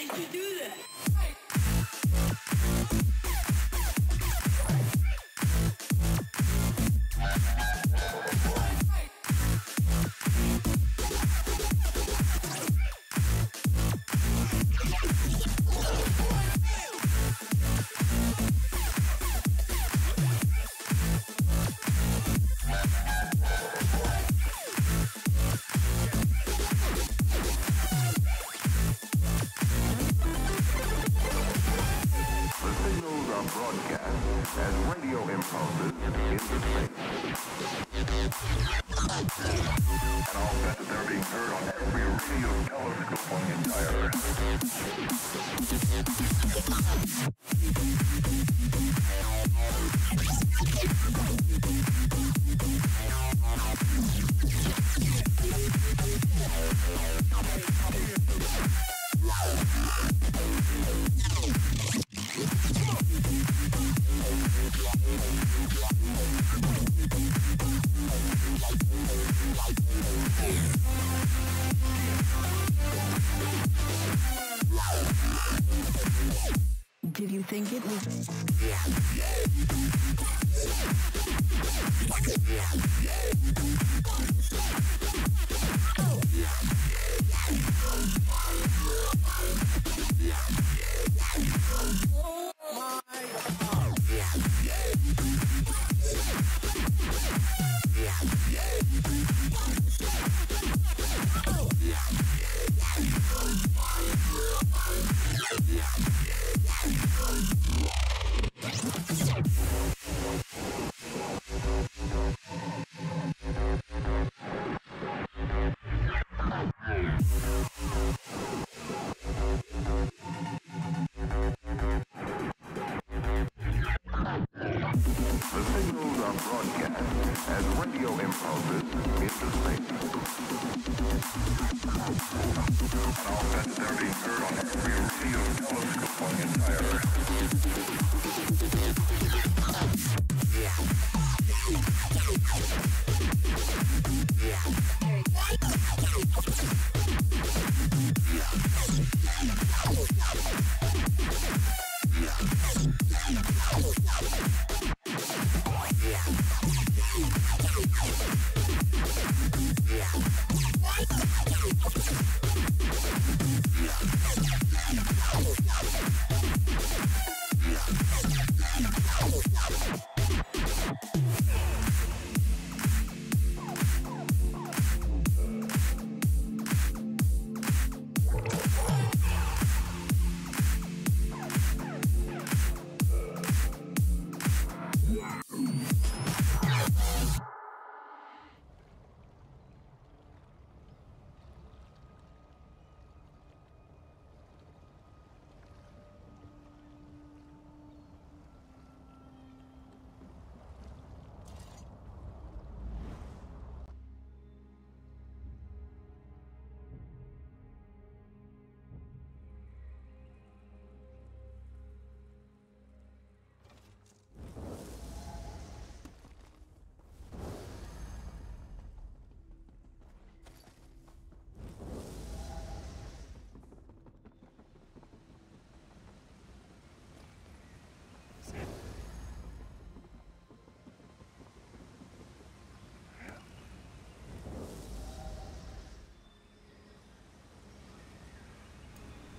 did you do that? Did you think it was?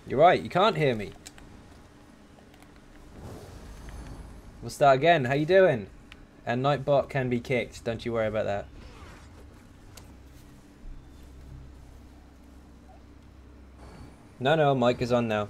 You're right, you can't hear me. We'll start again. How you doing? And Nightbot can be kicked. Don't you worry about that. No, mic is on now.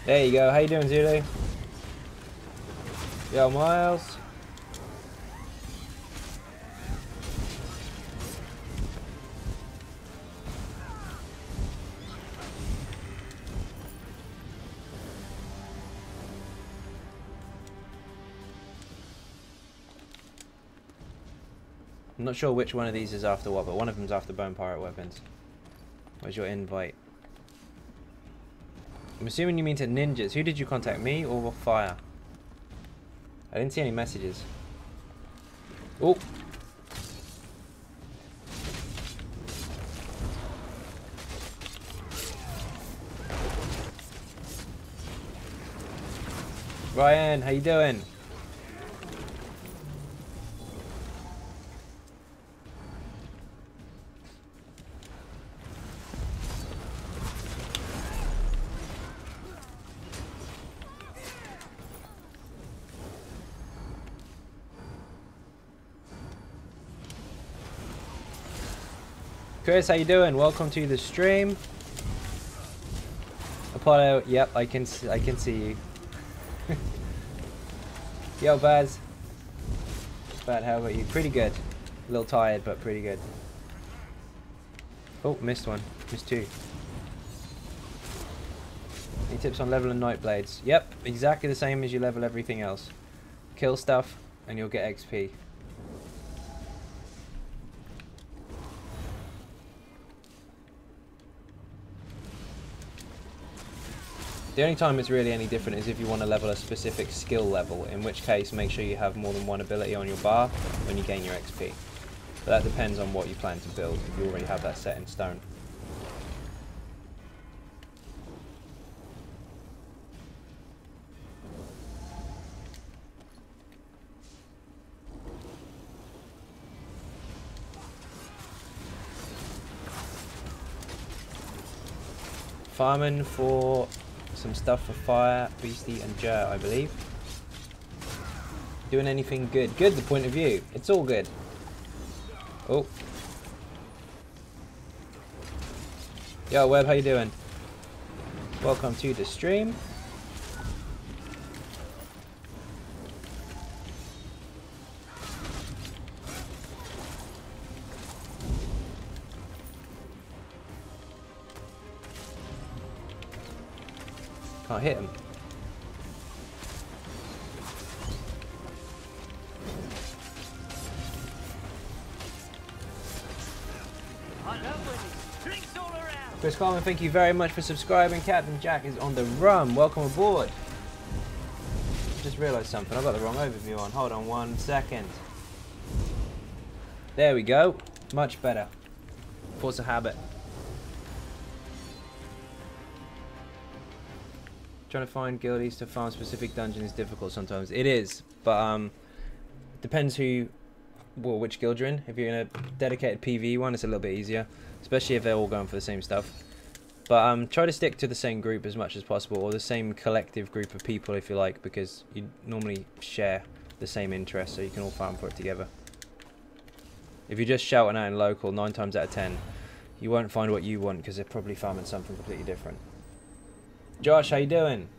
There you go. How you doing, Zulu? Yo, Miles. I'm not sure which one of these is after what, but one of them's after bone pirate weapons. Where's your invite? I'm assuming you mean to ninjas. Who did you contact, me or Fire? I didn't see any messages. Oh! Ryan, how you doing? Chris, how you doing? Welcome to the stream. Apollo, yep, I can see you. Yo, Baz. Bad, how about you? Pretty good. A little tired, but pretty good. Oh, missed one. Missed two. Any tips on leveling night blades? Yep, exactly the same as you level everything else. Kill stuff, and you'll get XP. The only time it's really any different is if you want to level a specific skill level, in which case make sure you have more than one ability on your bar when you gain your XP. But that depends on what you plan to build, if you already have that set in stone. Farming for some stuff for Fire, Beastie and Jer, I believe. Doing anything good? Good, the point of view. It's all good. Oh. Yo, Web, how you doing? Welcome to the stream. Can't hit him. Chris Coleman, thank you very much for subscribing. Captain Jack is on the run. Welcome aboard. Just realised something. I've got the wrong overview on. Hold on 1 second. There we go. Much better. Force a habit. Trying to find guildies to farm specific dungeon is difficult sometimes. It is, but depends which guild you're in. If you're in a dedicated PvE one, it's a little bit easier, especially if they're all going for the same stuff. But try to stick to the same group as much as possible, or the same collective group of people if you like, because you normally share the same interests, so you can all farm for it together. If you're just shouting out in local, 9 times out of 10, you won't find what you want because they're probably farming something completely different. Josh, how you doing?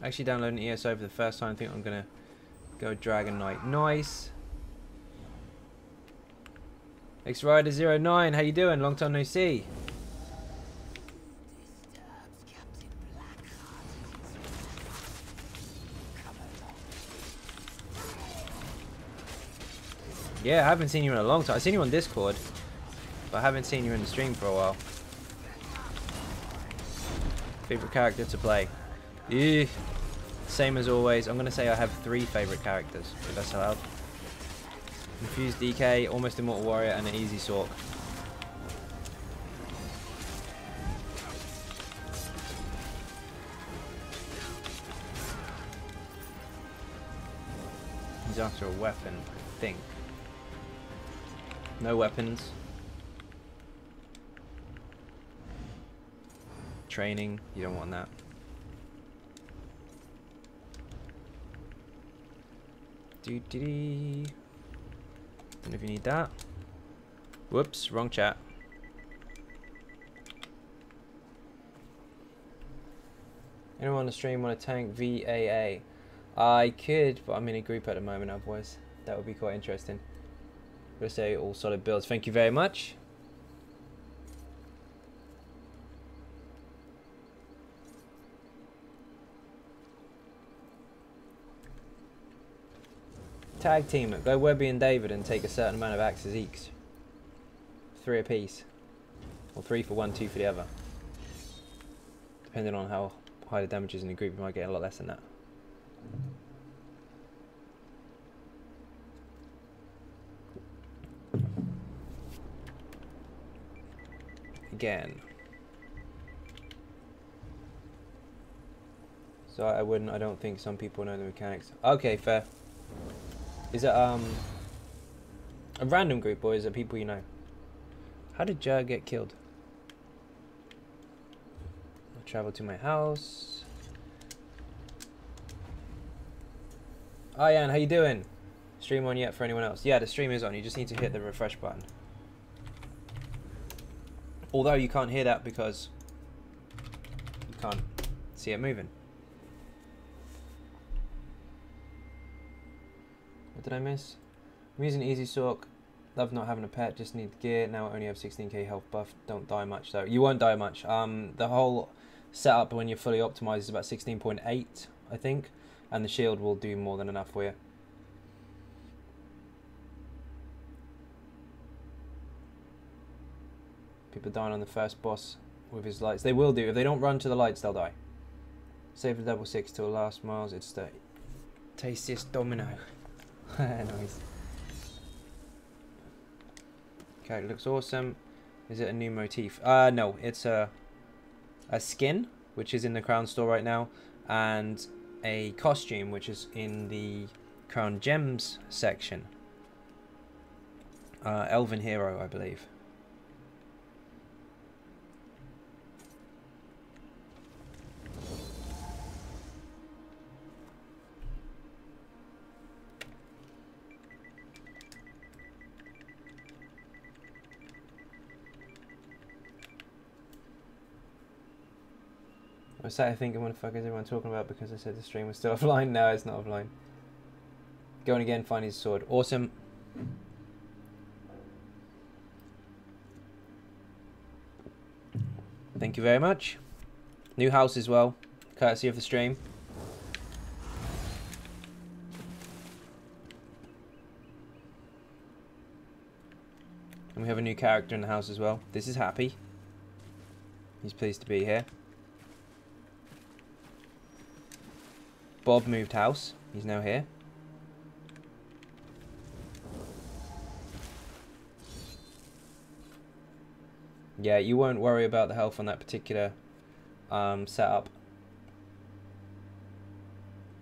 Actually downloading ESO for the first time. I think I'm gonna go Dragon Knight. Nice. X-Rider09, how you doing? Long time no see. Yeah, I haven't seen you in a long time. I've seen you on Discord, but I haven't seen you in the stream for a while. Favorite character to play? Yeah. Same as always. I'm going to say I have 3 favorite characters, if that's allowed. Infused DK, Almost Immortal Warrior, and an Easy Sork. He's after a weapon, I think. No weapons. Training, you don't want that. Don't know if you need that. Whoops, wrong chat. Anyone on the stream want to tank VAA? I could, but I'm in a group at the moment otherwise. That would be quite interesting. Gonna say all solid builds. Thank you very much. Tag team it. Go Webby and David and take a certain amount of axes each. 3 apiece. Or 3 for one, 2 for the other. Depending on how high the damage is in the group, you might get a lot less than that. Again. So I wouldn't, I don't think some people know the mechanics. Okay, fair. Is it a random group or is it people you know? How did Jer get killed? I'll travel to my house. Oh yeah, and how you doing? Stream on yet for anyone else? Yeah, the stream is on. You just need to hit the refresh button. Although you can't hear that because you can't see it moving. What did I miss? I'm using Easy Sork. Love not having a pet, just need gear. Now I only have 16k health buff. Don't die much though. You won't die much. The whole setup when you're fully optimized is about 16.8, I think. And the shield will do more than enough for you. People dying on the first boss with his lights. They will do. If they don't run to the lights, they'll die. Save the double 6 till last miles. It's the tastiest domino. Nice. Okay, it looks awesome. Is it a new motif? No, it's a skin, which is in the Crown store right now, and a costume, which is in the Crown Gems section. Elven Hero, I believe. I started thinking, what the fuck is everyone talking about because I said the stream was still offline? No, it's not offline. Going again, find his sword. Awesome. Thank you very much. New house as well, courtesy of the stream. And we have a new character in the house as well. This is Happy. He's pleased to be here. Bob moved house. He's now here. Yeah, you won't worry about the health on that particular setup.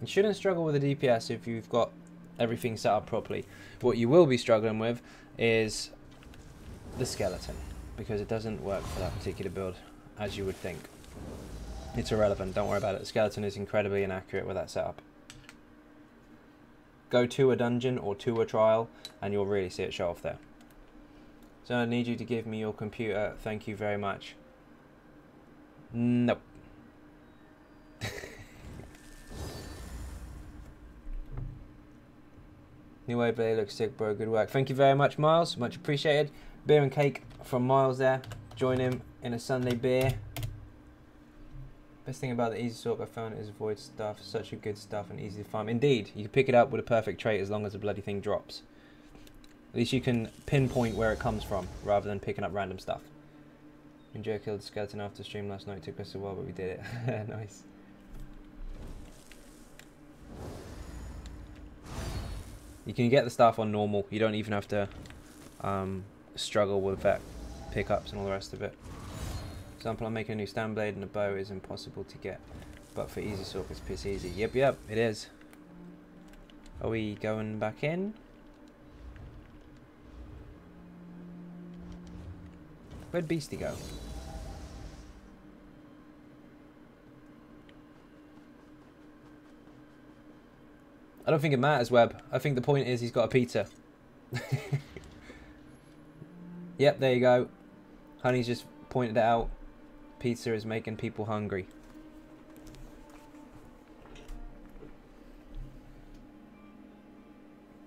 You shouldn't struggle with the DPS if you've got everything set up properly. What you will be struggling with is the skeleton, because it doesn't work for that particular build, as you would think. It's irrelevant, don't worry about it. The skeleton is incredibly inaccurate with that setup. Go to a dungeon or to a trial and you'll really see it show off there. So I need you to give me your computer. Thank you very much. Nope. New Wave Blade looks sick, bro. Good work. Thank you very much, Miles. Much appreciated. Beer and cake from Miles there. Join him in a Sunday beer. Best thing about the Easy Sork I found is avoid stuff. Such a good stuff and easy to farm. Indeed, you can pick it up with a perfect trait as long as the bloody thing drops. At least you can pinpoint where it comes from rather than picking up random stuff. Joe killed the skeleton after stream last night. Took us a while, but we did it. Nice. You can get the stuff on normal. You don't even have to struggle with vet pickups and all the rest of it. For example, I'm making a new stand blade and a bow is impossible to get, but for Easy Sork it's piss easy. Yep, it is. Are we going back in? Where'd Beastie go? I don't think it matters, Webb. I think the point is he's got a pizza. Yep, there you go. Honey's just pointed it out. Pizza is making people hungry.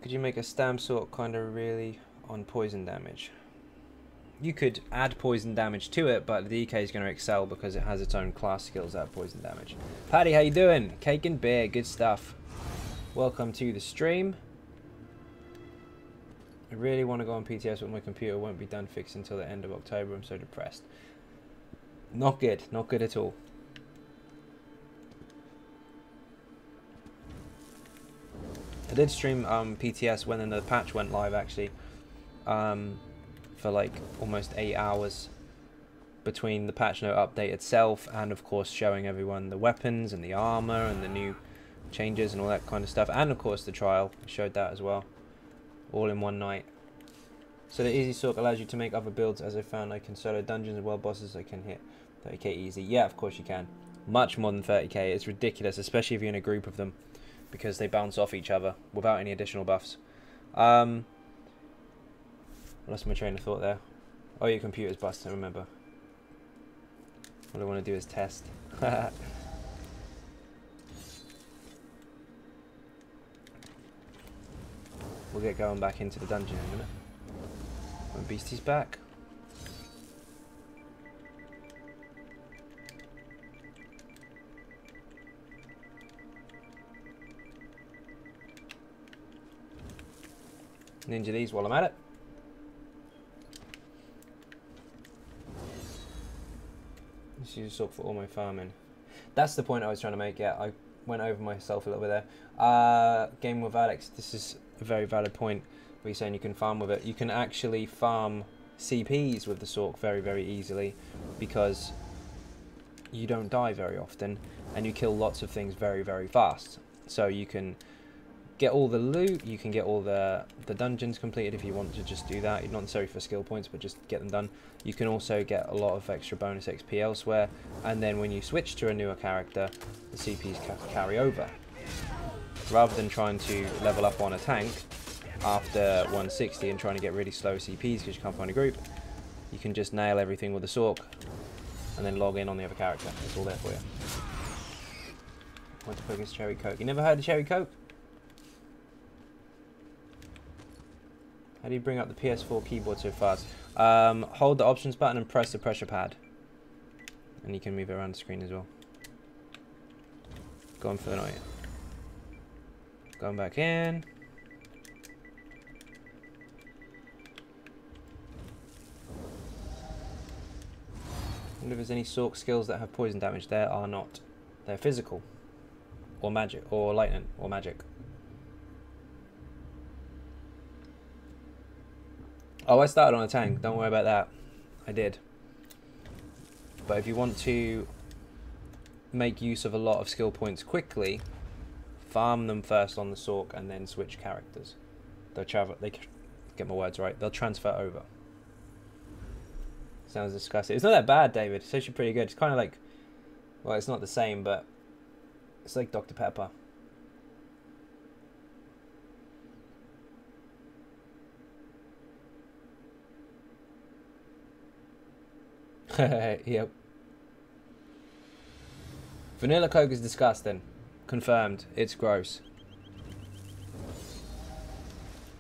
Could you make a stamp sort kind of really on poison damage. You could add poison damage to it, but the DK is going to excel because it has its own class skills that have poison damage. Paddy, how you doing? Cake and beer, good stuff. Welcome to the stream. I really want to go on PTS, but my computer won't be done fixed until the end of October. I'm so depressed. Not good. Not good at all. I did stream PTS when the patch went live, actually. For like almost 8 hours between the patch note update itself and of course showing everyone the weapons and the armor and the new changes and all that kind of stuff, and of course the trial. I showed that as well, all in one night. So the easy sork allows you to make other builds. As I found, I can solo dungeons and world bosses. I can hit 30k easy. Yeah, of course you can. Much more than 30k. It's ridiculous, especially if you're in a group of them, because they bounce off each other without any additional buffs. I lost my train of thought there. Oh, your computer's busted, remember. All I want to do is test. We'll get going back into the dungeon in a minute. When Beastie's back. Ninja these while I'm at it. Just use a sork for all my farming. That's the point I was trying to make. Yeah, I went over myself a little bit there. Game with Alex, this is a very valid point where you're saying you can farm with it. You can actually farm CPs with the sork very, very easily because you don't die very often and you kill lots of things very, very fast. So you can get all the loot, you can get all the dungeons completed if you want to just do that. Not necessarily for skill points, but just get them done. You can also get a lot of extra bonus XP elsewhere, and then when you switch to a newer character, the CPs carry over. Rather than trying to level up on a tank after 160 and trying to get really slow CPs because you can't find a group, you can just nail everything with a sork and then log in on the other character. It's all there for you. Want to focus Cherry Coke. You never heard of Cherry Coke? How do you bring up the PS4 keyboard so fast? Hold the options button and press the pressure pad. And you can move it around the screen as well. Going for the night. Going back in. I wonder if there's any sork skills that have poison damage. There are not. They're physical. Or magic. Or lightning. Or magic. Oh, I started on a tank. Don't worry about that. I did. But if you want to make use of a lot of skill points quickly, farm them first on the sork and then switch characters. They'll travel. They get my words right. They'll transfer over. Sounds disgusting. It's not that bad, David. It's actually pretty good. It's kind of like, well, it's not the same, but it's like Dr. Pepper. Yep. Vanilla Coke is disgusting. Confirmed. It's gross.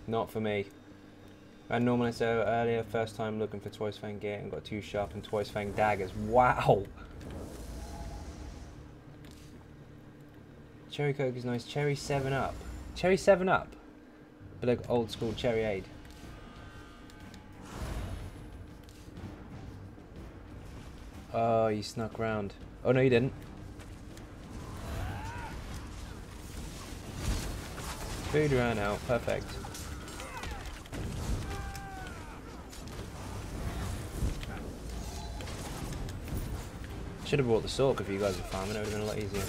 Not for me. And normally so earlier, first time looking for Twice Fang gear and got 2 sharp and Twice Fang daggers. Wow. Cherry Coke is nice. Cherry 7-Up. Cherry 7-Up. But like old school Cherry Aid. Oh, you snuck round. Oh, no, you didn't. Food ran out. Perfect. Should have brought the sork if you guys were farming. It would have been a lot easier.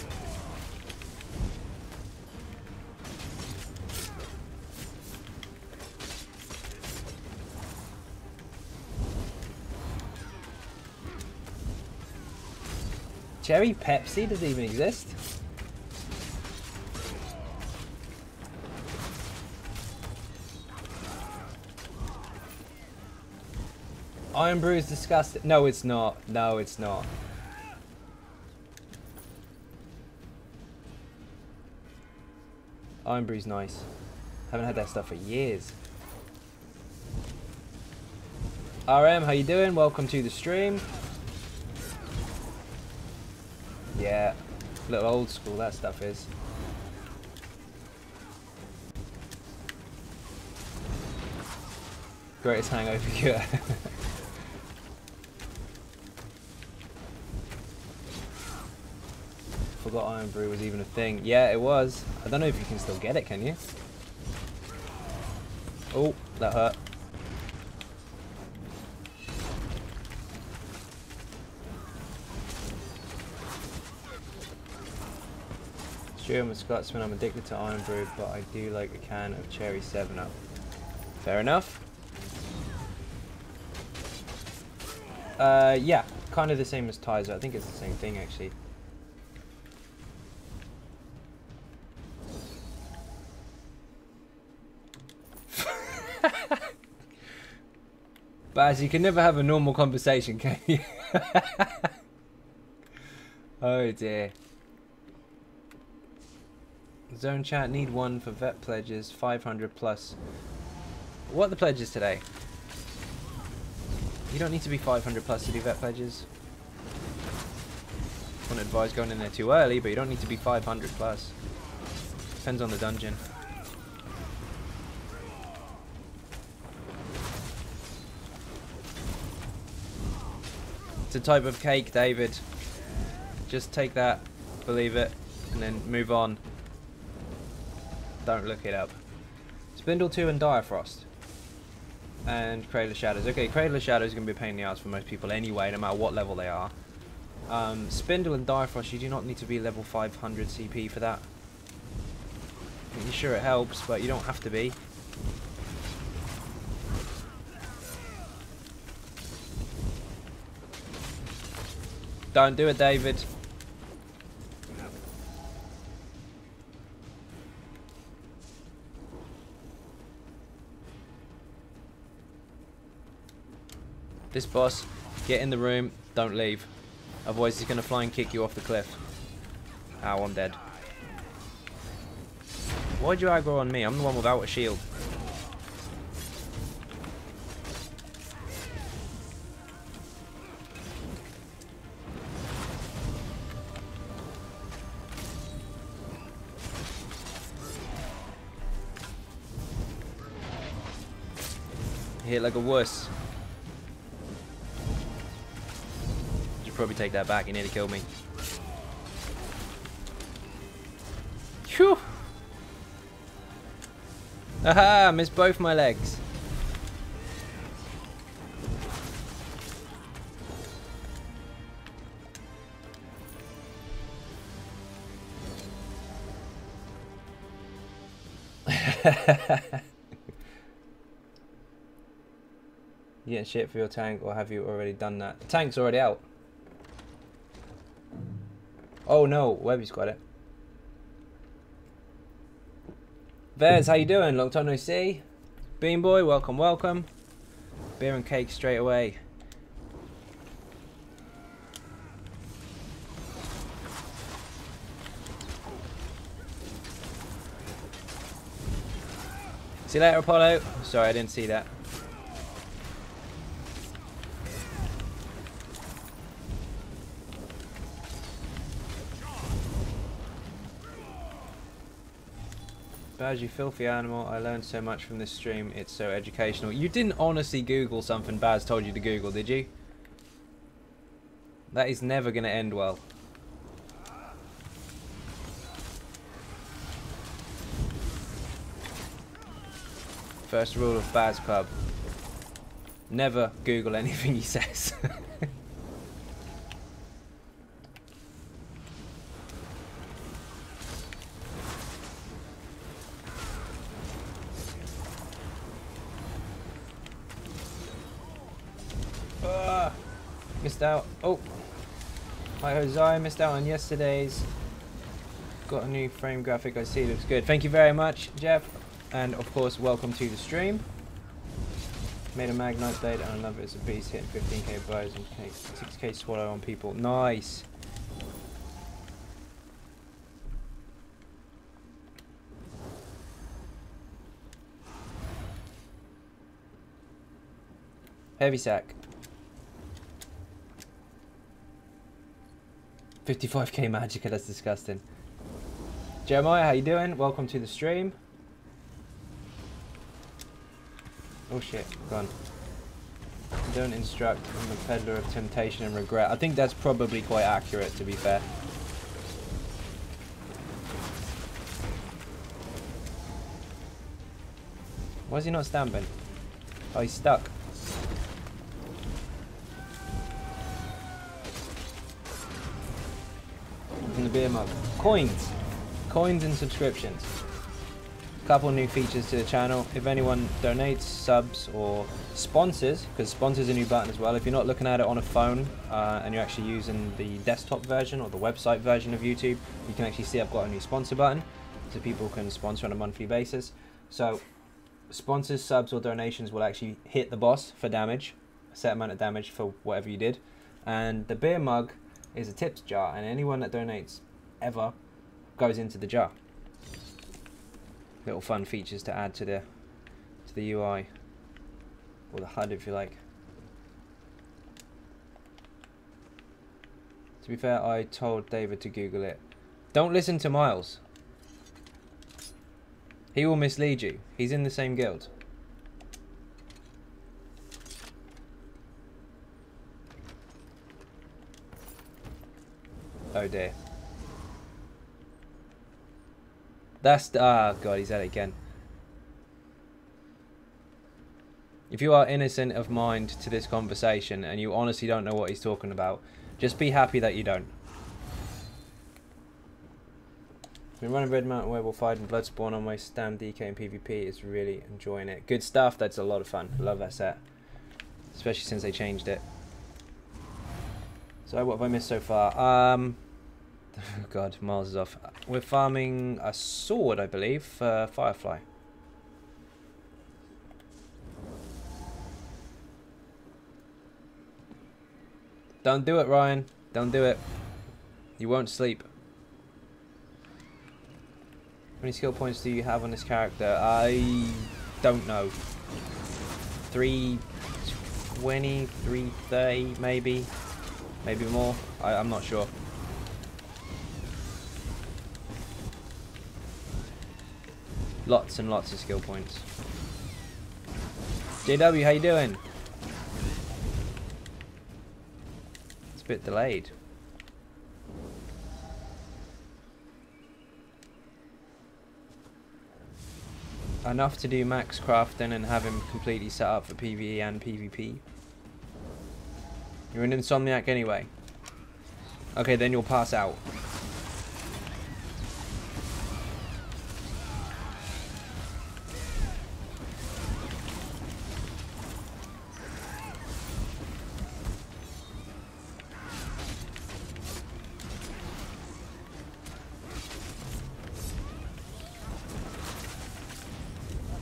Cherry Pepsi doesn't even exist. Iron Brew is disgusting. No, it's not. No, it's not. Iron Brew's nice. Haven't had that stuff for years. RM, how you doing? Welcome to the stream. Yeah, a little old school that stuff is. Greatest hangover cure. Forgot Iron Brew was even a thing. Yeah, it was. I don't know if you can still get it, can you? Oh, that hurt. True, I'm a Scotsman. I'm addicted to Iron Brew, but I do like a can of cherry 7-Up. Fair enough. Yeah, kind of the same as Tizer. I think it's the same thing, actually. Baz, you can never have a normal conversation, can you? Oh dear. Zone chat, need one for vet pledges, 500 plus. What are the pledges today? You don't need to be 500 plus to do vet pledges. Wouldn't advise going in there too early, but you don't need to be 500 plus. Depends on the dungeon. It's a type of cake, David. Just take that, believe it, and then move on. Don't look it up. Spindle 2 and Direfrost. And Cradle of Shadows. Okay, Cradle of Shadows is going to be a pain in the ass for most people anyway, no matter what level they are. Spindle and Direfrost, you do not need to be level 500 CP for that. You're sure it helps, but you don't have to be. Don't do it, David. This boss, get in the room, don't leave. Otherwise he's going to fly and kick you off the cliff. Ow, I'm dead. Why'd you aggro on me? I'm the one without a shield. Hit like a wuss. Should probably take that back. He nearly killed me. Phew! Aha! Missed both my legs. You getting shit for your tank, or have you already done that? The tank's already out. Oh no, Webby's got it. Vez, how you doing? Long time no see. Bean Boy, welcome, welcome. Beer and cake straight away. See you later, Apollo. Sorry, I didn't see that. Baz, you filthy animal. I learned so much from this stream. It's so educational. You didn't honestly Google something Baz told you to Google, did you? That is never going to end well. First rule of Baz Club. Never Google anything he says. Missed out. Oh, hi Jose, missed out on yesterday's. Got a new frame graphic. I see, looks good. Thank you very much, Jeff, and of course, welcome to the stream. Made a Magnite update, and I love it. It's a beast, hitting 15k buys and 6k swallow on people. Nice. Heavy sack. 55k Magica, that's disgusting. Jeremiah, how you doing? Welcome to the stream. Oh shit, gone. Don't instruct, I'm a peddler of temptation and regret. I think that's probably quite accurate, to be fair. Why is he not stamping? Oh, he's stuck. In the beer mug. Coins. Coins and subscriptions. Couple new features to the channel. If anyone donates, subs, or sponsors, because sponsors a new button as well. If you're not looking at it on a phone and you're actually using the desktop version or the website version of YouTube, you can actually see I've got a new sponsor button, so people can sponsor on a monthly basis. So sponsors, subs, or donations will actually hit the boss for damage, a set amount of damage for whatever you did. And the beer mug is a tips jar, and anyone that donates ever goes into the jar. Little fun features to add to the UI, or the HUD if you like. To be fair, I told David to Google it. Don't listen to Miles. He will mislead you. He's in the same guild. Oh dear. That's ah god, he's at it again. If you are innocent of mind to this conversation and you honestly don't know what he's talking about, just be happy that you don't. Been running Red Mountain Werewolf Fight and Bloodspawn on my Stam DK and PvP. Is really enjoying it. Good stuff. That's a lot of fun. I love that set, especially since they changed it. So what have I missed so far? God, Miles is off. We're farming a sword, I believe, for Firefly. Don't do it, Ryan. Don't do it. You won't sleep. How many skill points do you have on this character? I don't know. 320, 330, maybe. Maybe more. I'm not sure. Lots and lots of skill points. JW, how you doing? It's a bit delayed. Enough to do max crafting and have him completely set up for PvE and PvP. You're an insomniac anyway. Okay, then you'll pass out.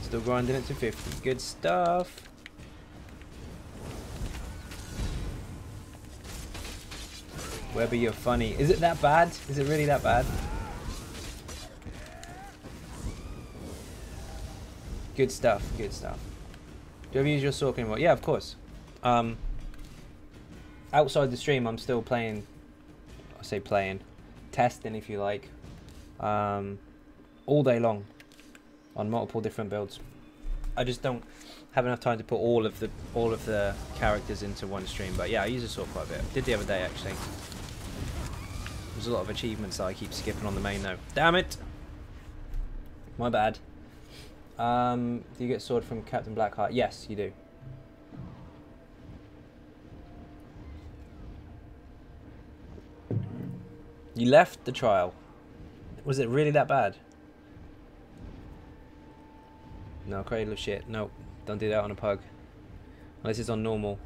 Still grinding it to 50. Good stuff. Webber, you're funny. Is it that bad? Is it really that bad? Good stuff. Good stuff. Do you ever use your sword anymore? Yeah, of course. Outside the stream, I'm still playing. I say playing, testing if you like. All day long. On multiple different builds. I just don't have enough time to put all of the characters into one stream. But yeah, I use a sword quite a bit. Did the other day actually. There's a lot of achievements that I keep skipping on the main though. Damn it! My bad. Do you get sword from Captain Blackheart? Yes, you do. You left the trial. Was it really that bad? No, cradle of shit. No, don't do that on a pug. Unless it's on normal.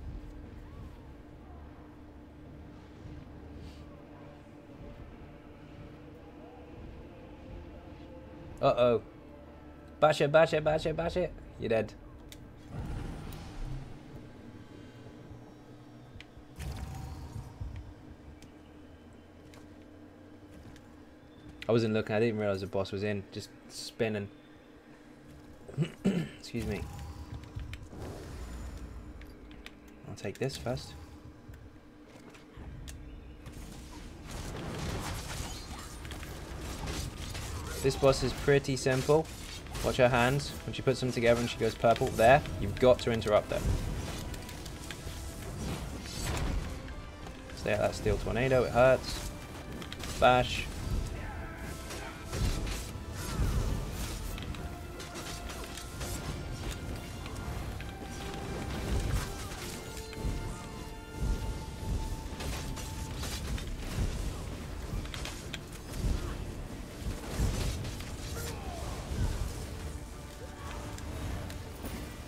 Uh-oh. Bash it, bash it, bash it, bash it. You're dead. I wasn't looking. I didn't realize the boss was in. Just spinning. Excuse me. I'll take this first. This boss is pretty simple. Watch her hands. When she puts them together and she goes purple, there, you've got to interrupt them. Stay out that steel tornado, it hurts. Bash.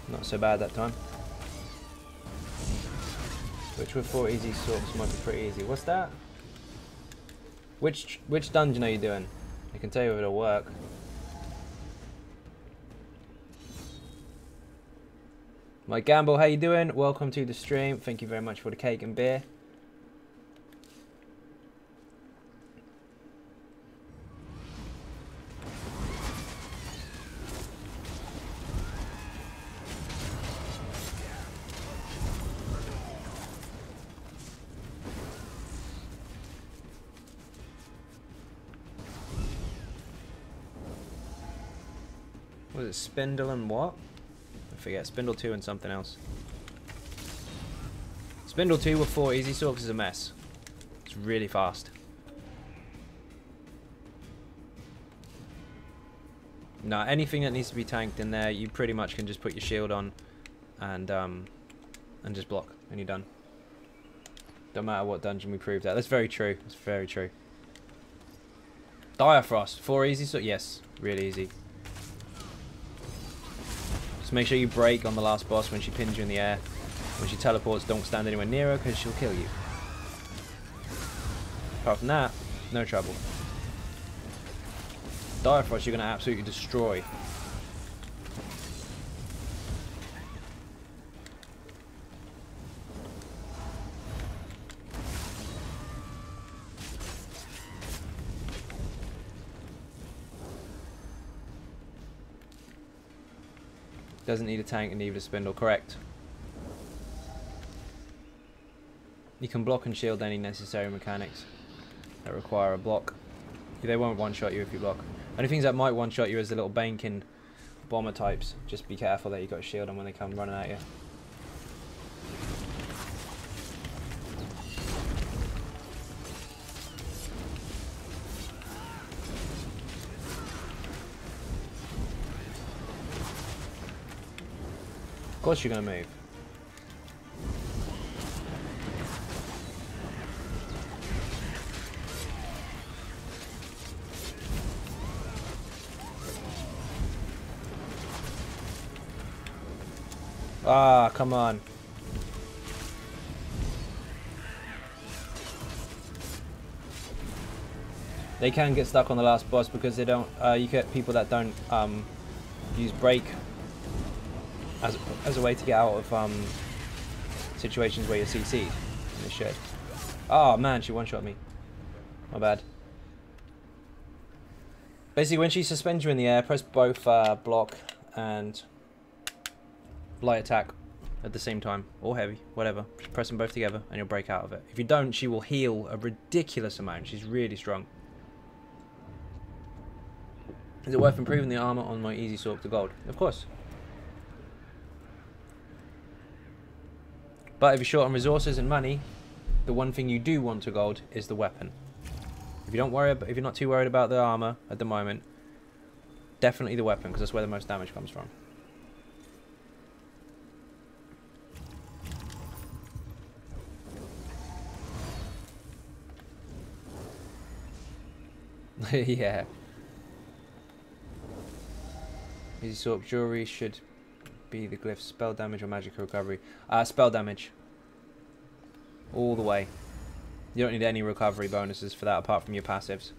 Not so bad that time. Which with 4 easy sorts might be pretty easy. What's that? Which dungeon are you doing? I can tell you if it'll work. Mike Gamble, how you doing? Welcome to the stream. Thank you very much for the cake and beer. Was it Spindle and what? I forget. Spindle 2 and something else. Spindle 2 with 4 easy sorts is a mess. It's really fast. No, anything that needs to be tanked in there, you pretty much can just put your shield on and just block, and you're done. Don't matter what dungeon we proved that. That's very true. That's very true. Dire Frost, 4 easy sorts. Yes, really easy. Just make sure you break on the last boss when she pins you in the air. When she teleports, don't stand anywhere near her because she'll kill you. Apart from that, no trouble. Dire Frost, you're going to absolutely destroy. Doesn't need a tank and neither a spindle, correct. You can block and shield any necessary mechanics that require a block. They won't one-shot you if you block. Only things that might one-shot you is the little banking bomber types. Just be careful that you got a shield on when they come running at you. Of course you're going to move. Ah, come on. They can get stuck on the last boss because they don't, you get people that don't use break as a way to get out of situations where you're CC'd. And they should. Oh man, she one-shot me. My bad. Basically, when she suspends you in the air, press both block and light attack at the same time, or heavy, whatever. Just press them both together and you'll break out of it. If you don't, she will heal a ridiculous amount. She's really strong. Is it worth improving the armor on my easy sword to gold? Of course. But if you're short on resources and money, the one thing you do want to gold is the weapon. If you don't worry about, if you're not too worried about the armor at the moment, definitely the weapon, because that's where the most damage comes from. Yeah. Easy sword jewelry should be the glyph. Spell damage or magic recovery. Spell damage. All the way. You don't need any recovery bonuses for that apart from your passives.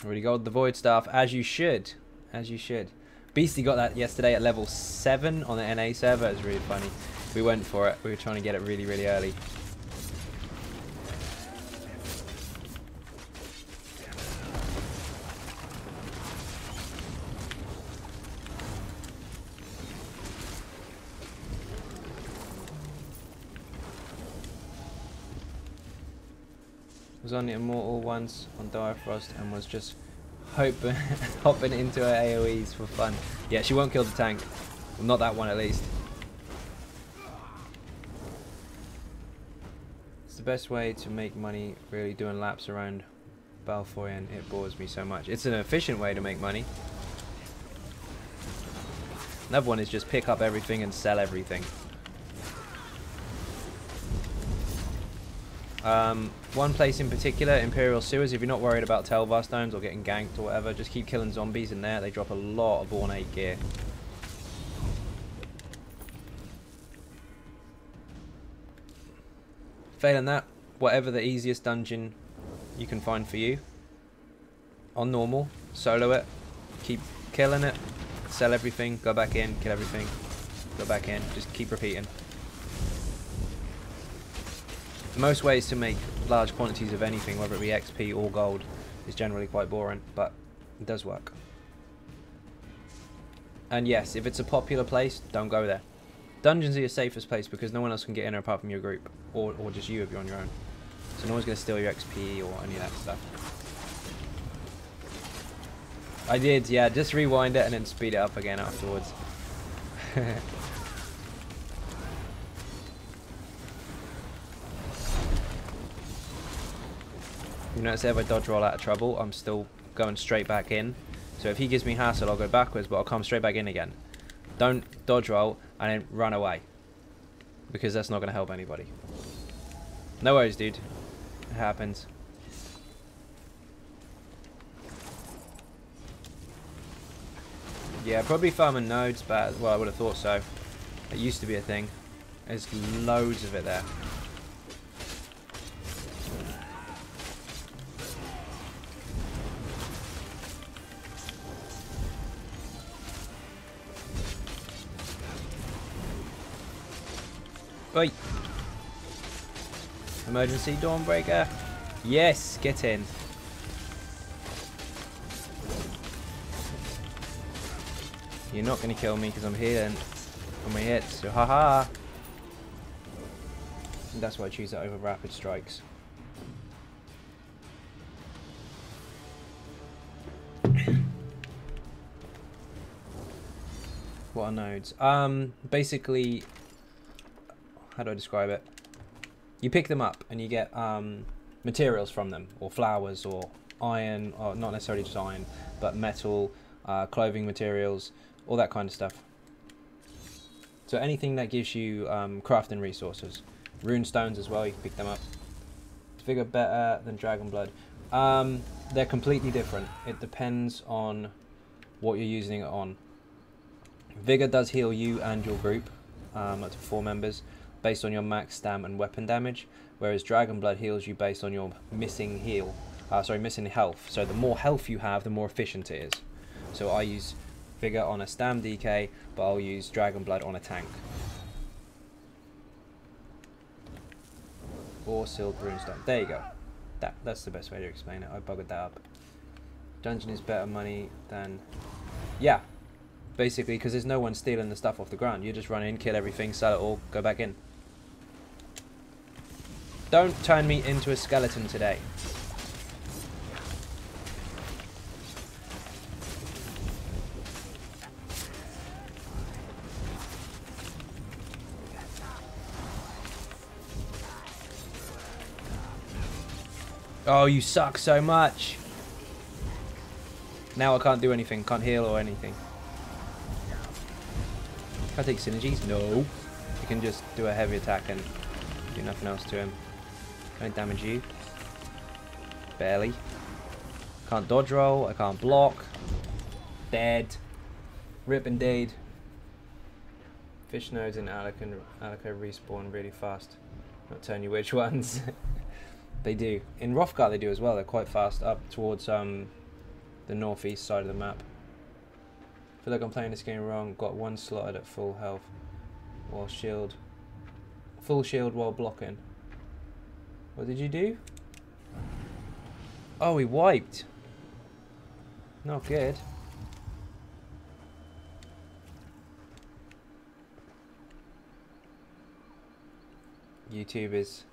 Already got the void staff, as you should. As you should. Beastie got that yesterday at level 7 on the NA server. It was really funny. We went for it. We were trying to get it really, really early. Was on the Immortal once on Dire Frost and was just hopping into her AoEs for fun. Yeah, she won't kill the tank. Well, not that one at least. It's the best way to make money, really, doing laps around Balfourian. It bores me so much. It's an efficient way to make money. Another one is just pick up everything and sell everything. One place in particular, Imperial Sewers, if you're not worried about Telvar stones or getting ganked or whatever, just keep killing zombies in there. They drop a lot of ornate gear. Failing that, whatever the easiest dungeon you can find for you, on normal, solo it, keep killing it, sell everything, go back in, kill everything, go back in, just keep repeating. Most ways to make large quantities of anything, whether it be XP or gold, is generally quite boring, but it does work. And yes, if it's a popular place, don't go there. Dungeons are your safest place because no one else can get in there apart from your group, or just you if you're on your own. So no one's going to steal your XP or any of that stuff. I did, yeah, just rewind it and then speed it up again afterwards. You notice if I dodge roll out of trouble, I'm still going straight back in. So if he gives me hassle, I'll go backwards, but I'll come straight back in again. Don't dodge roll and then run away, because that's not going to help anybody. No worries, dude. It happens. Yeah, probably farming nodes, but well, I would have thought so. It used to be a thing. There's loads of it there. Oi! Emergency Dawnbreaker. Yes, get in. You're not going to kill me because I'm here on my hits. So haha. That's why I choose it over rapid strikes. What are nodes? Basically, how do I describe it? You pick them up and you get materials from them, or flowers, or iron, or not necessarily just iron, but metal, clothing materials, all that kind of stuff. So anything that gives you crafting resources. Rune stones as well, you can pick them up. Is Vigor better than Dragon Blood? They're completely different. It depends on what you're using it on. Vigor does heal you and your group, up to 4 members, based on your max stam and weapon damage, whereas Dragon Blood heals you based on your missing health. So the more health you have, the more efficient it is. So I use Vigor on a stam DK, but I'll use Dragon Blood on a tank. Or sealed runestone. There you go. That's the best way to explain it. I buggered that up. Dungeon is better money than... Yeah. Basically, because there's no one stealing the stuff off the ground. You just run in, kill everything, sell it all, go back in. Don't turn me into a skeleton today. Oh, you suck so much. Now I can't do anything, can't heal or anything. Can I take synergies? No. You can just do a heavy attack and do nothing else to him. Can I damage you? Barely. Can't dodge roll, I can't block. Dead. Rip indeed. Fish nodes in Alico respawn really fast. Not telling you which ones. They do. In Hrothgar they do as well, they're quite fast up towards the northeast side of the map. I feel like I'm playing this game wrong. Got one slotted at full health while full shield while blocking. What did you do? Oh, he wiped. Not good. YouTube is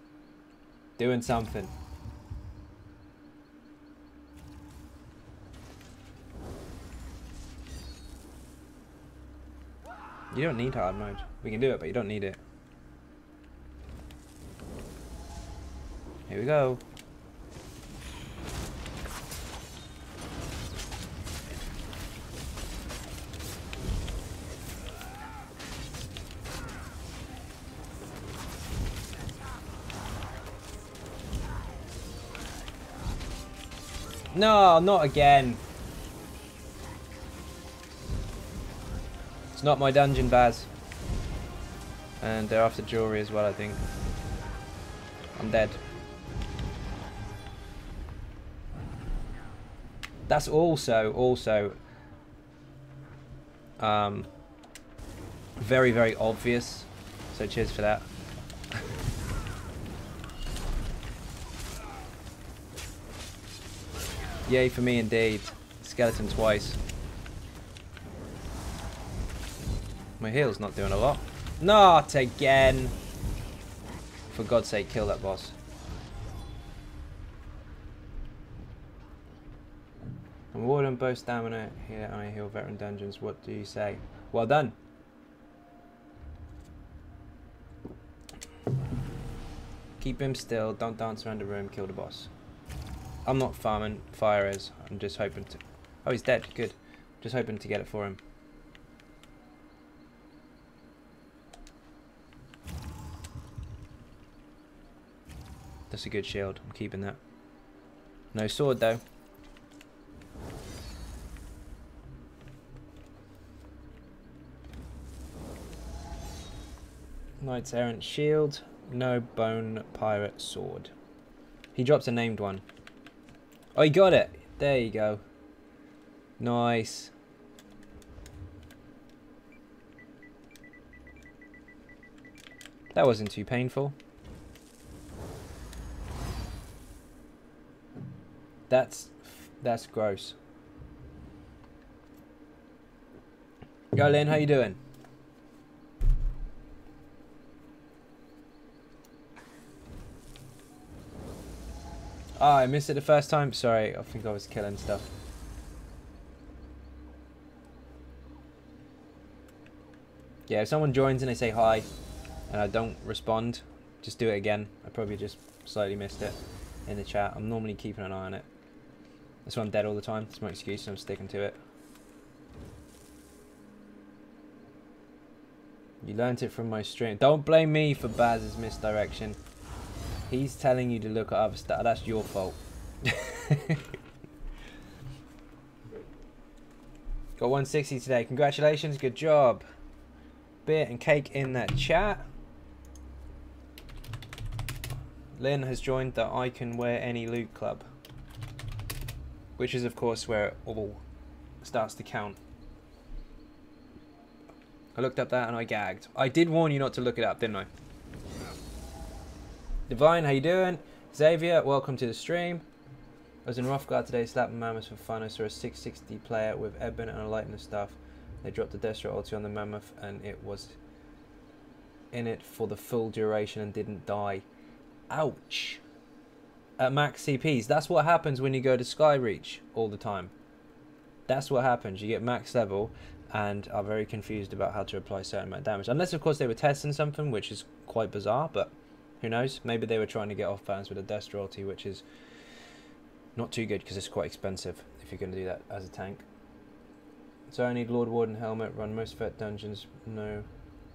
doing something. You don't need hard mode. We can do it, but you don't need it. Here we go. No, not again. It's not my dungeon, Baz. And they're after jewelry as well, I think. I'm dead. That's also very, very obvious. So cheers for that. Yay for me indeed. Skeleton twice. My heal's not doing a lot. Not again. For God's sake, kill that boss. I'm warden both stamina here on a heal veteran dungeons. What do you say? Well done. Keep him still. Don't dance around the room. Kill the boss. I'm not farming. Fire is. I'm just hoping to... Oh, he's dead. Good. Just hoping to get it for him. That's a good shield. I'm keeping that. No sword, though. Knight's Errant shield. No bone pirate sword. He drops a named one. Oh, he got it. There you go. Nice. That wasn't too painful. That's gross. Yo, Lynn, how you doing? Oh, I missed it the first time. Sorry, I think I was killing stuff. Yeah, if someone joins and they say hi and I don't respond, just do it again. I probably just slightly missed it in the chat. I'm normally keeping an eye on it. That's why I'm dead all the time. That's my excuse. I'm sticking to it. You learnt it from my stream. Don't blame me for Baz's misdirection. He's telling you to look at other stuff. That's your fault. Got 160 today. Congratulations. Good job. Beer and cake in that chat. Lynn has joined the I Can Wear Any Loot Club. Which is, of course, where it all starts to count. I looked up that and I gagged. I did warn you not to look it up, didn't I? Divine, how you doing? Xavier, welcome to the stream. I was in Rothgard today, slapping mammoths for fun. I saw a 660 player with Eben and a lightning stuff. They dropped the Destro ulti on the mammoth and it was in it for the full duration and didn't die. Ouch. At max CPs. That's what happens when you go to Skyreach all the time. That's what happens. You get max level and are very confused about how to apply certain amount of damage. Unless, of course, they were testing something, which is quite bizarre, but who knows? Maybe they were trying to get off balance with a Destro ulti, which is not too good because it's quite expensive if you're going to do that as a tank. So I need Lord Warden helmet, run most vet dungeons, no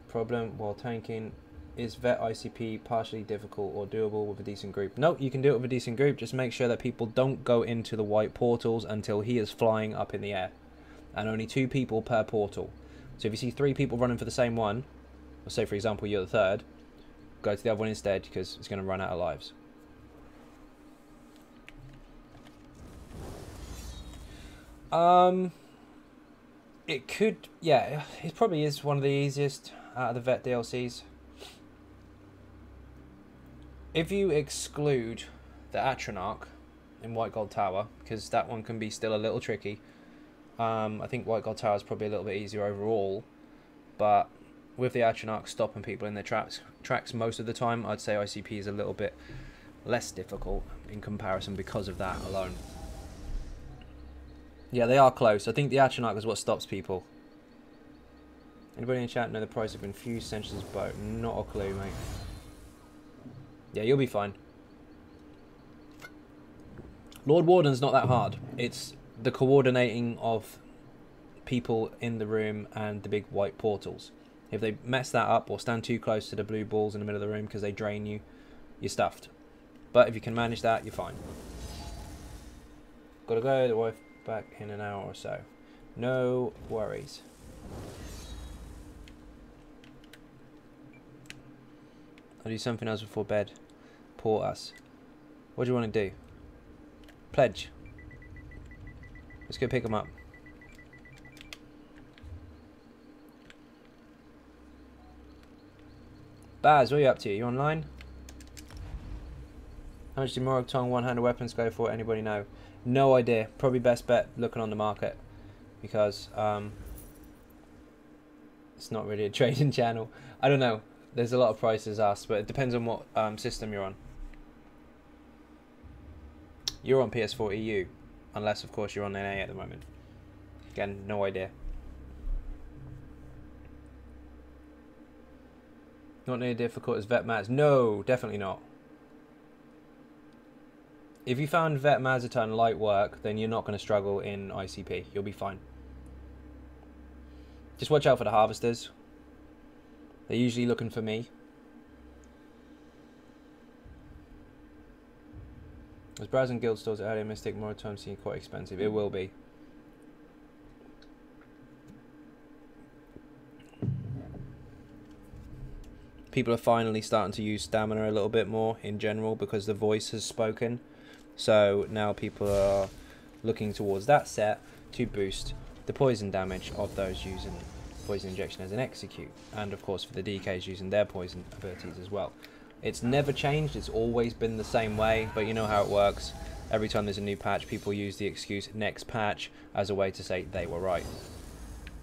problem, while tanking. Is vet ICP partially difficult or doable with a decent group? No, you can do it with a decent group. Just make sure that people don't go into the white portals until he is flying up in the air. And only 2 people per portal. So if you see 3 people running for the same one, or say for example you're the third, go to the other one instead because it's going to run out of lives. It could, yeah, it probably is one of the easiest out of the vet DLCs. If you exclude the Atronach in White Gold Tower, because that one can be still a little tricky. I think White Gold Tower is probably a little bit easier overall, but with the Atronach stopping people in their tracks most of the time, I'd say ICP is a little bit less difficult in comparison because of that alone. Yeah, they are close. I think the Atronach is what stops people. Anybody in chat know the price of infused Sensuous bow? Not a clue, mate. Yeah, you'll be fine. Lord Warden's not that hard. It's the coordinating of people in the room and the big white portals. If they mess that up or stand too close to the blue balls in the middle of the room because they drain you, you're stuffed. But if you can manage that, you're fine. Gotta go, the wife back in an hour or so. No worries. I'll do something else before bed. Port us. What do you want to do? Pledge. Let's go pick them up. Baz, what are you up to? You online? How much do Morag Tong one-handed weapons go for? Anybody know? No idea. Probably best bet looking on the market. Because it's not really a trading channel. I don't know. There's a lot of prices asked, but it depends on what system you're on. You're on PS4 EU, unless of course you're on NA at the moment. Again, no idea. Not nearly difficult as Vet Maz. No, definitely not. If you found Vet Mazaton light work, then you're not going to struggle in ICP. You'll be fine. Just watch out for the harvesters. They're usually looking for me. I was browsing guild stores earlier. Mystic Moratorium seemed quite expensive. It will be. People are finally starting to use stamina a little bit more in general because the voice has spoken. So now people are looking towards that set to boost the poison damage of those using poison injection as an execute, and of course for the DKs using their poison abilities as well. It's never changed, it's always been the same way, but you know how it works. Every time there's a new patch, people use the excuse next patch as a way to say they were right.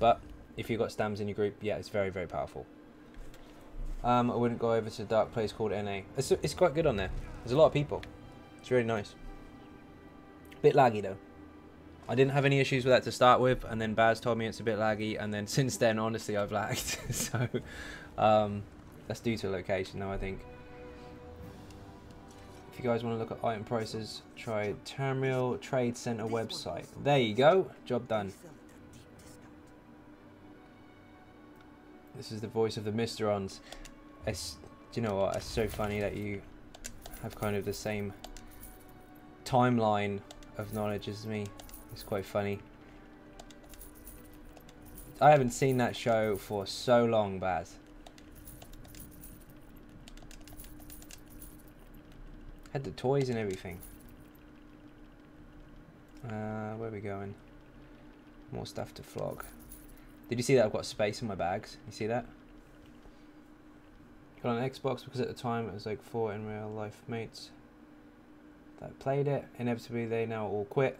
But if you've got stams in your group, yeah, it's very, very powerful. I wouldn't go over to a dark place called NA. It's quite good on there. There's a lot of people. It's really nice. Bit laggy though. I didn't have any issues with that to start with, and then Baz told me it's a bit laggy, and then since then, honestly, I've lagged. So that's due to location though, I think. If you guys want to look at item prices, try Terminal Trade Center website. There you go. Job done. This is the voice of the Mysterons. Do you know what? It's so funny that you have kind of the same timeline of knowledge as me. It's quite funny. I haven't seen that show for so long, Baz. Had the toys and everything. Where are we going? More stuff to flog. Did you see that I've got space in my bags? You see that? Got on Xbox because at the time it was like 4 in real life mates that played it. Inevitably they now all quit.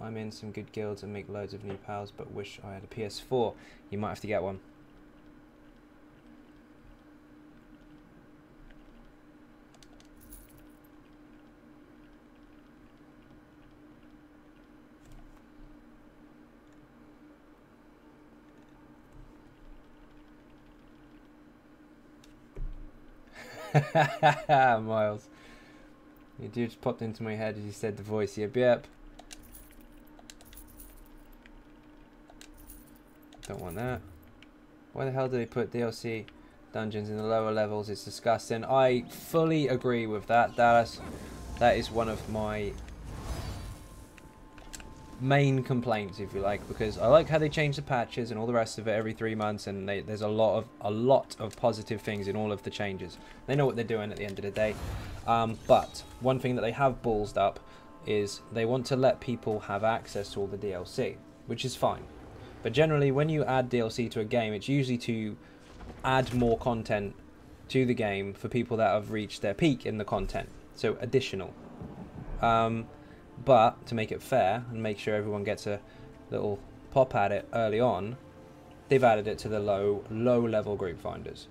I'm in some good guilds and make loads of new pals, but wish I had a PS4. You might have to get one. Miles. You just popped into my head as you said the voice. Yep, yep. Don't want that. Why the hell do they put DLC dungeons in the lower levels? It's disgusting. I fully agree with that, Dallas. That is one of my main complaints, if you like, because I like how they change the patches and all the rest of it every 3 months, and there's a lot of positive things in all of the changes. They know what they're doing at the end of the day. But one thing that they have ballsed up is they want to let people have access to all the DLC, which is fine. But generally, when you add DLC to a game, it's usually to add more content to the game for people that have reached their peak in the content. So additional. But to make it fair and make sure everyone gets a little pop at it early on, they've added it to the low level group finders.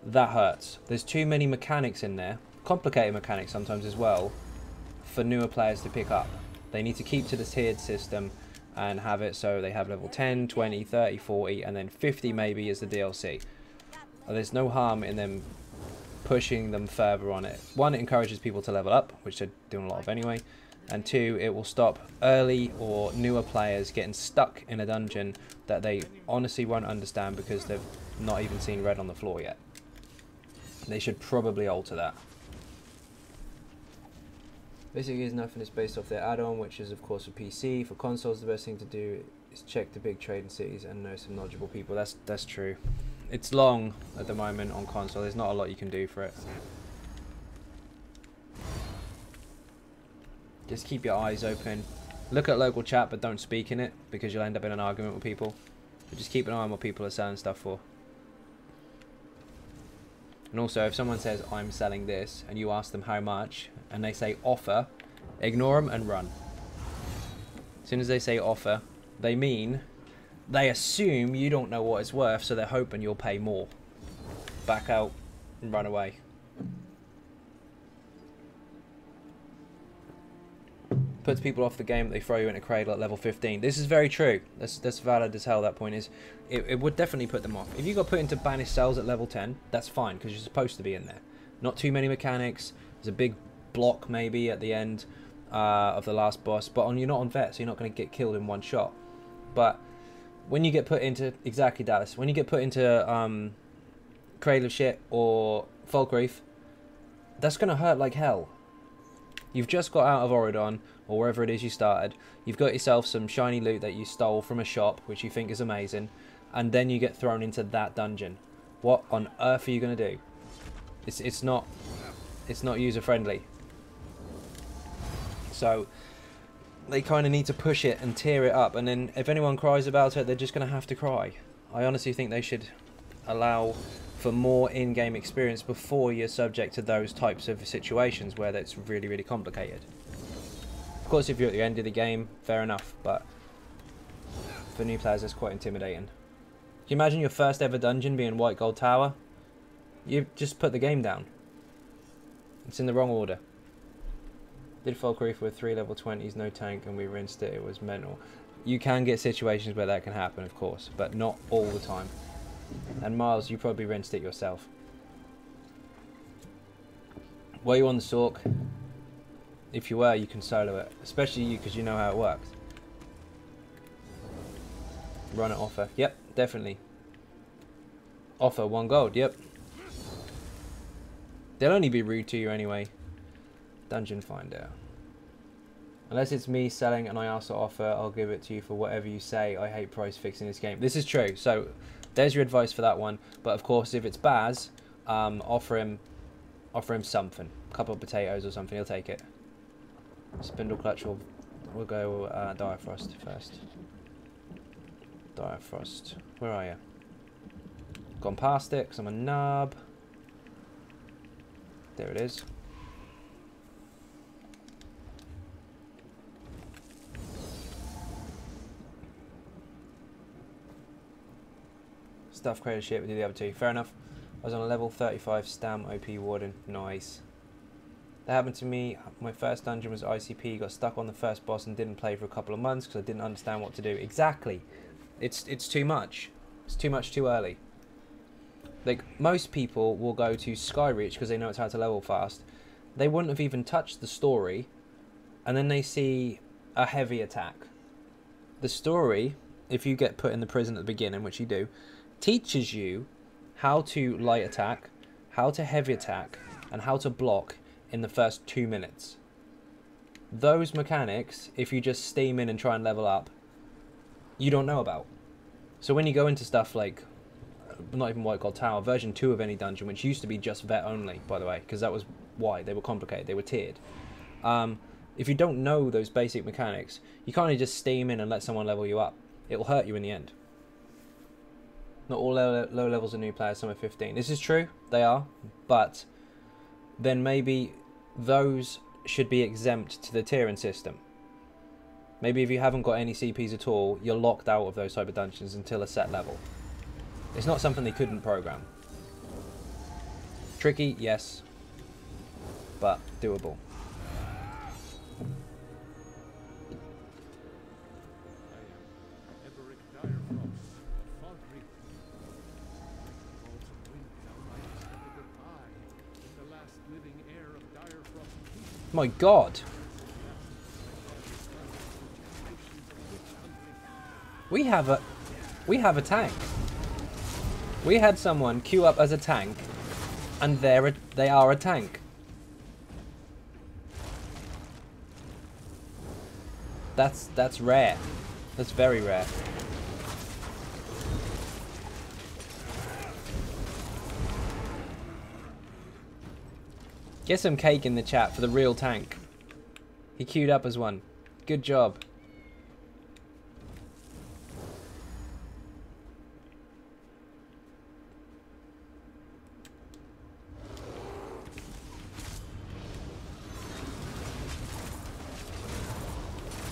That hurts. There's too many mechanics in there, complicated mechanics sometimes as well, for newer players to pick up. They need to keep to the tiered system and have it so they have level 10, 20, 30, 40, and then 50 maybe is the DLC. There's no harm in them pushing them further on it. One, it encourages people to level up, which they're doing a lot of anyway. And two, it will stop early or newer players getting stuck in a dungeon that they honestly won't understand because they've not even seen red on the floor yet. They should probably alter that. Basically, nothing is based off their add-on, which is of course a PC. For consoles, the best thing to do is check the big trading cities and know some knowledgeable people. That's true. It's long at the moment on console. There's not a lot you can do for it. Just keep your eyes open. Look at local chat, but don't speak in it because you'll end up in an argument with people. But just keep an eye on what people are selling stuff for. And also, if someone says, I'm selling this, and you ask them how much, and they say offer, ignore them and run. As soon as they say offer, they mean, they assume you don't know what it's worth, so they're hoping you'll pay more. Back out and run away. Puts people off the game, they throw you in a cradle at level 15. This is very true. That's valid as hell, that point is. It would definitely put them off. If you got put into banished cells at level 10, that's fine, because you're supposed to be in there. Not too many mechanics. There's a big block maybe at the end of the last boss, but you're not on vet, so you're not going to get killed in one shot. But when you get put into, exactly Dallas, when you get put into Cradle of Shit or Falkreath, that's going to hurt like hell. You've just got out of Auridon, or wherever it is you started. You've got yourself some shiny loot that you stole from a shop, which you think is amazing, and then you get thrown into that dungeon. What on earth are you going to do? It's not user friendly. So they kind of need to push it and tear it up, and then if anyone cries about it, they're just going to have to cry. I honestly think they should allow for more in-game experience before you're subject to those types of situations where that's really, really complicated. Of course, if you're at the end of the game, fair enough, but for new players, that's quite intimidating. Can you imagine your first ever dungeon being White Gold Tower? You just put the game down. It's in the wrong order. Did Falkreath with 3 level 20s, no tank, and we rinsed it. It was mental. You can get situations where that can happen, of course, but not all the time. And Miles, you probably rinsed it yourself. Were you on the Sork? If you were, you can solo it. Especially you, because you know how it works. Run at offer. Yep, definitely. Offer 1 gold, yep. They'll only be rude to you anyway. Dungeon Finder. Unless it's me selling and I ask to offer, I'll give it to you for whatever you say. I hate price fixing this game. This is true. So there's your advice for that one. But of course, if it's Baz, offer him something. A couple of potatoes or something. He'll take it. Spindle Clutch. We'll go Direfrost first. Direfrost. Where are you? Gone past it because I'm a knob. There it is. Stuff created shit, we do the other two. Fair enough. I was on a level 35 Stam OP Warden. Nice. That happened to me. My first dungeon was ICP. Got stuck on the first boss and didn't play for a couple of months because I didn't understand what to do. Exactly. It's too much. It's too much too early. Like, most people will go to Skyreach because they know it's how to level fast. They wouldn't have even touched the story, and then they see a heavy attack. The story, if you get put in the prison at the beginning, which you do, teaches you how to light attack, how to heavy attack, and how to block in the first 2 minutes. Those mechanics, if you just steam in and try and level up, you don't know about. So when you go into stuff like, not even White Gold Tower, version 2 of any dungeon, which used to be just vet only, by the way, because that was why they were complicated, they were tiered. If you don't know those basic mechanics, you can't just steam in and let someone level you up. It will hurt you in the end. Not all low levels are new players, some are 15. This is true, they are, but then maybe those should be exempt to the tiering system. Maybe if you haven't got any CPs at all, you're locked out of those type of dungeons until a set level. It's not something they couldn't program. Tricky, yes, but doable. My God. We have a tank. We had someone queue up as a tank, and they are a tank. That's rare. That's very rare. Get some cake in the chat for the real tank. He queued up as one. Good job.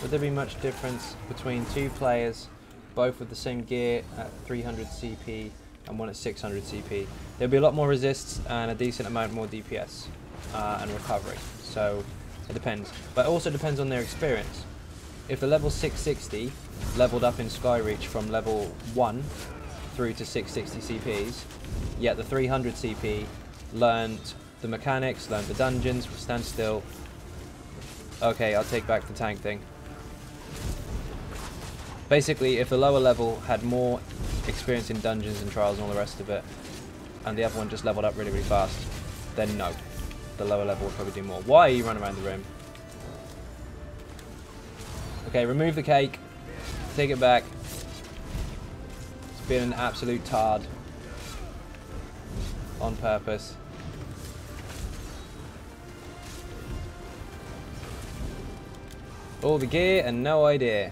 Would there be much difference between two players, both with the same gear at 300 CP and one at 600 CP? There'll be a lot more resists and a decent amount more DPS and recovery. So it depends. But it also depends on their experience. If the level 660 leveled up in Skyreach from level 1 through to 660 CPs, yet the 300 CP learned the mechanics, learned the dungeons, stand still. Okay, I'll take back the tank thing. Basically, if the lower level had more experience in dungeons and trials and all the rest of it, and the other one just leveled up really, really fast, then no. The lower level will probably do more. Why are you running around the room? Okay, remove the cake. Take it back. It's been an absolute tard. On purpose. All the gear and no idea.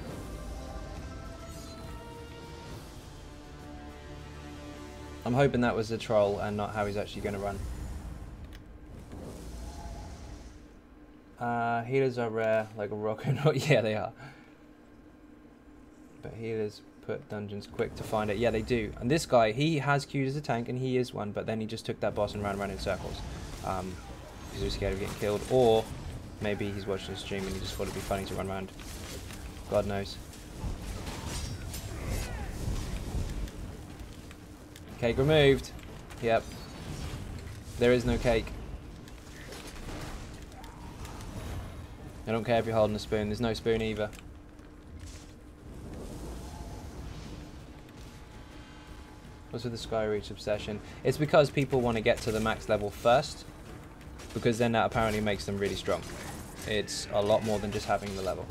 I'm hoping that was a troll and not how he's actually going to run. Healers are rare, like a rock and roll. Yeah, they are. But healers put dungeons quick to find it. Yeah, they do. And this guy, he has queued as a tank, and he is one, but then he just took that boss and ran around in circles. Because he was scared of getting killed. Or maybe he's watching a stream and he just thought it'd be funny to run around. God knows. Cake removed. Yep. There is no cake. I don't care if you're holding a spoon. There's no spoon either. What's with the Skyreach obsession? It's because people want to get to the max level first. Because then that apparently makes them really strong. It's a lot more than just having the level.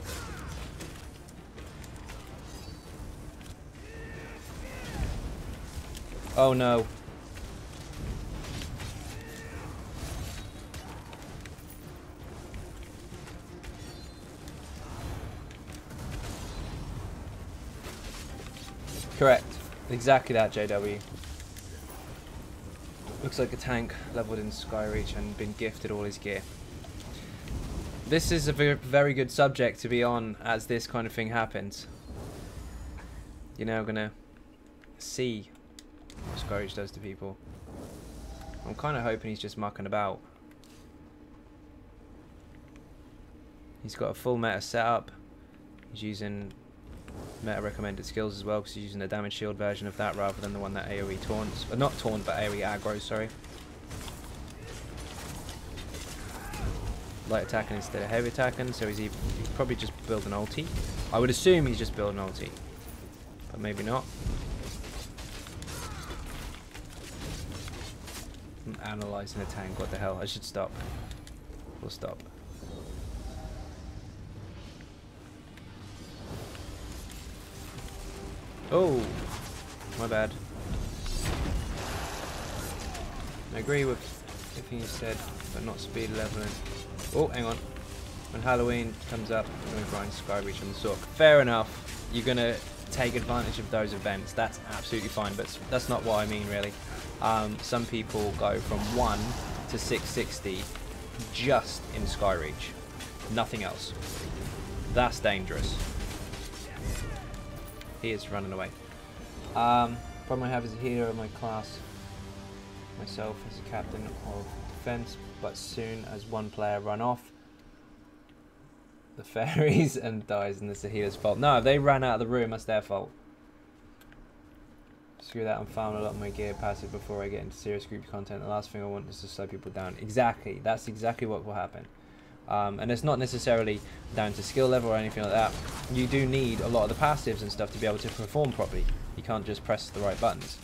Oh no. Correct. Exactly that, JW. Looks like a tank leveled in Skyreach and been gifted all his gear. This is a very good subject to be on as this kind of thing happens. You're now gonna see what Skyreach does to people. I'm kind of hoping he's just mucking about. He's got a full meta setup. He's using meta recommended skills as well, because he's using the damage shield version of that rather than the one that AoE taunts. Not taunt, but AoE aggro, sorry. Light attacking instead of heavy attacking, so he's probably just building ulti. I would assume he's just building ulti, but maybe not. I'm analysing a tank, what the hell, I should stop. We'll stop. Oh, my bad. I agree with everything you said, but not speed leveling. Oh, hang on. When Halloween comes up, I'm going to grind Skyreach on the Sook. Fair enough. You're going to take advantage of those events. That's absolutely fine, but that's not what I mean, really. Some people go from 1 to 660 just in Skyreach. Nothing else. That's dangerous. He is running away. Problem I have is a healer of my class. Myself as a captain of defense, but soon as one player run off the fairies and dies, and it's the healer's fault. No, if they ran out of the room, that's their fault. Screw that, I'm farming a lot of my gear passive before I get into serious group content. The last thing I want is to slow people down. Exactly, that's exactly what will happen. And it's not necessarily down to skill level or anything like that. You do need a lot of the passives and stuff to be able to perform properly. You can't just press the right buttons.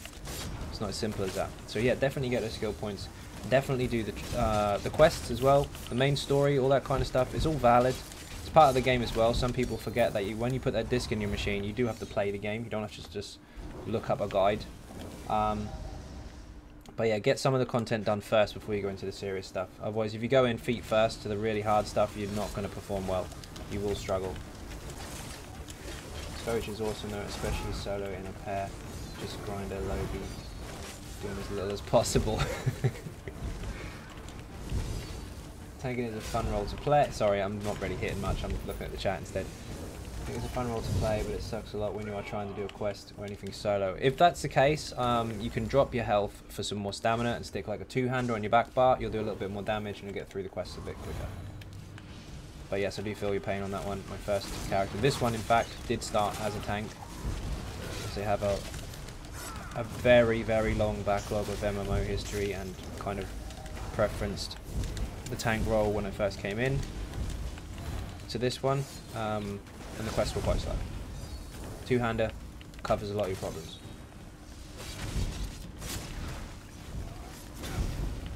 It's not as simple as that. So yeah, definitely get those skill points. Definitely do the quests as well. The main story, all that kind of stuff. It's all valid. It's part of the game as well. Some people forget that when you put that disc in your machine, you do have to play the game. You don't have to just look up a guide. But yeah, get some of the content done first before you go into the serious stuff. Otherwise, if you go in feet first to the really hard stuff, you're not going to perform well. You will struggle. Storage is awesome though, especially solo in a pair. Just grind a lobby, doing as little as possible. Tanking is a fun role to play. Sorry, I'm not really hitting much. I'm looking at the chat instead. I think it's a fun role to play, but it sucks a lot when you are trying to do a quest or anything solo. If that's the case, you can drop your health for some more stamina and stick like a two-hander on your back bar. You'll do a little bit more damage and you'll get through the quest a bit quicker. But yes, I do feel your pain on that one. My first character. This one, in fact, did start as a tank. So they have a very, very long backlog of MMO history and kind of preferenced the tank role when I first came in to this one. And the quests were quite slow. Two-hander covers a lot of your problems.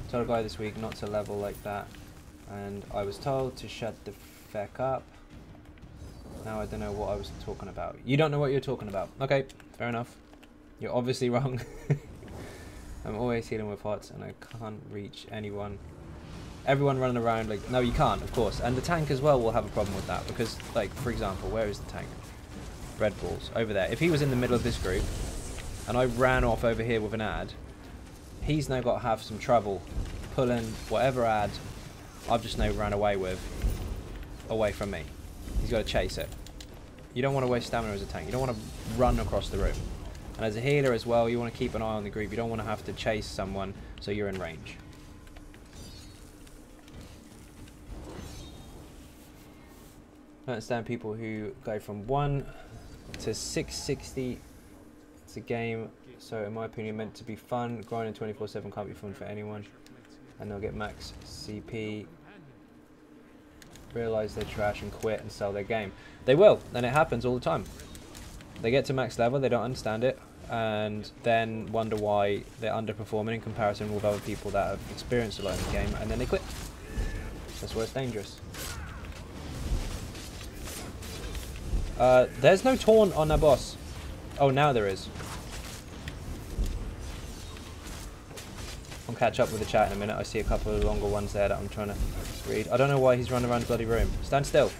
Told a guy this week not to level like that, and I was told to shut the feck up. Now I don't know what I was talking about. You don't know what you're talking about. Okay, fair enough. You're obviously wrong. I'm always healing with hots and I can't reach anyone. Everyone running around like, no, you can't, of course. And the tank as well will have a problem with that because, like, for example, where is the tank? Red balls over there. If he was in the middle of this group and I ran off over here with an ad, he's now got to have some trouble pulling whatever ad I've just now ran away with away from me. He's got to chase it. You don't want to waste stamina as a tank. You don't want to run across the room. And as a healer as well, you want to keep an eye on the group. You don't want to have to chase someone so you're in range. I understand people who go from 1 to 660. It's a game, so in my opinion, meant to be fun. Grinding 24/7 can't be fun for anyone. And they'll get max CP, realize they're trash and quit and sell their game. They will, and it happens all the time. They get to max level, they don't understand it, and then wonder why they're underperforming in comparison with other people that have experienced a lot in the game, and then they quit. That's why it's dangerous. There's no taunt on that boss. Oh, now there is. I'll catch up with the chat in a minute. I see a couple of longer ones there that I'm trying to read. I don't know why he's running around the bloody room. Stand still.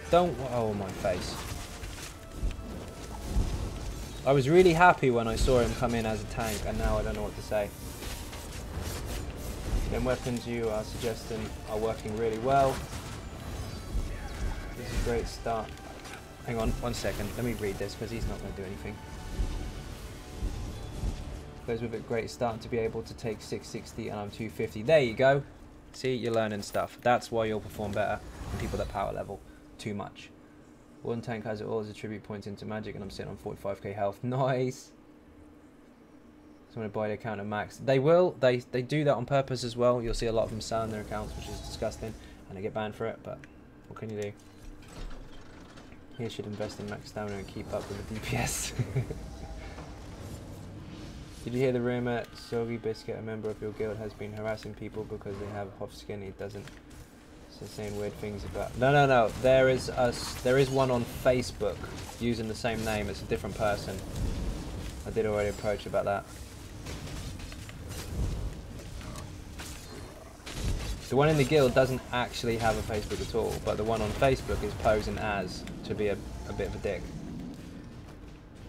Don't. Oh, my face. I was really happy when I saw him come in as a tank, and now I don't know what to say. The weapons you are suggesting are working really well. This is a great start. Hang on, 1 second. Let me read this because he's not going to do anything. Goes with it, great start to be able to take 660 and I'm 250. There you go. See, you're learning stuff. That's why you'll perform better than people that power level too much. One tank has it all as attribute points into magic and I'm sitting on 45k health. Nice. Someone to buy their account at max. They will. They do that on purpose as well. You'll see a lot of them selling their accounts, which is disgusting, and they get banned for it, but what can you do? He should invest in max stamina and keep up with the DPS. Did you hear the rumour Soggy Biscuit, a member of your guild, has been harassing people because they have Hoff skin? He doesn't. So saying weird things about. No. There is one on Facebook using the same name. It's a different person. I did already approach about that. The one in the guild doesn't actually have a Facebook at all, but the one on Facebook is posing as to be a bit of a dick.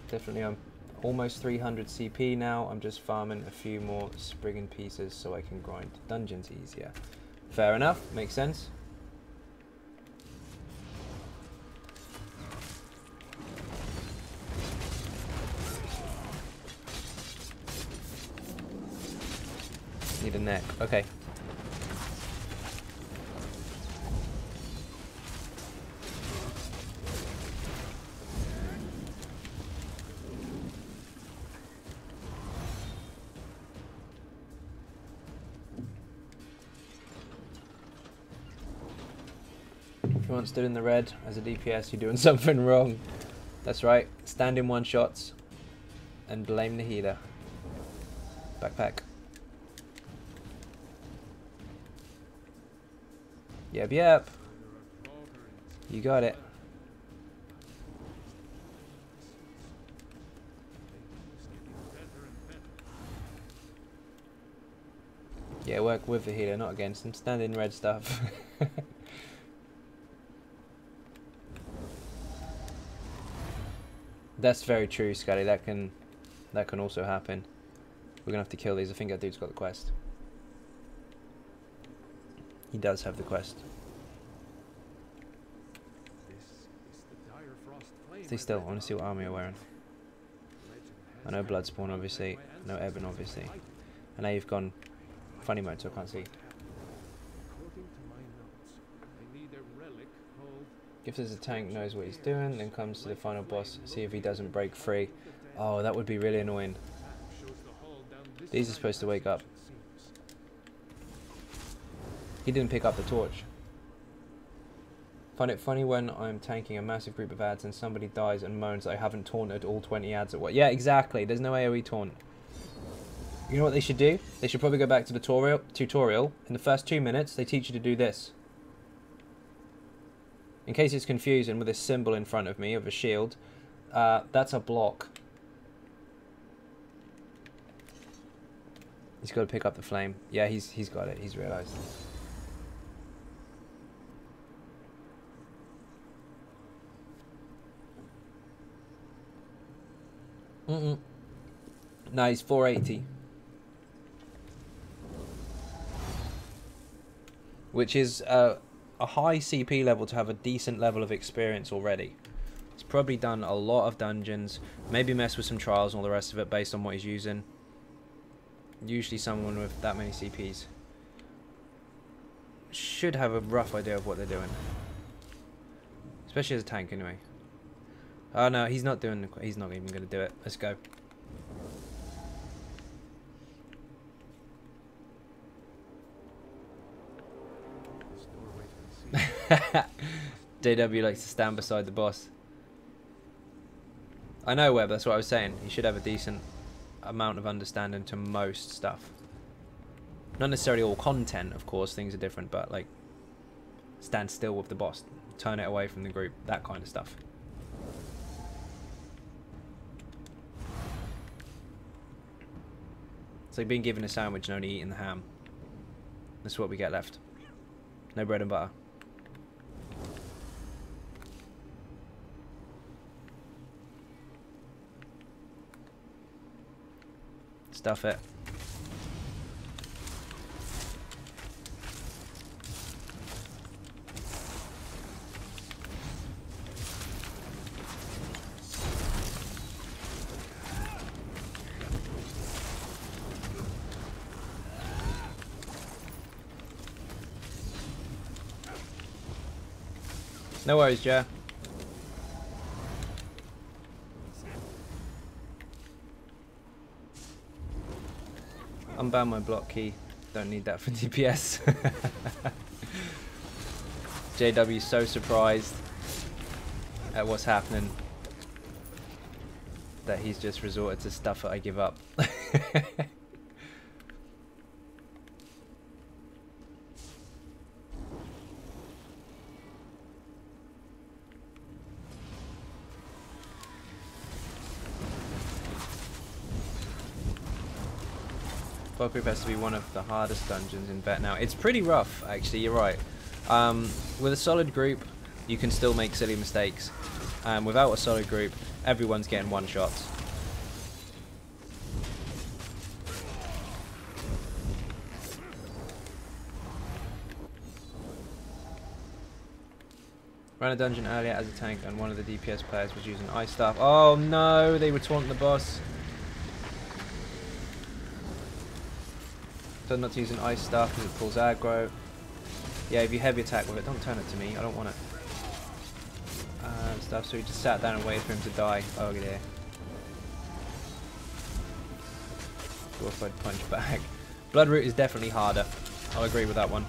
Definitely, I'm almost 300 CP now. I'm just farming a few more Spriggan pieces so I can grind dungeons easier. Fair enough, makes sense. Need a neck, okay. Everyone stood in the red as a DPS, you're doing something wrong. That's right, stand in one shots and blame the healer. Backpack. Yep, yep. You got it. Yeah, work with the healer, not against him. Stand in red stuff. That's very true, Scotty. That can also happen. We're gonna have to kill these. I think that dude's got the quest. He does have the quest. Stay still. I want to see what army you're wearing. I know Bloodspawn, obviously. I know Ebon, obviously. And now you've gone funny mode, so I can't see. If there's a tank knows what he's doing, then comes to the final boss, see if he doesn't break free. Oh, that would be really annoying. These are supposed to wake up. He didn't pick up the torch. Find it funny when I'm tanking a massive group of ads and somebody dies and moans I haven't taunted all 20 ads at once. Yeah, exactly. There's no AoE taunt. You know what they should do? They should probably go back to the tutorial. In the first 2 minutes, they teach you to do this. In case it's confusing with this symbol in front of me of a shield, that's a block. He's got to pick up the flame. Yeah, he's got it. He's realised. No, he's 480. Which is a high CP level to have a decent level of experience already. He's probably done a lot of dungeons, maybe messed with some trials and all the rest of it based on what he's using. Usually someone with that many CPs should have a rough idea of what they're doing. Especially as a tank anyway. Oh no, he's not doing he's not even going to do it. Let's go. JW likes to stand beside the boss. I know, Webb, that's what I was saying. You should have a decent amount of understanding to most stuff. Not necessarily all content, of course, things are different, but like stand still with the boss, turn it away from the group, that kind of stuff. It's like being given a sandwich and only eating the ham. That's what we get left. No bread and butter. Stuff it. No worries, Joe. Unban my block key. Don't need that for DPS. JW's so surprised at what's happening that he's just resorted to stuff that I give up. Bulk Group has to be one of the hardest dungeons in Vet now. It's pretty rough, actually, you're right. With a solid group, you can still make silly mistakes. Without a solid group, everyone's getting one-shots. Ran a dungeon earlier as a tank and one of the DPS players was using ice staff. Oh no, they were taunting the boss. So not to use an ice staff because it pulls aggro. Yeah, if you heavy attack with it, don't turn it to me, I don't want it. Stuff, so he just sat down and waited for him to die. Oh dear. Glorified punch back. Bloodroot is definitely harder. I'll agree with that one.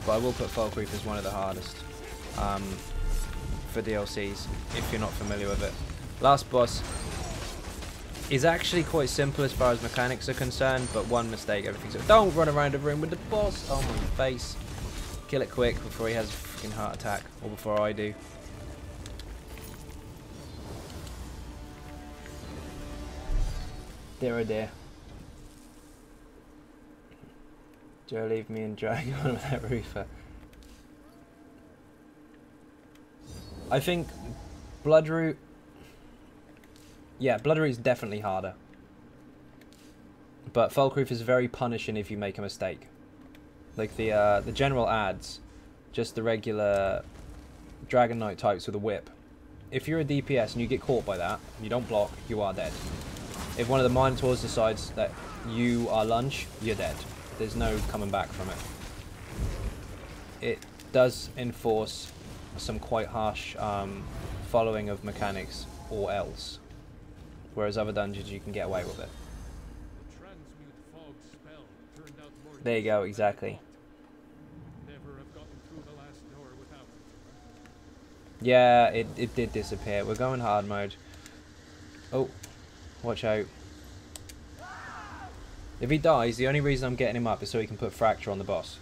but I will put Fog Reef as one of the hardest for DLCs, if you're not familiar with it. Last boss is actually quite simple as far as mechanics are concerned, but one mistake, everything's... Don't run around the room with the boss! Oh my face. Kill it quick before he has a freaking heart attack, or before I do. Dear oh dear. Joe, leave me and drag on with that Reaper. I think Bloodroot... Yeah, Bloodroot is definitely harder. But Falkreath is very punishing if you make a mistake. Like the general adds, just the regular Dragon Knight types with a whip. If you're a DPS and you get caught by that, and you don't block, you are dead. If one of the Minotaurs decides that you are lunge, you're dead. There's no coming back from it. It does enforce some quite harsh following of mechanics, or else. Whereas other dungeons you can get away with it. There you go, exactly. Yeah, it did disappear. We're going hard mode. Oh, watch out. If he dies, the only reason I'm getting him up is so he can put Fracture on the boss.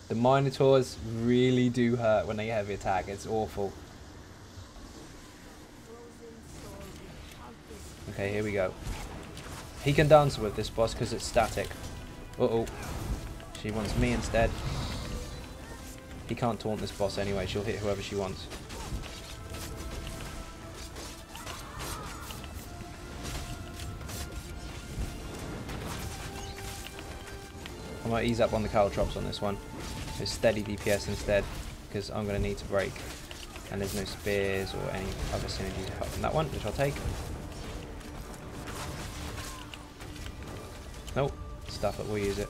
The Minotaurs really do hurt when they heavy attack. It's awful. Okay, here we go. He can dance with this boss because it's static. Uh-oh. She wants me instead. He can't taunt this boss anyway. She'll hit whoever she wants. I might ease up on the caltrops on this one. Just steady DPS instead, because I'm going to need to break. And there's no spears or any other synergies apart from that one, which I'll take. Nope, stuff it, we'll use it.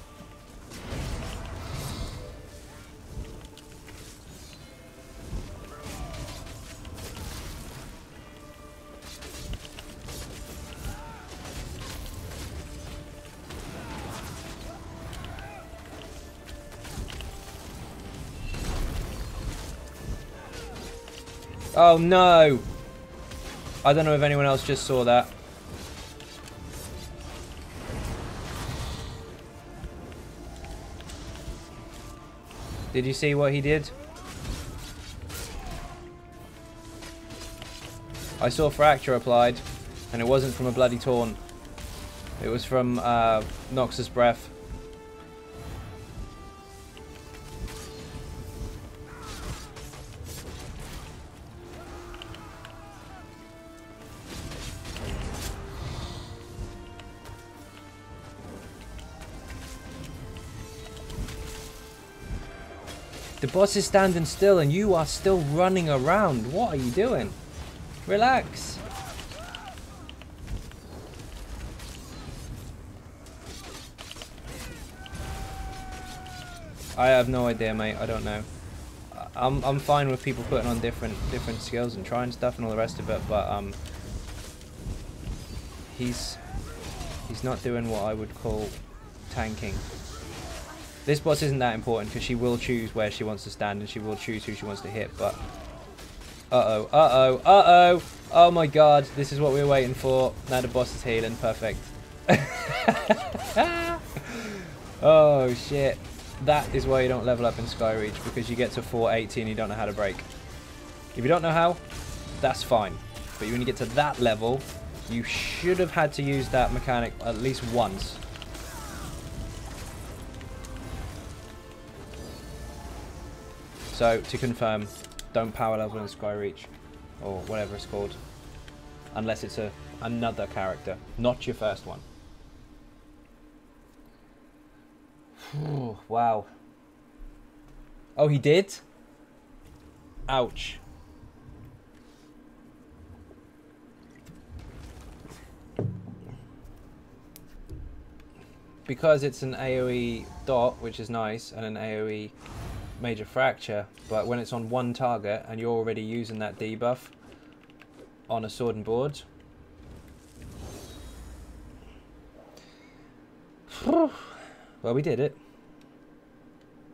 Oh no! I don't know if anyone else just saw that. Did you see what he did? I saw Fracture applied, and it wasn't from a bloody taunt. It was from Noxus Breath. The boss is standing still and you are still running around. What are you doing? Relax. I have no idea, mate. I don't know. I'm fine with people putting on different skills and trying stuff and all the rest of it, but he's not doing what I would call tanking. This boss isn't that important because she will choose where she wants to stand and she will choose who she wants to hit, but... Uh-oh, uh-oh, uh-oh! Oh my god, this is what we were waiting for. Now the boss is healing, perfect. Oh shit. That is why you don't level up in Skyreach, because you get to 480 and you don't know how to break. If you don't know how, that's fine. But when you get to that level, you should have had to use that mechanic at least once. So, to confirm, don't power level in Skyreach, or whatever it's called, unless it's another character, not your first one. Wow. Oh, he did? Ouch. Because it's an AoE dot, which is nice, and an AoE major fracture, but when it's on one target and you're already using that debuff on a sword and board, Well, we did it.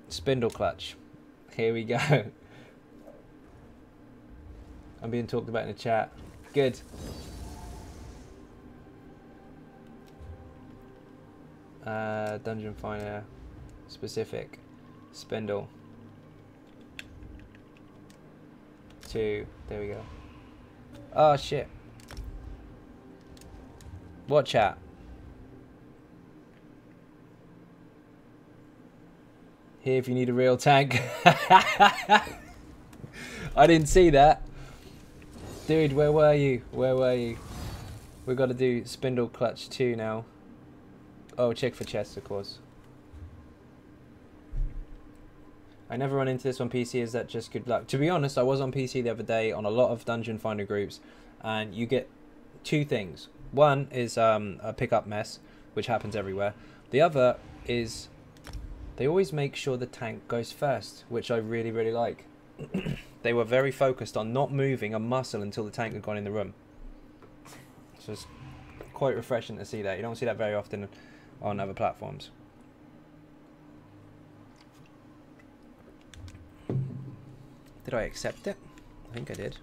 Spindle clutch. Here we go. I'm being talked about in the chat. Good. Dungeon Finder specific spindle 2. There we go. Oh shit. What chat? Here if you need a real tank. I didn't see that. Dude, where were you? Where were you? We've got to do spindle clutch 2 now. Oh, check for chests, of course. I never run into this on PC. Is that just good luck? To be honest, I was on PC the other day on a lot of Dungeon Finder groups, and you get 2 things. One is a pickup mess, which happens everywhere. The other is they always make sure the tank goes first, which I really, really like. They were very focused on not moving a muscle until the tank had gone in the room. So it's quite refreshing to see that. You don't see that very often on other platforms. Did I accept it? I think I did.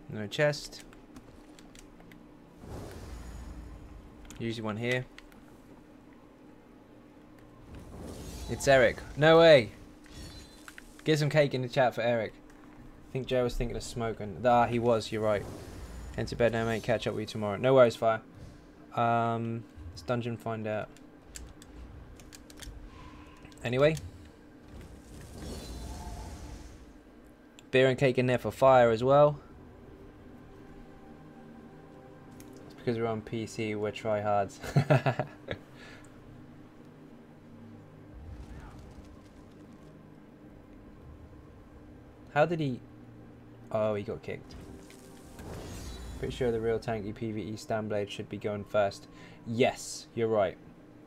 No chest. Usually one here. It's Eric. No way. Get some cake in the chat for Eric. I think Joe was thinking of smoking. Ah, he was. You're right. Head to bed now, mate. Catch up with you tomorrow. No worries, Fire. Let's dungeon find out. Anyway. Beer and cake in there for Fire as well. It's because we're on PC. We're tryhards. How did he... Oh, he got kicked. Pretty sure the real tanky PvE Standblade should be going first. Yes, you're right.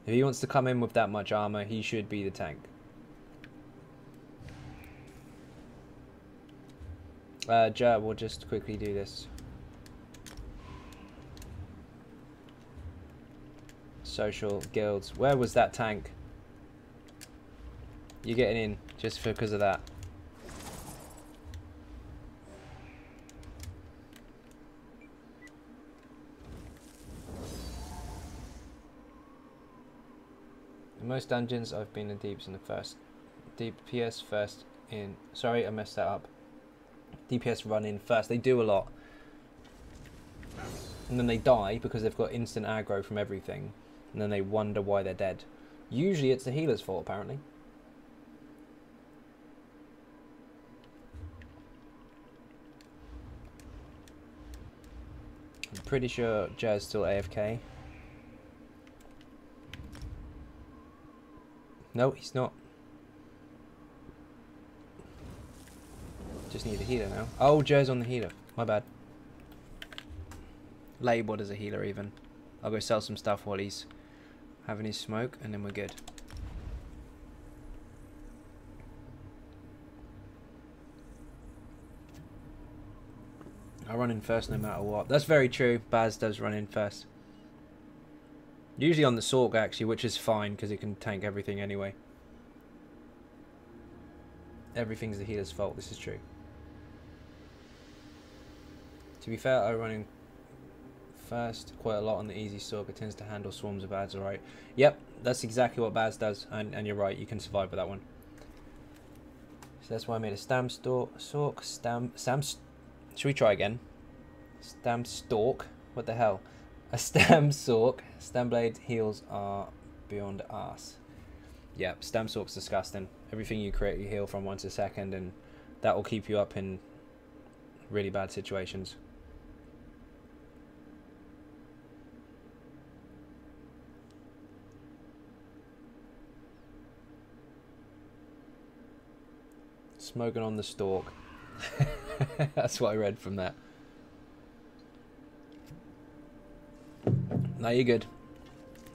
If he wants to come in with that much armor, he should be the tank. Joe, we'll just quickly do this. Social guilds. Where was that tank? You're getting in just because of that. In most dungeons I've been in deeps in the first. DPS first in. Sorry, I messed that up. DPS run in first. They do a lot. And then they die because they've got instant aggro from everything. And then they wonder why they're dead. Usually it's the healer's fault, apparently. I'm pretty sure Jazz still AFK. No, he's not. Just need a healer now. Oh, Joe's on the healer. My bad. Labeled as a healer even. I'll go sell some stuff while he's having his smoke and then we're good. I run in first no matter what. That's very true. Baz does run in first. Usually on the Sork actually, which is fine because it can tank everything anyway. Everything's the healer's fault, this is true. To be fair, I run in first quite a lot on the easy Sork. It tends to handle swarms of ads alright. Yep, that's exactly what Baz does, and you're right, you can survive with that one. So that's why I made a Stam Sork, should we try again? Stam Stalk, what the hell? A Stam Sork. Standblade heals are beyond arse. Yeah, Stam Sork's disgusting. Everything you create you heal from once a second, and that will keep you up in really bad situations. Smoking on the stalk. That's what I read from that. No, you're good.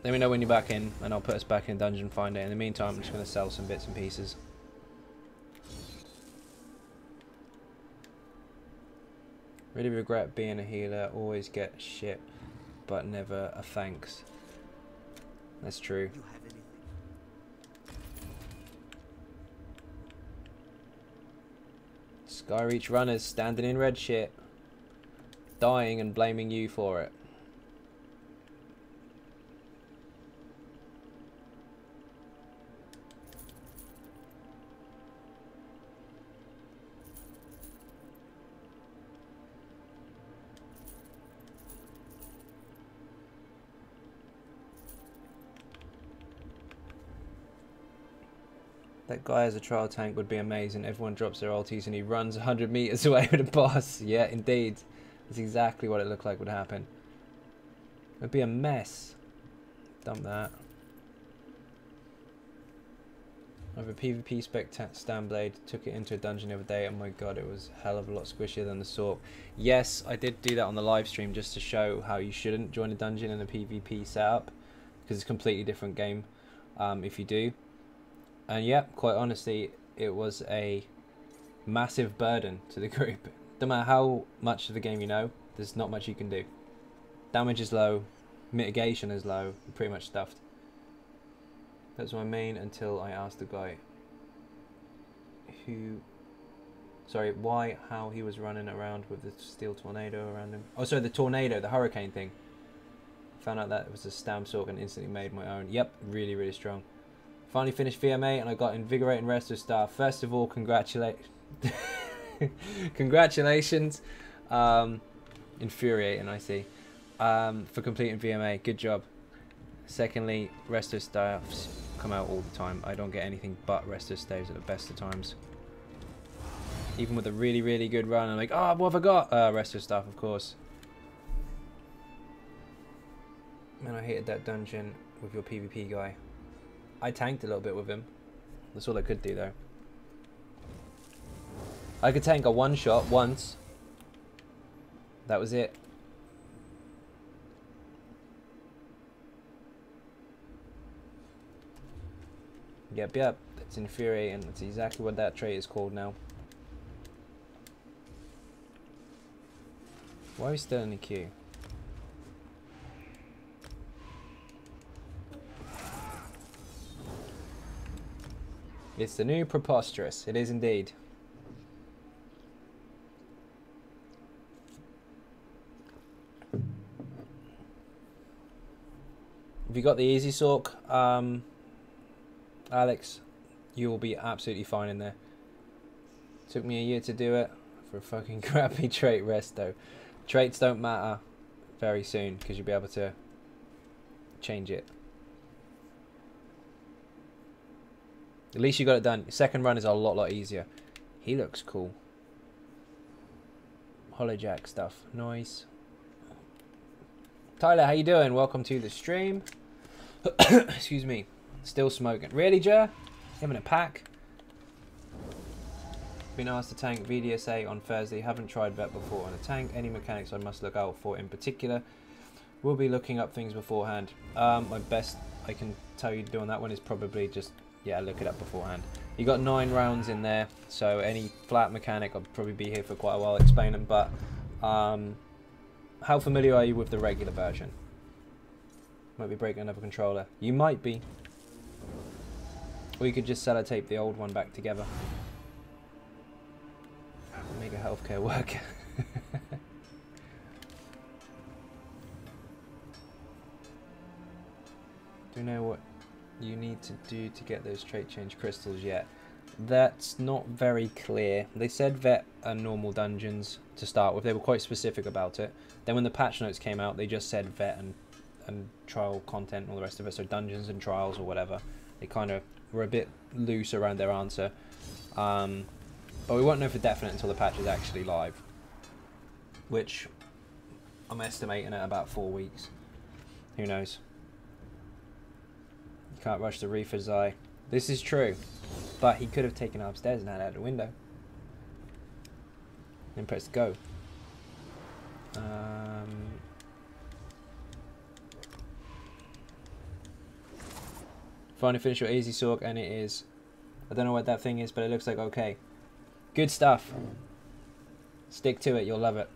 Let me know when you're back in, and I'll put us back in Dungeon Finder. In the meantime, I'm just going to sell some bits and pieces. Really regret being a healer. Always get shit, but never a thanks. That's true. Skyreach runners standing in red shit, dying and blaming you for it. That guy as a trial tank would be amazing. Everyone drops their ultis and he runs 100 meters away with a boss. Yeah, indeed. That's exactly what it looked like would happen. It'd be a mess. Dump that. I have a PvP spec stand blade. Took it into a dungeon the other day. Oh my god, it was a hell of a lot squishier than the Sork. Yes, I did do that on the live stream just to show how you shouldn't join a dungeon in a PvP setup. Because it's a completely different game if you do. And yeah, quite honestly, it was a massive burden to the group. No matter how much of the game you know, there's not much you can do. Damage is low, mitigation is low, you're pretty much stuffed. That's my main until I asked the guy how he was running around with the steel tornado around him. Oh, sorry, the tornado, the hurricane thing. Found out that it was a Stam Sork and instantly made my own. Yep, really, really strong. Finally finished VMA and I got Invigorating Resto Star. First of all, congratulations. Infuriating, I see. For completing VMA. Good job. Secondly, Resto Staffs come out all the time. I don't get anything but Resto Staves at the best of times. Even with a really, really good run, I'm like, oh, what have I got? Resto Staff, of course. Man, I hated that dungeon with your PvP guy. I tanked a little bit with him. That's all I could do though. I could tank a one shot once. That was it. Yep, that's infuriating. That's exactly what that trait is called now. Why are we still in the queue? It's the new preposterous. It is indeed. If you got the easy Sork, Alex, you will be absolutely fine in there. Took me a year to do it for a fucking crappy trait resto. Traits don't matter very soon because you'll be able to change it. At least you got it done. Your second run is a lot easier. He looks cool. Holojack stuff. Nice. Tyler, how you doing? Welcome to the stream. Excuse me. Still smoking. Really, Jer? Him in a pack? Been asked to tank VDSA on Thursday. Haven't tried vet before on a tank. Any mechanics I must look out for in particular? We'll be looking up things beforehand. My best I can tell you doing that one is probably just... yeah, look it up beforehand. You got 9 rounds in there, so any flat mechanic, I'll probably be here for quite a while explaining, but how familiar are you with the regular version? Might be breaking another controller. You might be. Or you could just sellotape the old one back together. Make a healthcare worker. Do you know what you need to do to get those trait change crystals yet? That's not very clear. They said vet and normal dungeons to start with. They were quite specific about it. Then when the patch notes came out, they just said vet and trial content and all the rest of it. So dungeons and trials or whatever. They kind of were a bit loose around their answer. But we won't know for definite until the patch is actually live. Which I'm estimating at about 4 weeks. Who knows? You can't rush the Reefer's Eye. This is true. But he could have taken it upstairs and had it out the window. Then press go. Finally finished your easy sork, and it is... I don't know what that thing is, but it looks like okay. Good stuff. Stick to it, you'll love it.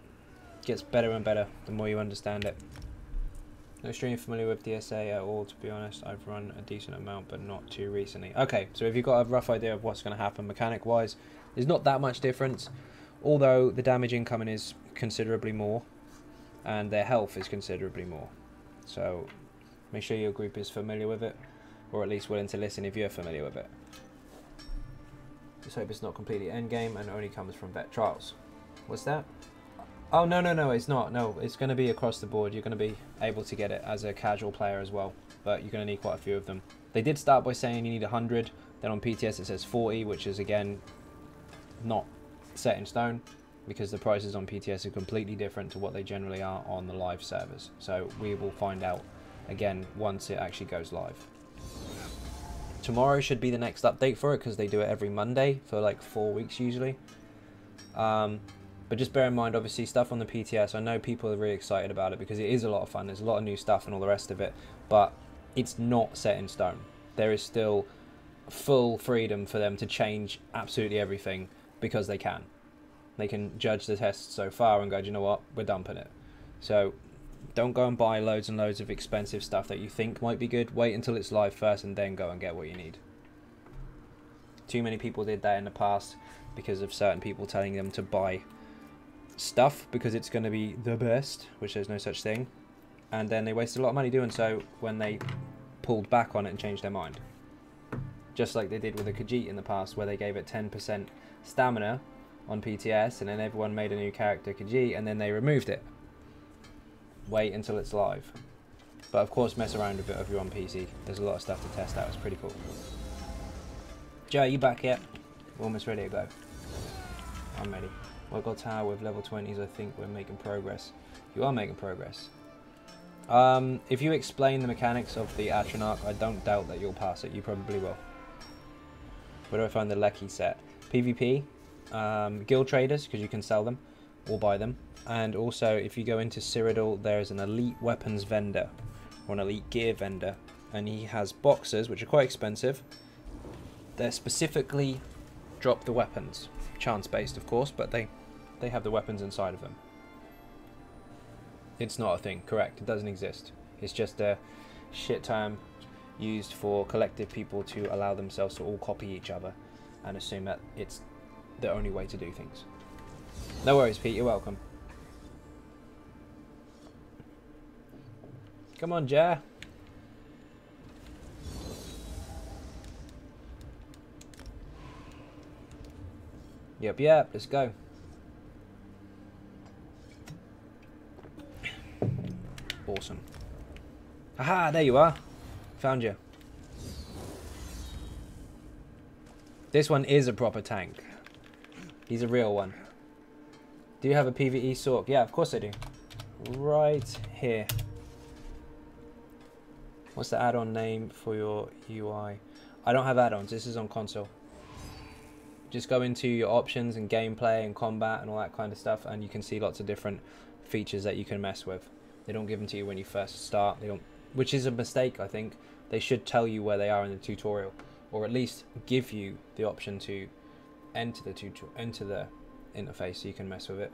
Gets better and better the more you understand it. Not extremely familiar with DSA at all, to be honest. I've run a decent amount, but not too recently. Okay, so if you've got a rough idea of what's going to happen mechanic-wise, there's not that much difference, although the damage incoming is considerably more, and their health is considerably more. So make sure your group is familiar with it, or at least willing to listen if you're familiar with it. Just hope it's not completely endgame and only comes from vet trials. What's that? Oh, no, it's not. No, it's going to be across the board. You're going to be able to get it as a casual player as well, but you're going to need quite a few of them. They did start by saying you need 100, then on PTS it says 40, which is, again, not set in stone, because the prices on PTS are completely different to what they generally are on the live servers. So we will find out, again, once it actually goes live. Tomorrow should be the next update for it, because they do it every Monday for like 4 weeks usually. But just bear in mind, obviously, stuff on the PTS, I know people are really excited about it because it is a lot of fun. There's a lot of new stuff and all the rest of it, but it's not set in stone. There is still full freedom for them to change absolutely everything because they can. They can judge the tests so far and go, do you know what, we're dumping it. So don't go and buy loads and loads of expensive stuff that you think might be good. Wait until it's live first and then go and get what you need. Too many people did that in the past because of certain people telling them to buy stuff because it's going to be the best, which there's no such thing, and then they wasted a lot of money doing so when they pulled back on it and changed their mind, just like they did with the Khajiit in the past, where they gave it 10% stamina on PTS and then everyone made a new character Khajiit and then they removed it. Wait until it's live, but of course mess around with it if you're on PC. There's a lot of stuff to test out. It's pretty cool. Joe, you back yet? We're almost ready to go. I'm ready. Well, got tower with level 20s. I think we're making progress. You are making progress. If you explain the mechanics of the Atronach, I don't doubt that you'll pass it. You probably will. Where do I find the Lecky set? PvP, guild traders, because you can sell them or buy them. And also, if you go into Cyrodiil, there's an elite weapons vendor or an elite gear vendor, and he has boxes which are quite expensive. They're specifically drop the weapons, chance based of course, but they have the weapons inside of them. It's not a thing, correct, it doesn't exist. It's just a shit term used for collective people to allow themselves to all copy each other and assume that it's the only way to do things. No worries, Pete, you're welcome. Come on, Jar. Yep, let's go. Awesome. Haha, there you are. Found you. This one is a proper tank. He's a real one. Do you have a PvE sork? Yeah, of course I do. Right here. What's the add-on name for your UI? I don't have add-ons. This is on console. Just go into your options and gameplay and combat and all that kind of stuff, and you can see lots of different features that you can mess with. They don't give them to you when you first start. They don't, which is a mistake, I think. They should tell you where they are in the tutorial, or at least give you the option to enter the interface so you can mess with it.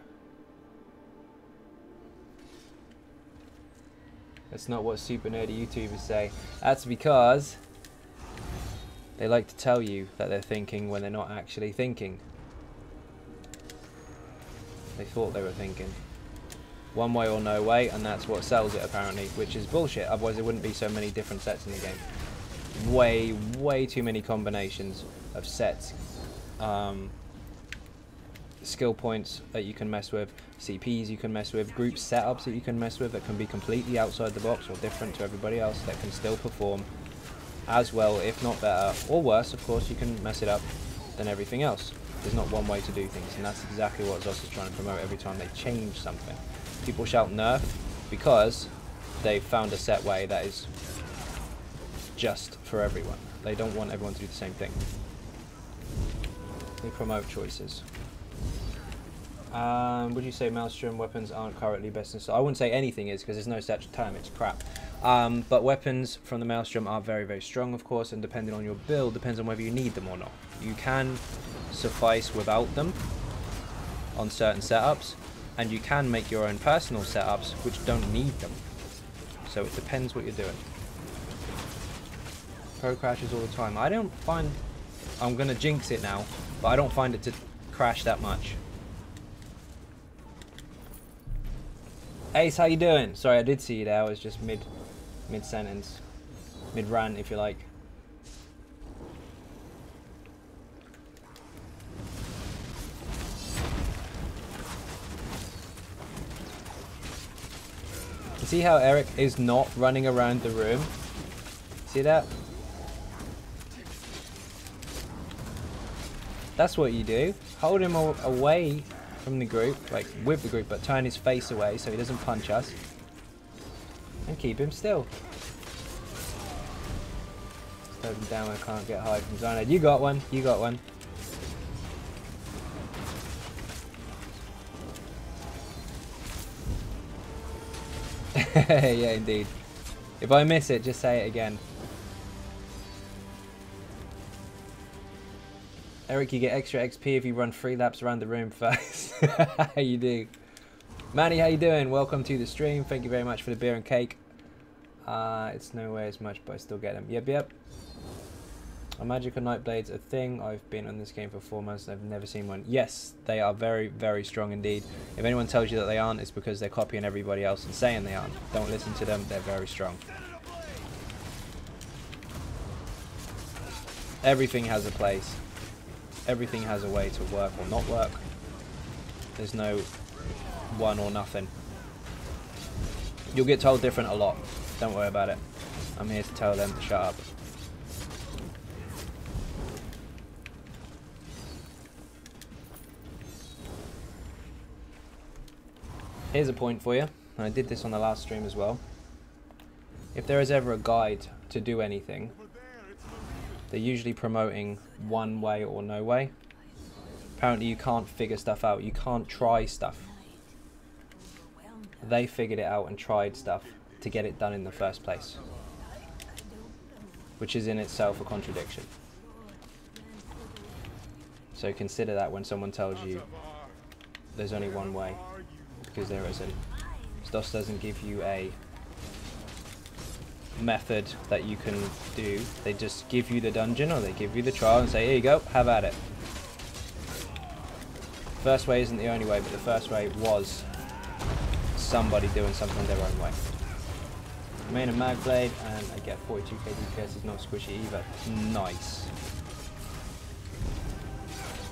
That's not what super nerdy YouTubers say. That's because they like to tell you that they're thinking when they're not actually thinking. They thought they were thinking. One way or no way, and that's what sells it apparently, which is bullshit. Otherwise there wouldn't be so many different sets in the game. Way too many combinations of sets. Skill points that you can mess with, CPs you can mess with, group setups that you can mess with that can be completely outside the box or different to everybody else that can still perform as well, if not better, or worse, of course. You can mess it up than everything else. There's not one way to do things, and that's exactly what ZOS is trying to promote every time they change something. People shout nerf because they've found a set way that is just for everyone. They don't want everyone to do the same thing. They promote choices. Would you say Maelstrom weapons aren't currently best in style? I wouldn't say anything is, because there's no such term, it's crap. But weapons from the Maelstrom are very, very strong, of course, and depending on your build, depends on whether you need them or not. You can suffice without them on certain setups, and you can make your own personal setups which don't need them. So it depends what you're doing. Pro crashes all the time. I don't find... I'm going to jinx it now, but I don't find it to crash that much. Ace, how you doing? Sorry, I did see you there. I was just mid-sentence. Mid-rant, if you like. You see how Eric is not running around the room? See that? That's what you do. Hold him away from the group, like with the group, but turn his face away so he doesn't punch us. And keep him still. Slow him down, I can't get high from Xynode. You got one, you got one. Yeah, indeed. If I miss it, just say it again. Eric, you get extra XP if you run 3 laps around the room first. You do. Manny, how you doing? Welcome to the stream. Thank you very much for the beer and cake. It's nowhere as much, but I still get them. Yep, yep. Are magical night blades a thing? I've been on this game for 4 months and I've never seen one. Yes, they are very, very strong indeed. If anyone tells you that they aren't, it's because they're copying everybody else and saying they aren't. Don't listen to them. They're very strong. Everything has a place. Everything has a way to work or not work. There's no one or nothing. You'll get told different a lot. Don't worry about it. I'm here to tell them to shut up. Here's a point for you. And I did this on the last stream as well. If there is ever a guide to do anything, they're usually promoting one way or no way. Apparently you can't figure stuff out. You can't try stuff. They figured it out and tried stuff to get it done in the first place. Which is in itself a contradiction. So consider that when someone tells you there's only one way. Because there isn't. Stos doesn't give you a method that you can do. They just give you the dungeon or they give you the trial and say, here you go, have at it. First way isn't the only way, but the first way was somebody doing something their own way. Main and mag blade, and I get 42k DPS, is not squishy either. Nice.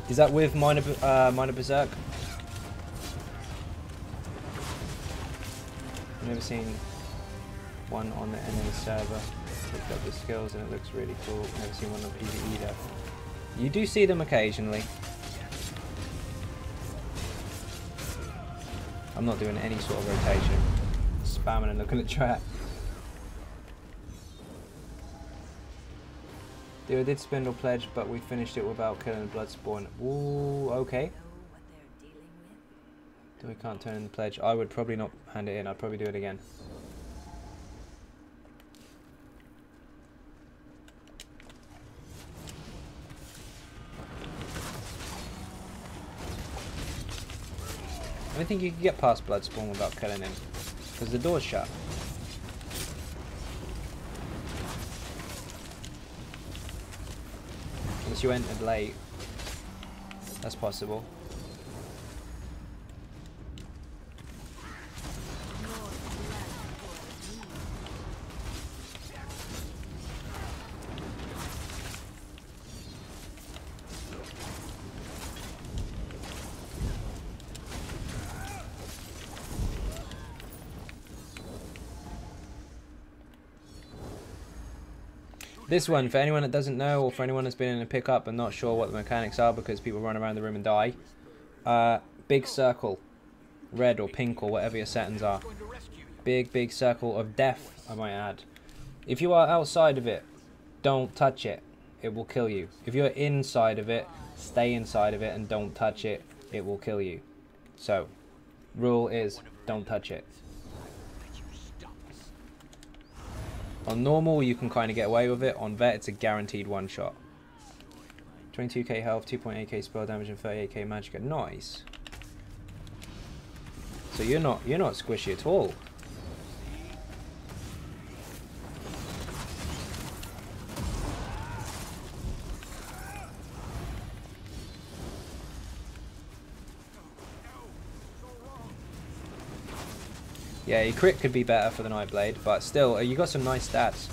Is that with minor berserk? I've never seen one on the NA server. Picked up the skills and it looks really cool. Never seen one on PvE though. You do see them occasionally. I'm not doing any sort of rotation. Spamming and looking at chat. Dude, I did spindle pledge, but we finished it without killing the Bloodspawn. Ooh, okay. We can't turn in the pledge. I would probably not hand it in. I'd probably do it again. I don't think you can get past Bloodspawn without killing him, because the door's shut. Unless you entered late. That's possible. This one, for anyone that doesn't know, or for anyone that's been in a pickup and not sure what the mechanics are because people run around the room and die, big circle, red or pink or whatever your settings are. Big circle of death, I might add. If you are outside of it, don't touch it. It will kill you. If you're inside of it, stay inside of it and don't touch it. It will kill you. So, rule is, don't touch it. On normal, you can kind of get away with it. On vet, it's a guaranteed one shot. 22k health, 2.8k spell damage, and 38k magic. Nice. So you're not squishy at all. Yeah, your crit could be better for the Nightblade, but still, you got some nice stats.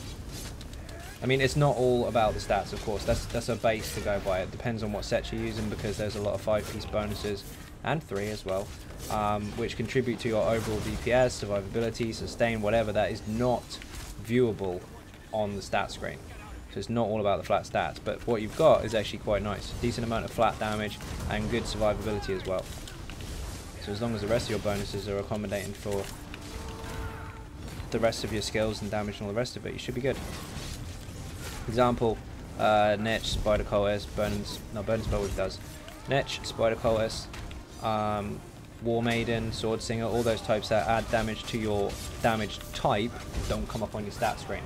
I mean, it's not all about the stats, of course. That's a base to go by. It depends on what set you're using, because there's a lot of 5-piece bonuses, and 3 as well, which contribute to your overall DPS, survivability, sustain, whatever. That is not viewable on the stat screen. So it's not all about the flat stats, but what you've got is actually quite nice. Decent amount of flat damage and good survivability as well. So as long as the rest of your bonuses are accommodating for the rest of your skills and damage and all the rest of it, you should be good. Example, Netch, Spider Cultist, Burning Spell, which does. Netch, Spider Cultist, War Maiden, Sword Singer, all those types that add damage to your damage type don't come up on your stat screen.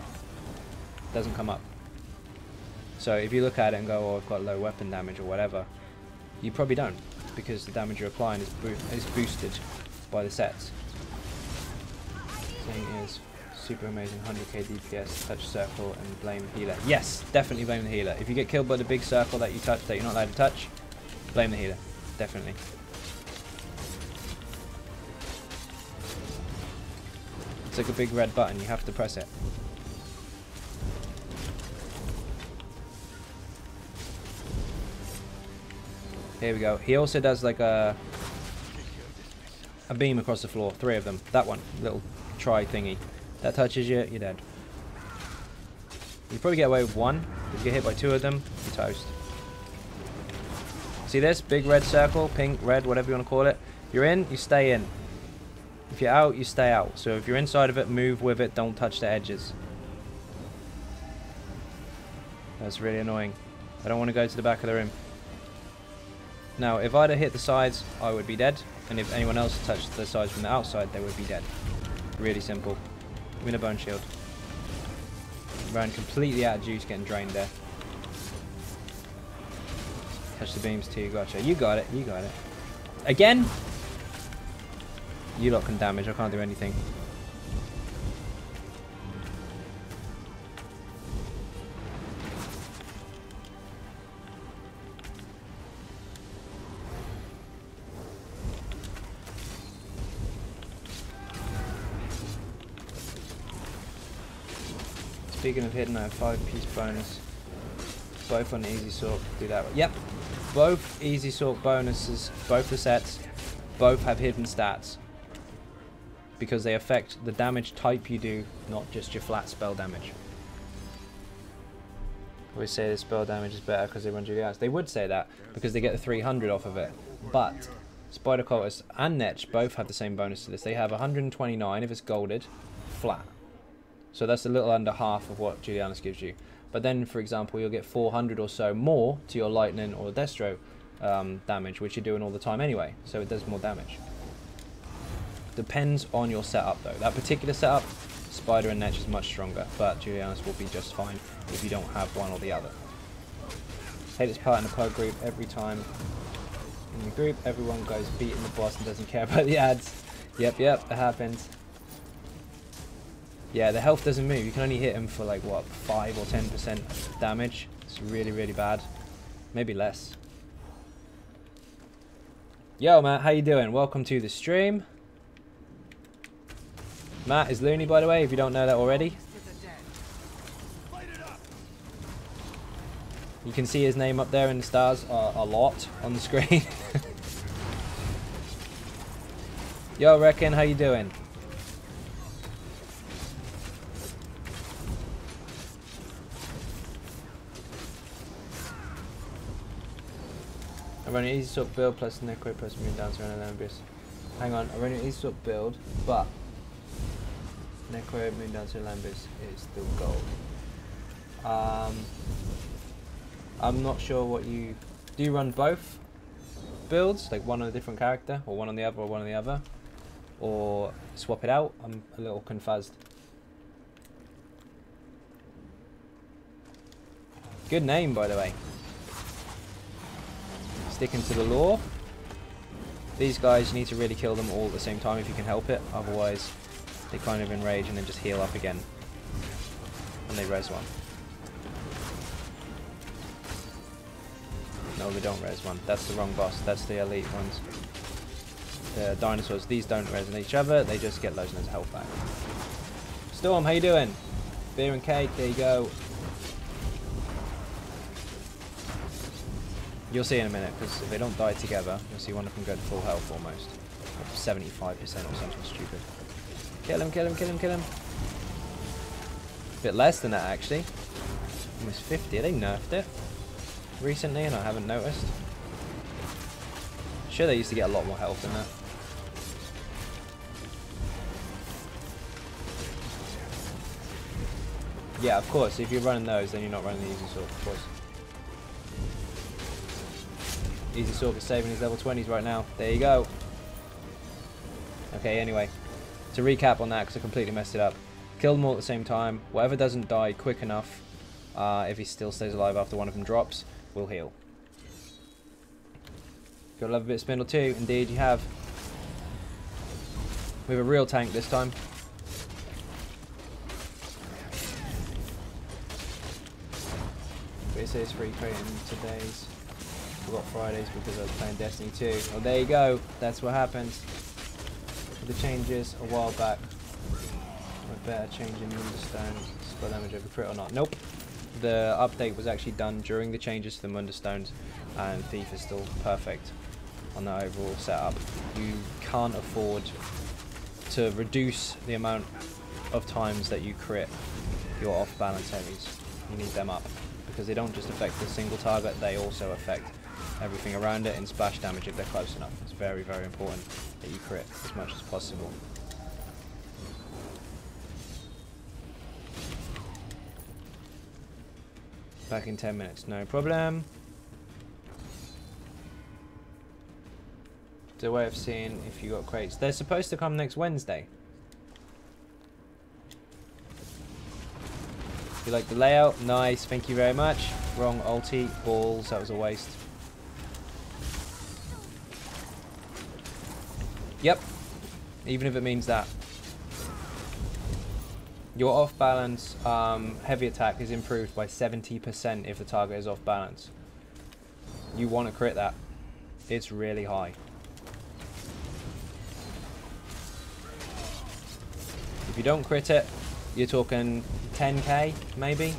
Doesn't come up. So if you look at it and go, oh, I've got low weapon damage or whatever, you probably don't, because the damage you're applying is boosted by the sets. Thing is super amazing, 100k DPS, touch circle and blame healer. Yes, definitely blame the healer. If you get killed by the big circle that you touch that you're not allowed to touch, blame the healer. Definitely. It's like a big red button, you have to press it. Here we go. He also does like a beam across the floor. 3 of them. That one, little try thingy. That touches you, you're dead. You probably get away with 1. If you get hit by 2 of them, you're toast. See this? Big red circle, pink, red, whatever you want to call it. You're in, you stay in. If you're out, you stay out. So if you're inside of it, move with it, don't touch the edges. That's really annoying. I don't want to go to the back of the room. Now, if I'd have hit the sides, I would be dead. And if anyone else touched the sides from the outside, they would be dead. Really simple. Give me a bone shield. Ran completely out of juice, getting drained there. Touch the beams too, gotcha. You got it, you got it. Again? You lot can damage, I can't do anything. Speaking of hidden, I have 5-piece bonus. Both on easy sort. Do that. Yep. Both easy sort bonuses, both the sets, both have hidden stats. Because they affect the damage type you do, not just your flat spell damage. We say the spell damage is better because they run Julius. They would say that because they get the 300 off of it. But Spider Cultist and Netch both have the same bonus to this. They have 129 if it's golded, flat. So that's a little under half of what Julianus gives you. But then, for example, you'll get 400 or so more to your Lightning or Destro damage, which you're doing all the time anyway. So it does more damage. Depends on your setup, though. That particular setup, Spider and Netch is much stronger, but Julianus will be just fine if you don't have one or the other. Hate this part in the pub group. Every time in the group, everyone goes beating the boss and doesn't care about the ads. Yep, it happens. Yeah, the health doesn't move. You can only hit him for like, what, 5 or 10% damage. It's really, really bad. Maybe less. Yo, Matt, how you doing? Welcome to the stream. Matt is Looney, by the way, if you don't know that already. You can see his name up there in the stars a lot on the screen. Yo, Reckon, how you doing? I run an easy sort build plus Necro plus Moon Dancer and Olympus. Hang on, I run an easy sort build, but Necro, Moon Dancer, and Olympus is still gold. I'm not sure what you... Do you run both builds? Like one on a different character? Or one on the other or one on the other? Or swap it out? I'm a little confused. Good name, by the way. Sticking to the lore. These guys, you need to really kill them all at the same time if you can help it. Otherwise, they kind of enrage and then just heal up again. And they res one. No, they don't res one. That's the wrong boss. That's the elite ones. The dinosaurs, these don't res on each other. They just get loads and loads of health back. Storm, how you doing? Beer and cake, there you go. You'll see in a minute, because if they don't die together, you'll see one of them go to full health almost. Up to 75% or something stupid. Kill him, kill him, kill him, kill him. A bit less than that, actually. Almost 50. They nerfed it recently, and I haven't noticed. Sure, they used to get a lot more health than that. Yeah, of course. If you're running those, then you're not running the easy sword, of course. Easy sword is saving his level 20s right now. There you go. Okay, anyway. To recap on that, because I completely messed it up. Kill them all at the same time. Whatever doesn't die quick enough, if he still stays alive after one of them drops, will heal. Gotta love a bit of spindle too. Indeed, you have. We have a real tank this time. But it says free creating today's. Forgot Fridays because I was playing Destiny 2. Well, there you go. That's what happens. With the changes a while back. A better change in Moonstone. Spell damage over crit or not? Nope. The update was actually done during the changes to the Munderstones, and Thief is still perfect on the overall setup. You can't afford to reduce the amount of times that you crit your off-balance heavies. You need them up, because they don't just affect the single target, they also affect everything around it in splash damage if they're close enough. It's very, very important that you crit as much as possible. Back in 10 minutes, no problem. It's a way of seeing if you got crates. They're supposed to come next Wednesday. You like the layout? Nice, thank you very much. Wrong ulti, balls, that was a waste. Yep, even if it means that. Your off balance heavy attack is improved by 70% if the target is off balance. You want to crit that. It's really high. If you don't crit it, you're talking 10k maybe.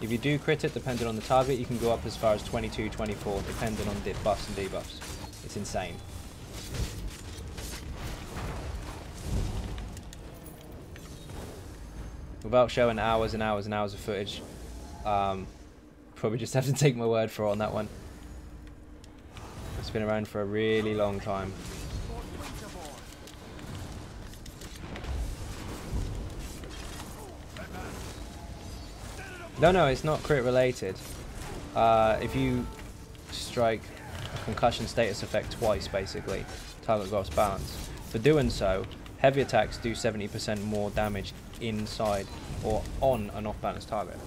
If you do crit it, depending on the target, you can go up as far as 22, 24, depending on buffs and debuffs. It's insane. Without showing hours and hours and hours of footage, probably just have to take my word for it on that one. It's been around for a really long time. No, it's not crit related. If you strike a concussion status effect twice, basically, target goes balance. For doing so, heavy attacks do 70% more damage inside or on an off-balance target.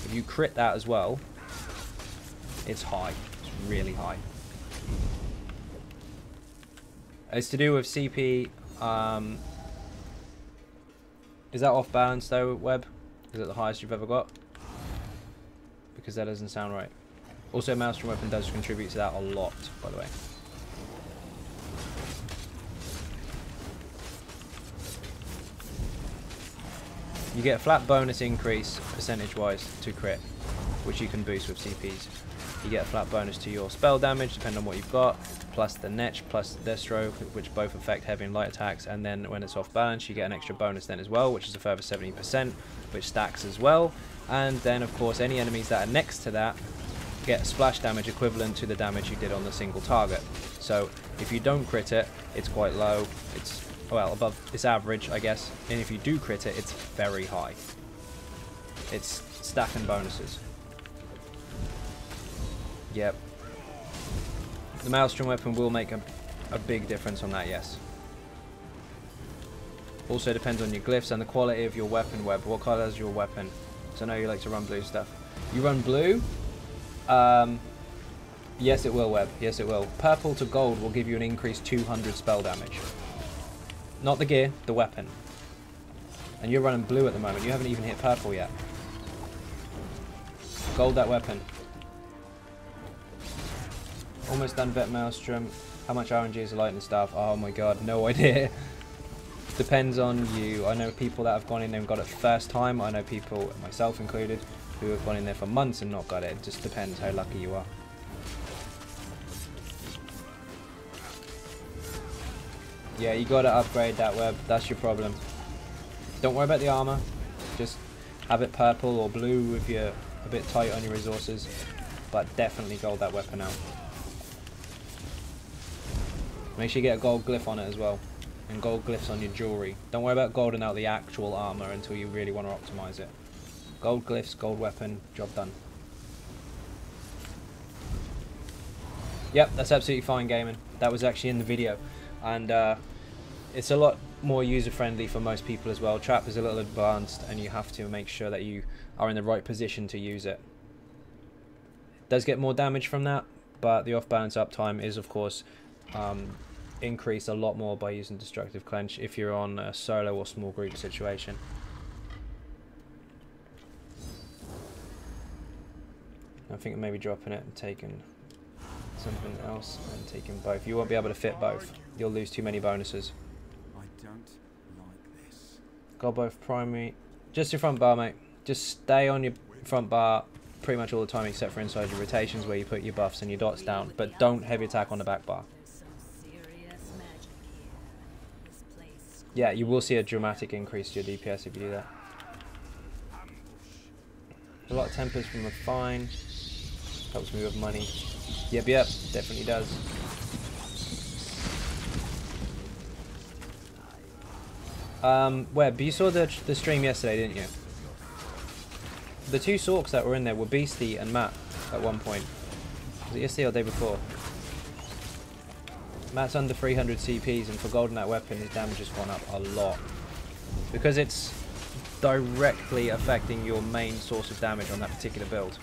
If you crit that as well, it's high. It's really high. It's to do with CP. Is that off-balance though, Web? Is it the highest you've ever got? Because that doesn't sound right. Also, Maelstrom Weapon does contribute to that a lot, by the way. You get a flat bonus increase percentage-wise to crit, which you can boost with CPs. You get a flat bonus to your spell damage, depending on what you've got, plus the Netch, plus the Destro, which both affect heavy and light attacks, and then when it's off balance, you get an extra bonus then as well, which is a further 70%, which stacks as well. And then, of course, any enemies that are next to that get splash damage equivalent to the damage you did on the single target. So if you don't crit it, it's quite low. It's, well, above, it's average, I guess. And if you do crit it, it's very high. It's stacking bonuses. Yep. The Maelstrom Weapon will make a big difference on that, yes. Also depends on your glyphs and the quality of your weapon, Web. What colour is your weapon? So I know you like to run blue stuff. You run blue. Yes, it will, Web. Yes, it will. Purple to gold will give you an increased 200 spell damage. Not the gear, the weapon. And you're running blue at the moment. You haven't even hit purple yet. Gold that weapon. Almost done Vet Maelstrom. How much RNG is a lightning staff? Oh my god, no idea. Depends on you. I know people that have gone in there and got it first time. I know people, myself included, who have gone in there for months and not got it. It just depends how lucky you are. Yeah, you gotta upgrade that, Web. That's your problem. Don't worry about the armor. Just have it purple or blue if you're a bit tight on your resources. But definitely gold that weapon out. Make sure you get a gold glyph on it as well. And gold glyphs on your jewelry. Don't worry about golding out the actual armor until you really want to optimize it. Gold glyphs, gold weapon, job done. Yep, that's absolutely fine, gaming. That was actually in the video. And it's a lot more user-friendly for most people as well. Trap is a little advanced and you have to make sure that you are in the right position to use it. It does get more damage from that, but the off-balance uptime is, of course, increased a lot more by using Destructive Clench if you're on a solo or small group situation. I think maybe dropping it and taking something else and taking both. You won't be able to fit both. You'll lose too many bonuses. I don't like this. Got both primary. Just your front bar, mate. Just stay on your front bar pretty much all the time except for inside your rotations where you put your buffs and your dots down. But don't heavy attack on the back bar. Yeah, you will see a dramatic increase to your DPS if you do that. A lot of tempers from Refine. Helps me with money. Yep, definitely does. Webb, you saw the stream yesterday, didn't you? The two Sorks that were in there were Beastie and Matt at one point. Was it yesterday or the day before? Matt's under 300 CPs, and for Golden that weapon, his damage has gone up a lot. Because it's directly affecting your main source of damage on that particular build.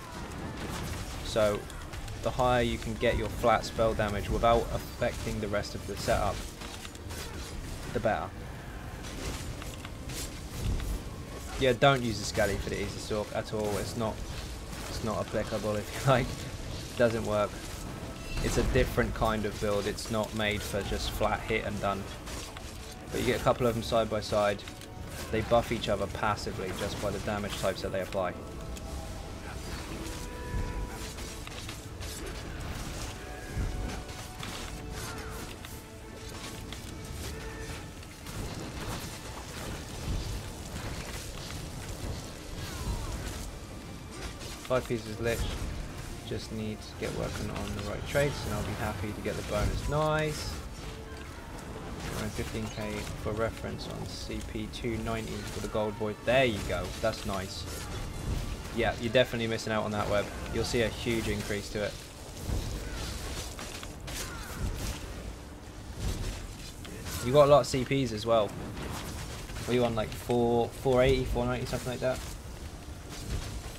So, the higher you can get your flat spell damage without affecting the rest of the setup, the better. Yeah, don't use the Scully for the easy Sork at all. It's not applicable if you like. It doesn't work. It's a different kind of build. It's not made for just flat hit and done. But you get a couple of them side by side. They buff each other passively just by the damage types that they apply. Five pieces lich. Just need to get working on the right traits and I'll be happy to get the bonus. Nice. Around 15k for reference on CP 290 for the gold void. There you go. That's nice. Yeah, you're definitely missing out on that, Web. You'll see a huge increase to it. You got a lot of CPs as well. Were you on like 480, 490, something like that?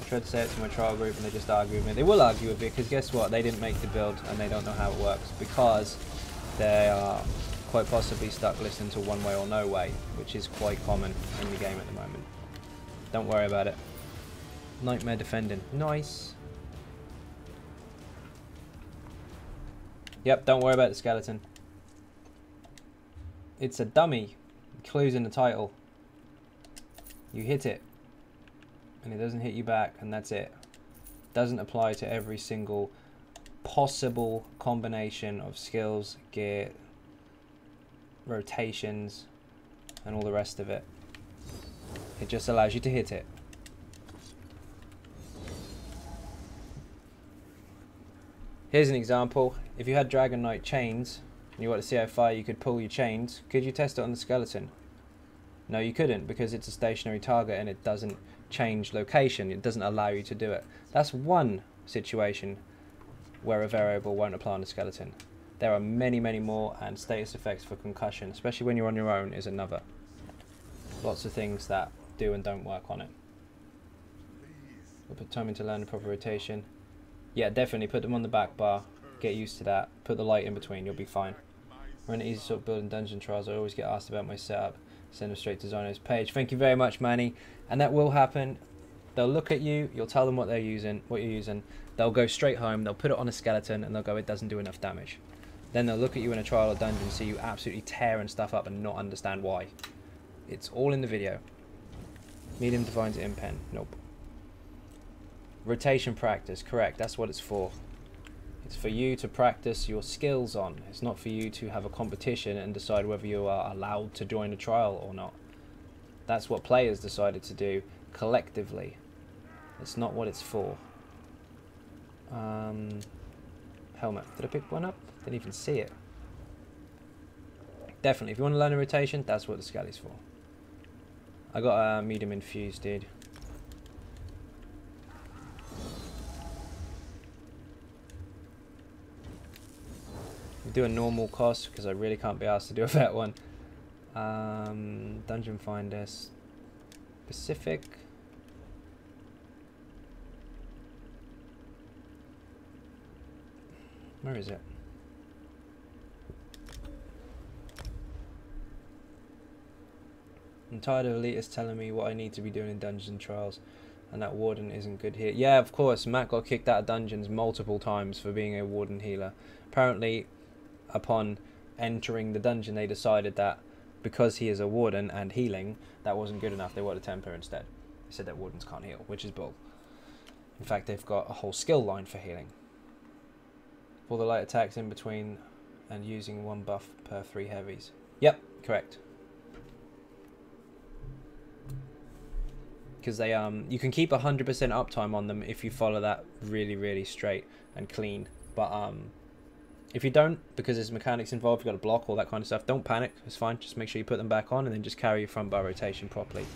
I tried to say it to my trial group and they just argue with me. They will argue with me because guess what? They didn't make the build and they don't know how it works because they are quite possibly stuck listening to one way or no way, which is quite common in the game at the moment. Don't worry about it. Nightmare defending. Nice. Yep, don't worry about the skeleton. It's a dummy. Clues in the title. You hit it. And it doesn't hit you back, and that's it. Doesn't apply to every single possible combination of skills, gear, rotations, and all the rest of it. It just allows you to hit it. Here's an example. If you had Dragon Knight chains, and you want to see how far you could pull your chains, could you test it on the skeleton? No, you couldn't, because it's a stationary target and it doesn't change location. It doesn't allow you to do it. That's one situation where a variable won't apply on the skeleton. There are many, many more, and status effects for concussion, especially when you're on your own, is another. Lots of things that do and don't work on it. We'll put time into learning proper rotation. Yeah, definitely put them on the back bar. Get used to that. Put the light in between. You'll be fine. We're in easy sort of building dungeon trials. I always get asked about my setup. Send them straight to Xynode's page. Thank you very much, Manny. And that will happen. They'll look at you. You'll tell them what they're using, what you're using. They'll go straight home. They'll put it on a skeleton and they'll go, it doesn't do enough damage. Then they'll look at you in a trial or dungeon, see you absolutely tearing stuff up and not understand why. It's all in the video. Medium defines it in pen. Nope. Rotation practice. Correct. That's what it's for. It's for you to practice your skills on. It's not for you to have a competition and decide whether you are allowed to join a trial or not. That's what players decided to do collectively. It's not what it's for. Helmet. Did I pick one up? Didn't even see it. Definitely, if you want to learn a rotation, that's what the Skelly's for. I got a medium infused, dude. Do a normal cost because I really can't be asked to do a vet one. Dungeon Finder specific. Where is it? I'm tired of elitists telling me what I need to be doing in dungeon trials, and that warden isn't good here. Yeah, of course, Matt got kicked out of dungeons multiple times for being a warden healer. Apparently, upon entering the dungeon, they decided that because he is a warden and healing, that wasn't good enough. They wanted a Templar instead. They said that wardens can't heal, which is bull. In fact, they've got a whole skill line for healing. For the light attacks in between and using one buff per 3 heavies. Yep, correct. Because they you can keep 100% uptime on them if you follow that really straight and clean. But if you don't, because there's mechanics involved, you've got to block, all that kind of stuff, don't panic, it's fine. Just make sure you put them back on and then just carry your front bar rotation properly.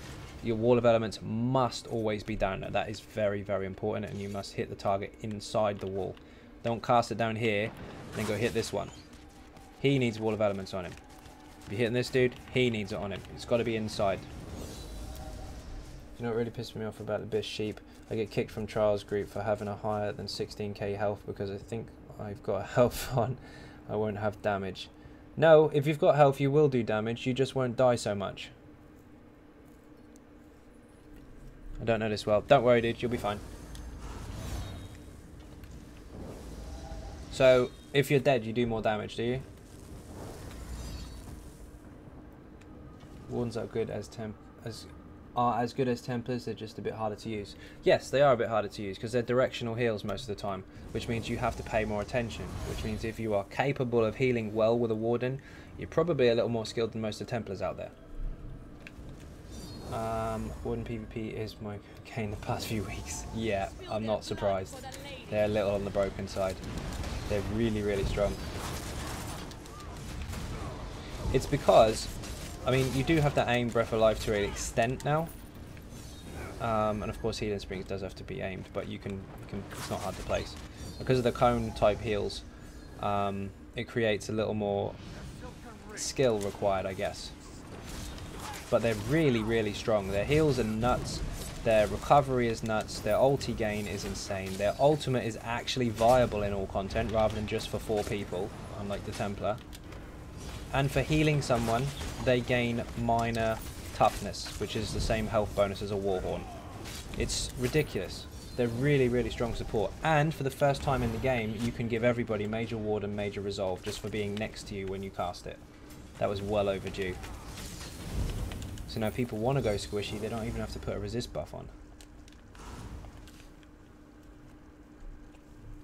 Your wall of elements must always be down there. That is very important, and you must hit the target inside the wall. Don't cast it down here and then go hit this one. He needs wall of elements on him. If you're hitting this dude, he needs it on him. It's got to be inside. You know what really pissed me off about the Bish Sheep? I get kicked from Trials group for having a higher than 16k health because I think I've got health on. I won't have damage. No, if you've got health you will do damage, you just won't die so much. I don't know this well. Don't worry dude, you'll be fine. So, if you're dead you do more damage, do you? Wardens are good as good as Templars, they're just a bit harder to use. Yes, they are a bit harder to use because they're directional heals most of the time, which means you have to pay more attention, which means if you are capable of healing well with a Warden, you're probably a little more skilled than most of the Templars out there. Warden PvP is my gain the past few weeks. Yeah, I'm not surprised. They're a little on the broken side. They're really strong. It's because I mean, you do have to aim Breath of Life to an extent now, and of course Healing Springs does have to be aimed, but you can it's not hard to place because of the cone type heals. It creates a little more skill required, I guess. But they're really strong. Their heals are nuts. Their recovery is nuts. Their ulti gain is insane. Their ultimate is actually viable in all content rather than just for 4 people, unlike the Templar. And for healing someone, they gain minor toughness, which is the same health bonus as a Warhorn. It's ridiculous. They're really strong support. And for the first time in the game, you can give everybody Major Ward and Major Resolve just for being next to you when you cast it. That was well overdue. So now people want to go squishy, they don't even have to put a resist buff on.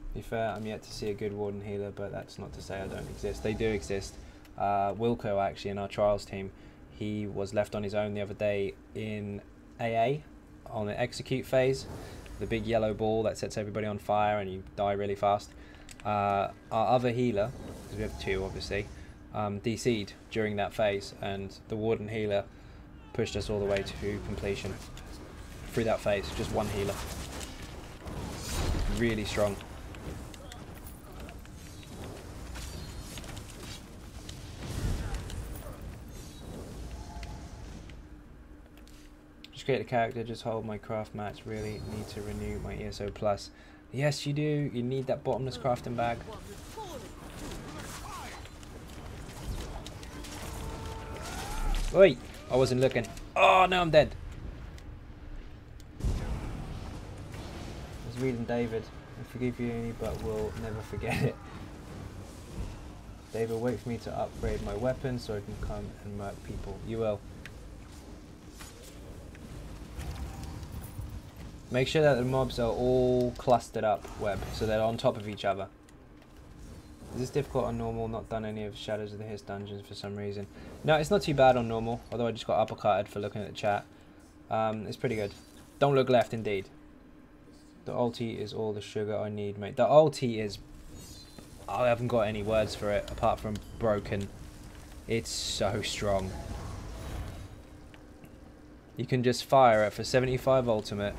To be fair, I'm yet to see a good Warden healer, but that's not to say I don't exist. They do exist. Wilco, actually, in our trials team, he was left on his own the other day in AA on the execute phase, the big yellow ball that sets everybody on fire and you die really fast. Our other healer, because we have 2 obviously, DC'd during that phase, and the Warden healer pushed us all the way to completion through that phase. Just one healer. Really strong. To create a character, just hold my craft match. Really need to renew my ESO plus. Yes, you do. You need that bottomless crafting bag. Wait, I wasn't looking. Oh, no, I'm dead. I was reading David. I forgive you, but will never forget it. David, wait for me to upgrade my weapon so I can come and murk people. You will. Make sure that the mobs are all clustered up, Web, so they're on top of each other. Is this difficult on normal? Not done any of Shadows of the Hiss dungeons for some reason. No, it's not too bad on normal, although I just got uppercutted for looking at the chat. It's pretty good. Don't look left, indeed. The ulti is all the sugar I need, mate. The ulti is... I haven't got any words for it, apart from broken. It's so strong. You can just fire it for 75 ultimate,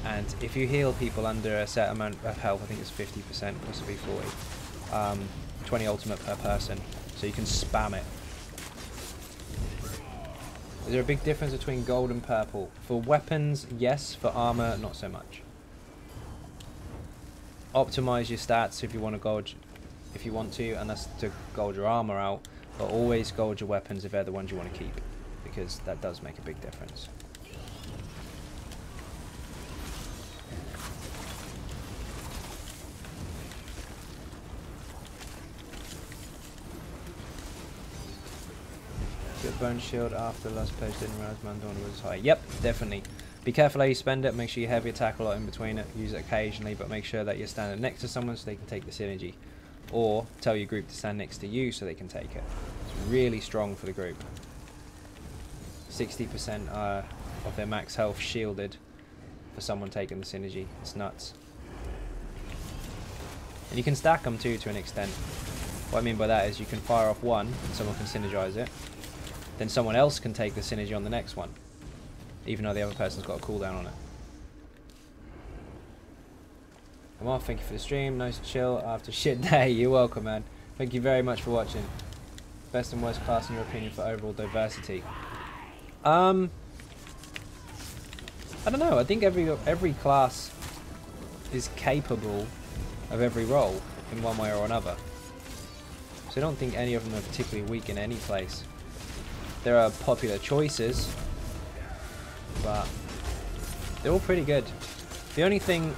and if you heal people under a set amount of health, I think it's 50%, possibly 40, 20 ultimate per person, so you can spam it. Is there a big difference between gold and purple? For weapons, yes. For armor, not so much. Optimize your stats if you want to gold, if you want to, and that's to gold your armor out, but always gold your weapons if they're the ones you want to keep, because that does make a big difference. Get bone shield after last page, didn't realize Mandorn was high. Yep, definitely. Be careful how you spend it, make sure you heavy attack a lot in between it, use it occasionally, but make sure that you're standing next to someone so they can take the synergy. Or tell your group to stand next to you so they can take it. It's really strong for the group. 60% of their max health shielded for someone taking the synergy. It's nuts. And you can stack them too to an extent. What I mean by that is you can fire off one and someone can synergize it. Then someone else can take the synergy on the next one, even though the other person's got a cooldown on it. I'm off, thank you for the stream. Nice chill after shit day. You're welcome, man. Thank you very much for watching. Best and worst class in your opinion for overall diversity? I don't know. I think every class is capable of every role in one way or another. So I don't think any of them are particularly weak in any place. There are popular choices, but they're all pretty good. The only thing...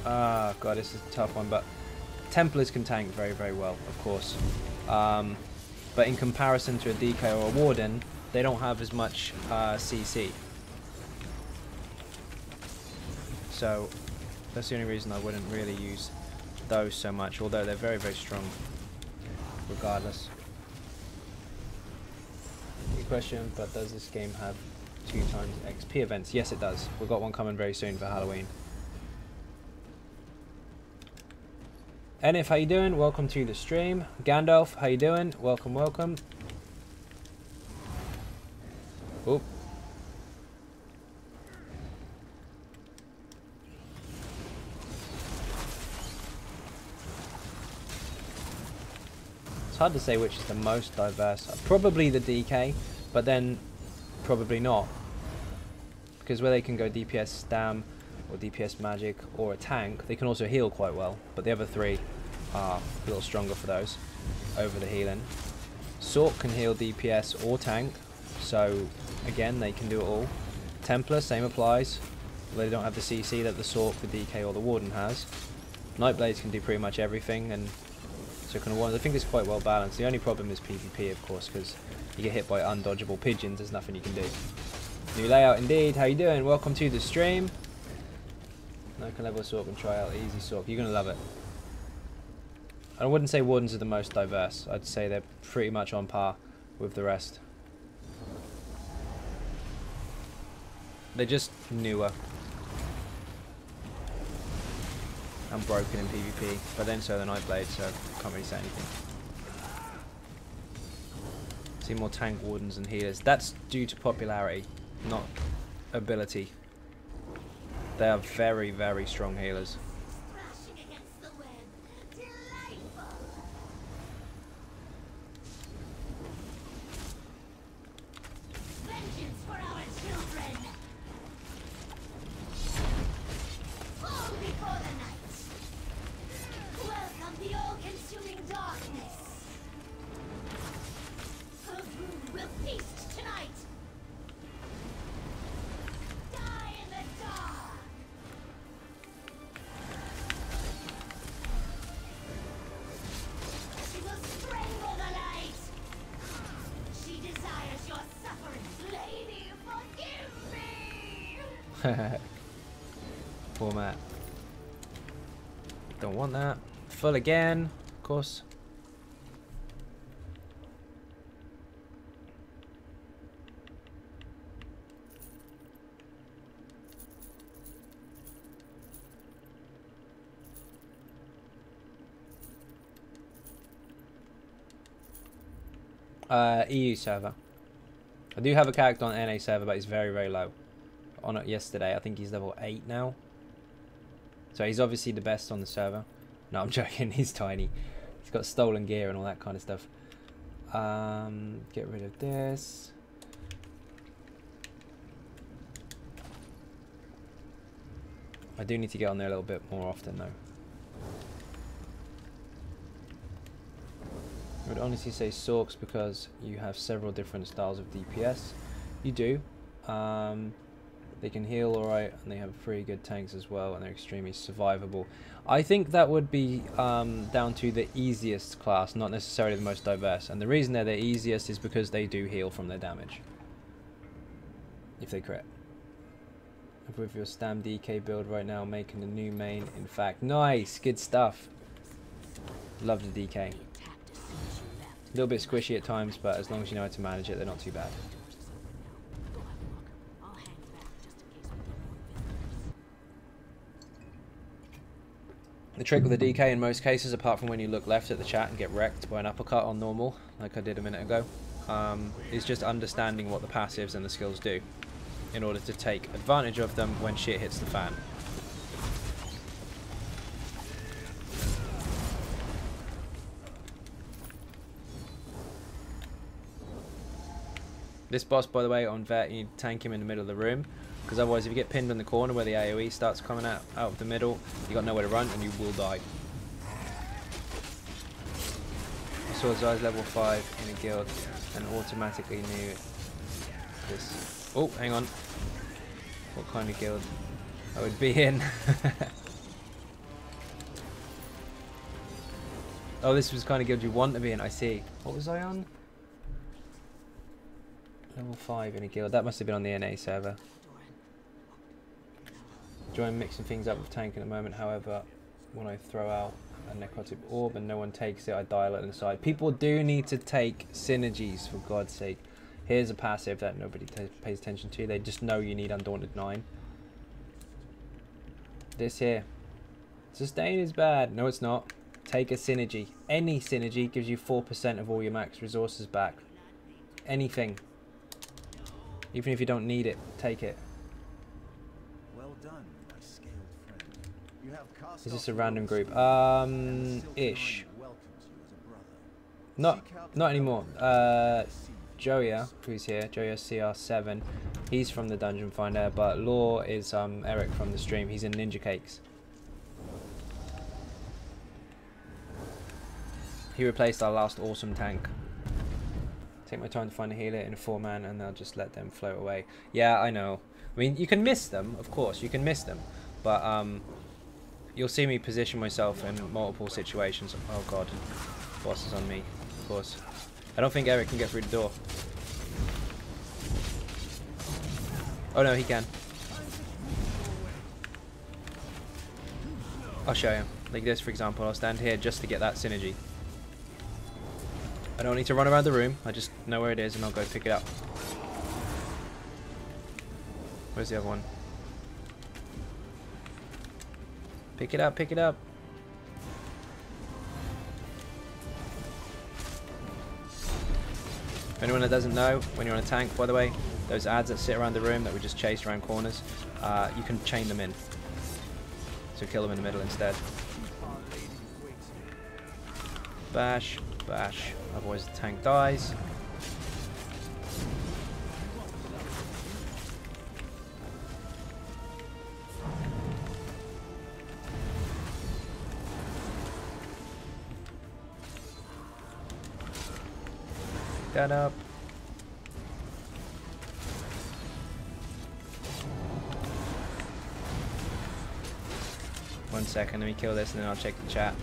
God, this is a tough one, but Templars can tank very, very well, of course. But in comparison to a DK or a Warden, they don't have as much CC. So that's the only reason I wouldn't really use those so much, although they're very, very strong regardless. Good question, but does this game have 2 times XP events? Yes, it does. We've got one coming very soon for Halloween. Enif, how you doing? Welcome to the stream. Gandalf, how you doing? Welcome, welcome. Oop. It's hard to say which is the most diverse. Probably the DK, but then probably not. Because where they can go DPS Stam or DPS Magic or a tank, they can also heal quite well. But the other 3 are a little stronger for those over the healing. Sork can heal DPS or tank, so again they can do it all. Templar, same applies. They don't have the CC that the Sork, the DK or the Warden has. Nightblades can do pretty much everything, and so can I think it's quite well balanced. The only problem is PvP, of course, because you get hit by undodgeable pigeons. There's nothing you can do. New layout indeed. How you doing? Welcome to the stream. No can level Sork and try out easy Sork. You're gonna love it. I wouldn't say Wardens are the most diverse. I'd say they're pretty much on par with the rest. They're just newer and broken in PvP, but then so the Nightblade, so can't really say anything. See more tank Wardens and healers. That's due to popularity, not ability. They are very, very strong healers. Format. Don't want that. Full again, of course. EU server. I do have a character on NA server, but he's very, very low. On it yesterday, I think he's level 8 now. So he's obviously the best on the server. No, I'm joking. He's tiny. He's got stolen gear and all that kind of stuff. Get rid of this. I do need to get on there a little bit more often, though. I would honestly say Sorks because you have several different styles of DPS. You do. They can heal alright, and they have pretty good tanks as well, and they're extremely survivable. I think that would be down to the easiest class, not necessarily the most diverse. And the reason they're the easiest is because they do heal from their damage. If they crit. With your Stam DK build right now, making a new main. In fact, nice, good stuff. Love the DK. A little bit squishy at times, but as long as you know how to manage it, they're not too bad. The trick with the DK in most cases, apart from when you look left at the chat and get wrecked by an uppercut on normal, like I did a minute ago, is just understanding what the passives and the skills do in order to take advantage of them when shit hits the fan. This boss, by the way, on Vet, you need to tank him in the middle of the room, because otherwise if you get pinned in the corner where the AoE starts coming out of the middle, you got nowhere to run and you will die. I saw Zai's level 5 in a guild and automatically knew this. Oh, hang on. What kind of guild I would be in? Oh, this was the kind of guild you want to be in, I see. What was I on? Level 5 in a guild. That must have been on the NA server. Enjoying mixing things up with tank at the moment, however, when I throw out a necrotic orb and no one takes it, I dial it inside. People do need to take synergies, for God's sake. Here's a passive that nobody pays attention to. They just know you need Undaunted 9. This here. Sustain is bad. No, it's not. Take a synergy. Any synergy gives you 4% of all your max resources back. Anything. Even if you don't need it, take it. Well done, my scaled friend. You have cast Is this off a random your group? spirit, Ish. and welcomes you as a brother. Not anymore. Joya, who's here, Joya CR7, he's from the Dungeon Finder, but Law is Eric from the stream. He's in Ninja Cakes. He replaced our last awesome tank. Take my time to find a healer in a 4-man and they'll just let them float away. Yeah, I know. I mean, you can miss them, of course, you can miss them. But you'll see me position myself in multiple situations. Oh god, boss is on me, of course. I don't think Eric can get through the door. Oh no, he can. I'll show you. Like this, for example, I'll stand here just to get that synergy. I don't need to run around the room, I just know where it is and I'll go pick it up. Where's the other one? Pick it up, pick it up. For anyone that doesn't know, when you're on a tank, by the way, those ads that sit around the room that we just chase around corners, you can chain them in. So kill them in the middle instead. Bash, bash. Otherwise the tank dies. Pick that up. One second, let me kill this and then I'll check the chat.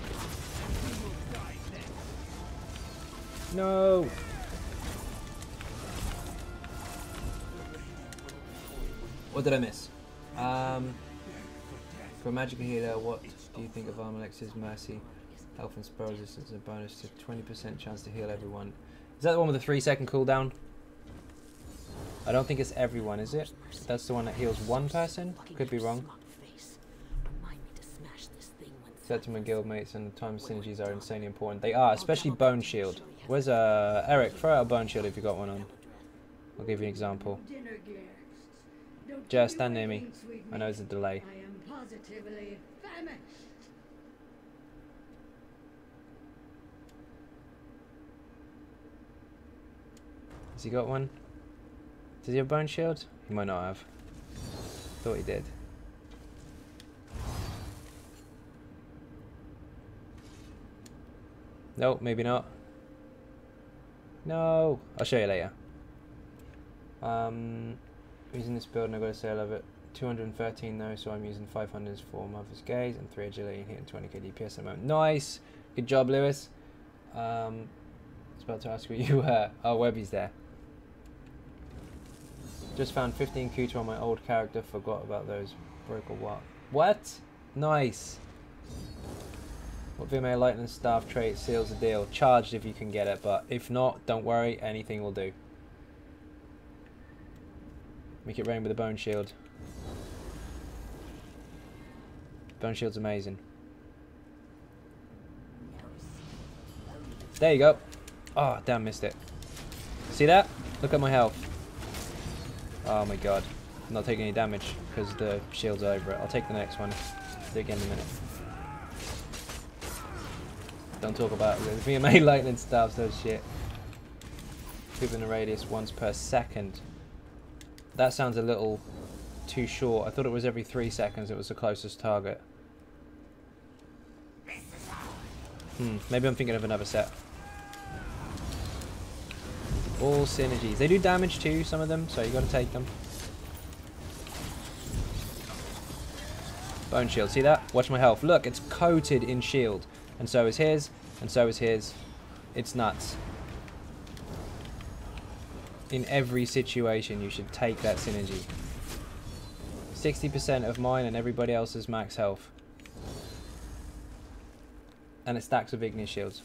No! What did I miss? For a magical healer, what do you think of Armalex's Mercy? Health and spell resistance and a bonus to 20% chance to heal everyone. Is that the one with the 3-second cooldown? I don't think it's everyone, is it? That's the one that heals one person? Could be wrong. Sept and my guildmates and the time synergies are insanely important. They are, especially Bone Shield. Where's Eric? Throw out a Bone Shield if you got one on. I'll give you an example. Jess, stand near me. I know there's a delay. I am positively famished. Has he got one? Does he have Bone Shield? He might not have. Thought he did. Nope, maybe not. No! I'll show you later. Using this build, and I've got to say I love it. 213 though, so I'm using 500 for Mother's Gaze and 3 agility and hitting 20k DPS at the moment. Nice! Good job, Lewis. I was about to ask where you were. Oh, Webby's there. Just found 15 Kuta on my old character. Forgot about those. Broke or what? What? Nice! What VMA Lightning Staff trait seals the deal? Charged if you can get it, but if not, don't worry, anything will do. Make it rain with a Bone Shield. Bone Shield's amazing. There you go. Oh, damn, missed it. See that? Look at my health. Oh my god. I'm not taking any damage because the shield's over it. I'll take the next one. Do it again in a minute. Don't talk about it. VMA lightning staffs, those shit. Moving the radius once per second. That sounds a little too short. I thought it was every 3 seconds it was the closest target. Maybe I'm thinking of another set. All synergies. They do damage too, some of them, so you got to take them. Bone Shield, see that? Watch my health. Look, it's coated in shield. And so is his, and so is his. It's nuts. In every situation, you should take that synergy. 60% of mine and everybody else's max health. And it stacks with Igneous Shields.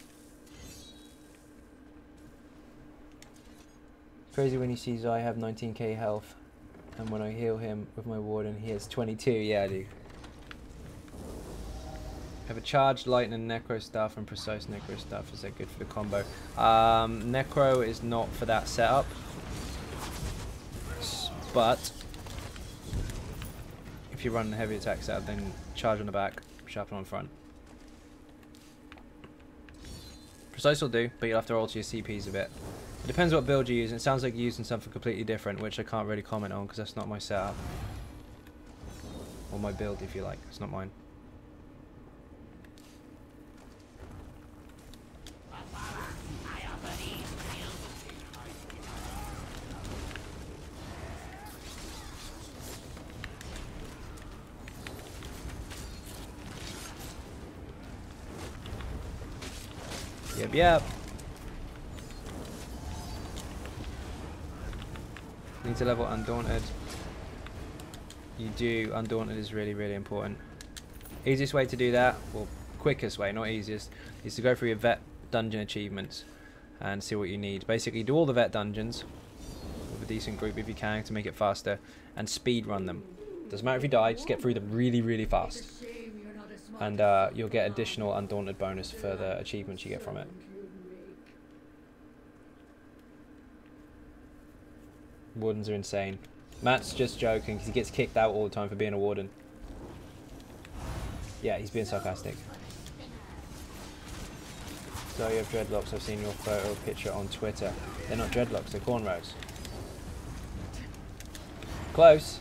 Crazy when you see Zai have 19k health. And when I heal him with my Warden, he has 22. Yeah, I do. Have a charged lightning necro staff and precise necro staff. Is that good for the combo? Necro is not for that setup, but if you run a heavy attack setup, then charge on the back, sharpen on front. Precise will do, but you'll have to alter your CPs a bit. It depends what build you use. It sounds like you're using something completely different, which I can't really comment on because that's not my setup. Or my build, if you like. It's not mine. Yep. Need to level Undaunted. You do. Undaunted is really, really important. Easiest way to do that, well, quickest way, not easiest, is to go through your vet dungeon achievements and see what you need. Basically, do all the vet dungeons with a decent group if you can to make it faster, and speed run them. Doesn't matter if you die, just get through them really, really fast. And you'll get additional Undaunted bonus for the achievements you get from it. Wardens are insane. Matt's just joking because he gets kicked out all the time for being a warden. Yeah, he's being sarcastic. So you have dreadlocks. I've seen your photo picture on Twitter. They're not dreadlocks, they're cornrows. Close.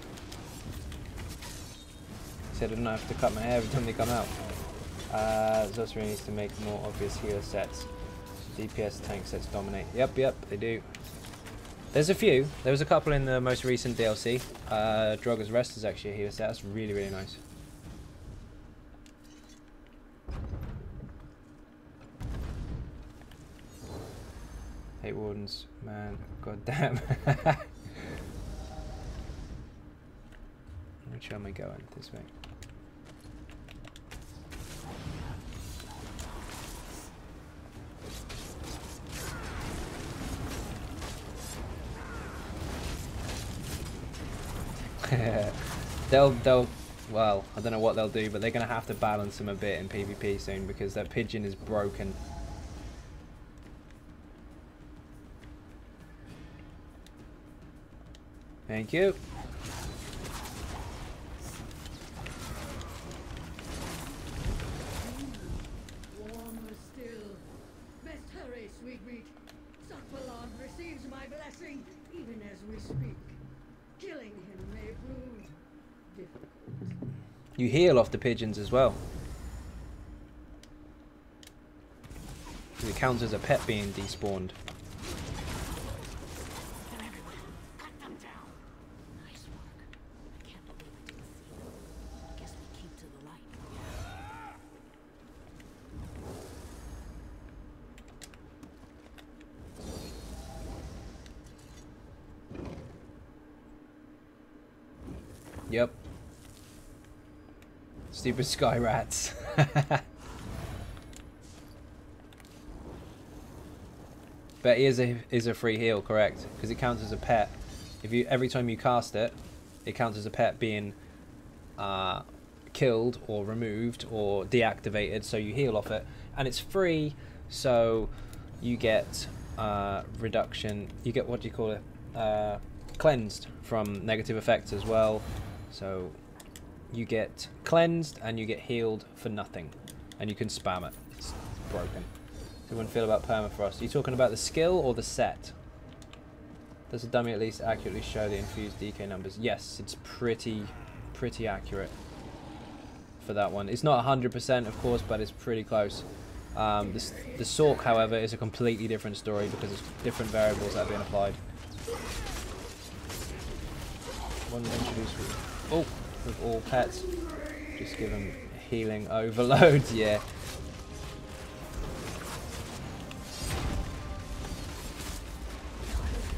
Said I don't have to cut my hair every time they come out. Zosri needs to make more obvious healer sets. DPS tank sets dominate. Yep, they do. There's a few. There was a couple in the most recent DLC. Droga's Rest is actually a healer set. That's really, really nice. Hate wardens, man. God damn. Which way am I going? This way. they'll well, I don't know what they'll do, but they're gonna have to balance them a bit in PvP soon because that pigeon is broken. Thank you. Warmer still. Best hurry, sweetmeat. Sakbalan receives my blessing even as we speak. Killing him may prove difficult. You heal off the pigeons as well. It counts as a pet being despawned. Yep. Stupid sky rats. But it is a free heal, correct? Because it counts as a pet. If you every time you cast it, it counts as a pet being killed or removed or deactivated. So you heal off it, and it's free. So you get reduction. You get, what do you call it? Cleansed from negative effects as well. So you get cleansed and you get healed for nothing, and you can spam it. It's broken. So everyone feel about permafrost? Are you talking about the skill or the set? Does the dummy at least accurately show the infused DK numbers? Yes, it's pretty accurate for that one. It's not 100% of course, but it's pretty close. The Sork, however, is a completely different story because it's different variables that have been applied. One introduce with, with all pets. Just give them healing overloads, yeah.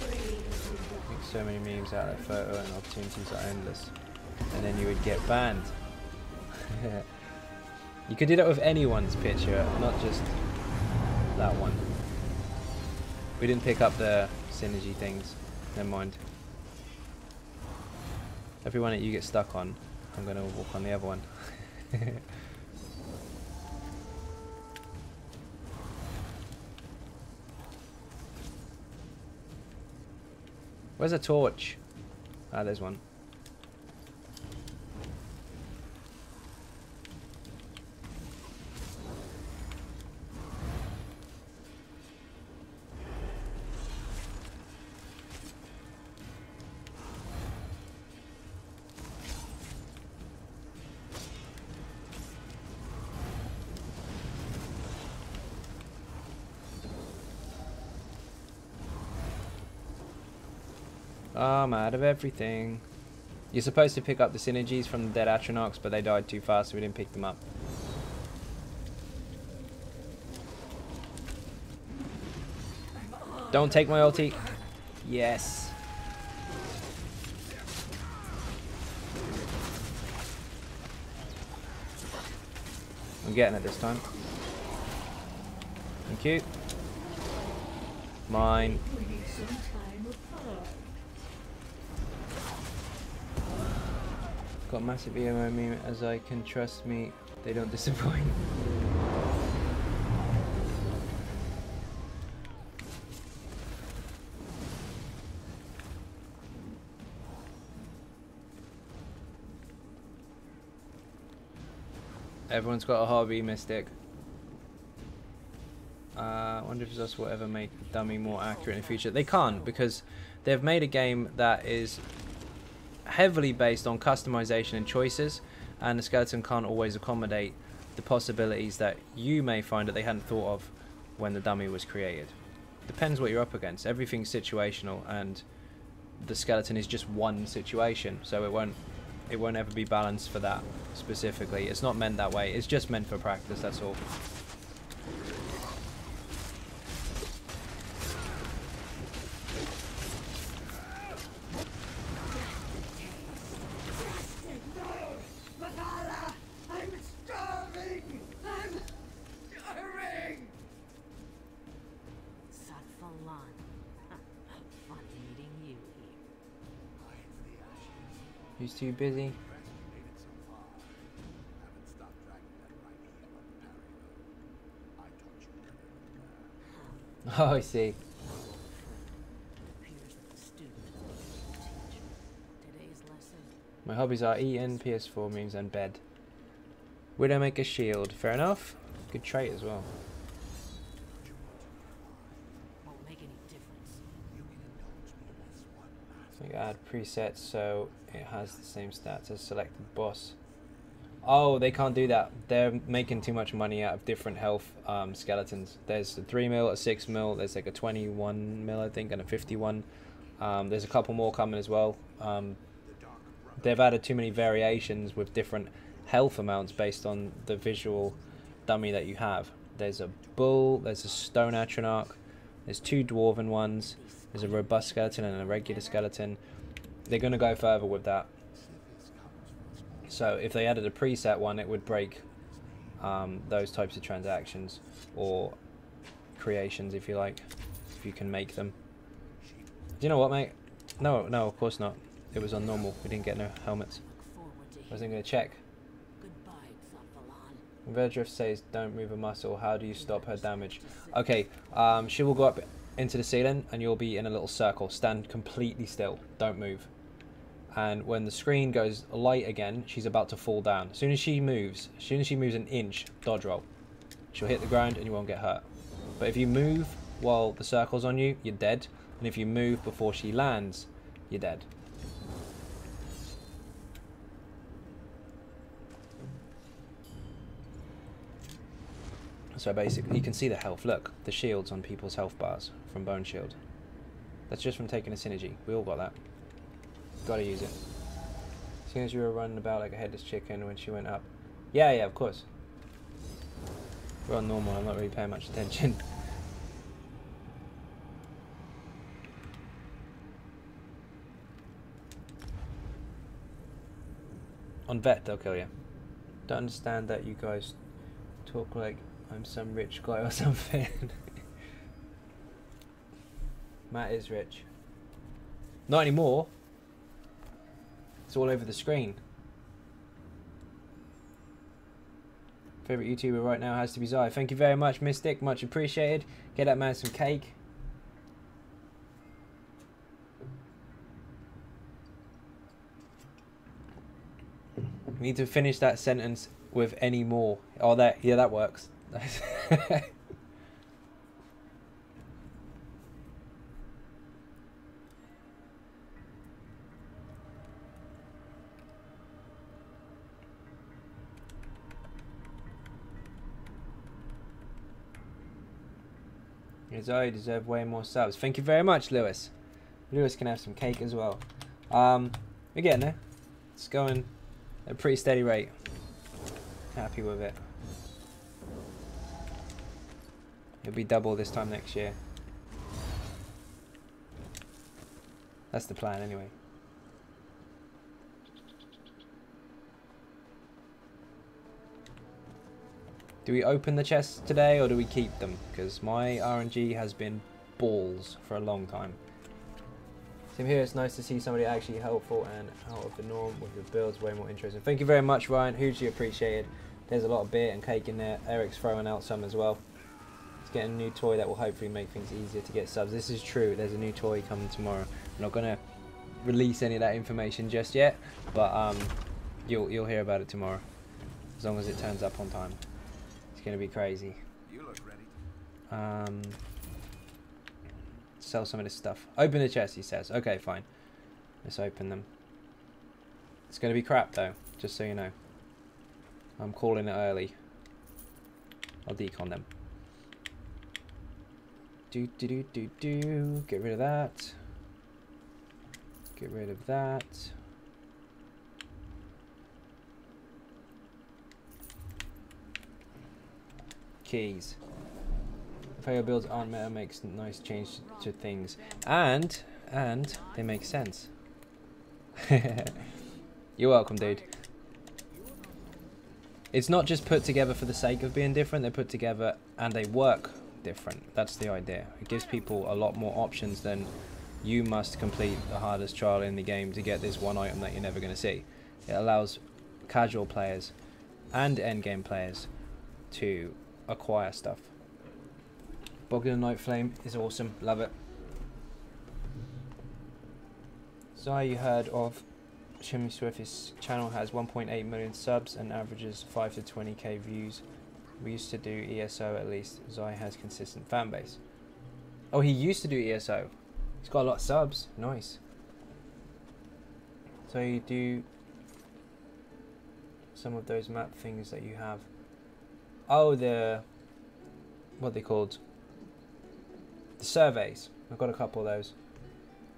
Make so many memes out of that photo and opportunities are endless. And then you would get banned. You could do that with anyone's picture, not just that one. We didn't pick up the synergy things. Never mind. Everyone that you get stuck on, I'm going to walk on the other one. Where's a torch? Ah, there's one. Oh, I'm out of everything. You're supposed to pick up the synergies from the dead Atronachs, but they died too fast, so we didn't pick them up. Don't take my ulti. Yes. I'm getting it this time. Thank you. Mine. Got massive EMO meme as I can trust me, they don't disappoint. Everyone's got a hobby, Mystic. I wonder if this will ever make Dummy more accurate in the future. They can't, because they've made a game that is heavily based on customization and choices, and the skeleton can't always accommodate the possibilities that you may find that they hadn't thought of when the dummy was created. Depends what you're up against. Everything's situational, and the skeleton is just one situation, so it won't ever be balanced for that specifically. It's not meant that way. It's just meant for practice, that's all. He's too busy. Oh, I see. My hobbies are eating, PS4 memes, and bed. Widow make a shield. Fair enough. Good trait as well. So you add presets so it has the same stats as selected boss. Oh, they can't do that. They're making too much money out of different health skeletons. There's a 3 mil, a 6 mil, there's like a 21 mil I think, and a 51. There's a couple more coming as well. They've added too many variations with different health amounts based on the visual dummy that you have. There's a bull, there's a stone atronach, there's 2 dwarven ones, there's a robust skeleton and a regular skeleton. They're going to go further with that. So if they added a preset one, it would break those types of transactions or creations, if you like, if you can make them. Do you know what, mate? No, of course not. It was on normal. We didn't get no helmets. I wasn't going to check. Verdrift says, don't move a muscle. How do you stop her damage? Okay, she will go up into the ceiling and you'll be in a little circle. Stand completely still. Don't move. And when the screen goes light again, she's about to fall down. As soon as she moves an inch, dodge roll. She'll hit the ground and you won't get hurt. But if you move while the circle's on you, you're dead. And if you move before she lands, you're dead. So basically, you can see the health. Look, the shields on people's health bars from Bone Shield. That's just from taking a synergy. We all got that. Gotta use it. As soon as you were running about like a headless chicken when she went up. Yeah, of course. We're on normal. I'm not really paying much attention. On vet, they'll kill you. Don't understand that you guys talk like I'm some rich guy or something. Matt is rich. Not anymore. It's all over the screen. Favorite YouTuber right now has to be Zai. Thank you very much, Mystic. Much appreciated. Get that man some cake. We need to finish that sentence with any more. Oh, that works. Zoe deserve way more subs. Thank you very much, Lewis. Lewis can have some cake as well. We're getting there. It's going at a pretty steady rate. Happy with it. It'll be double this time next year. That's the plan anyway. Do we open the chests today or do we keep them? Because my RNG has been balls for a long time. Same here, it's nice to see somebody actually helpful and out of the norm with your builds, way more interesting. Thank you very much, Ryan, hugely appreciated. There's a lot of beer and cake in there. Eric's throwing out some as well. He's getting a new toy that will hopefully make things easier to get subs. This is true, there's a new toy coming tomorrow. I'm not going to release any of that information just yet, but you'll hear about it tomorrow, as long as it turns up on time. It's going to be crazy. You look ready. Sell some of this stuff. Open the chest, he says. Okay, fine. Let's open them. It's going to be crap, though, just so you know. I'm calling it early. I'll decon them. Get rid of that. Get rid of that. Keys. Failure builds aren't meta makes nice change to things, and they make sense. You're welcome, dude. It's not just put together for the sake of being different. They're put together and they work different. That's the idea. It gives people a lot more options than you must complete the hardest trial in the game to get this one item that you're never going to see. It allows casual players and endgame players to acquire stuff. Boggle and Night Flame is awesome, love it. So you heard of Shimmy Swift? His channel has 1.8 million subs and averages 5 to 20k views. We used to do ESO at least. Zai has consistent fan base. Oh, he used to do ESO. He's got a lot of subs. Nice. So you do some of those map things that you have. Oh, what are they called? The surveys. I've got a couple of those.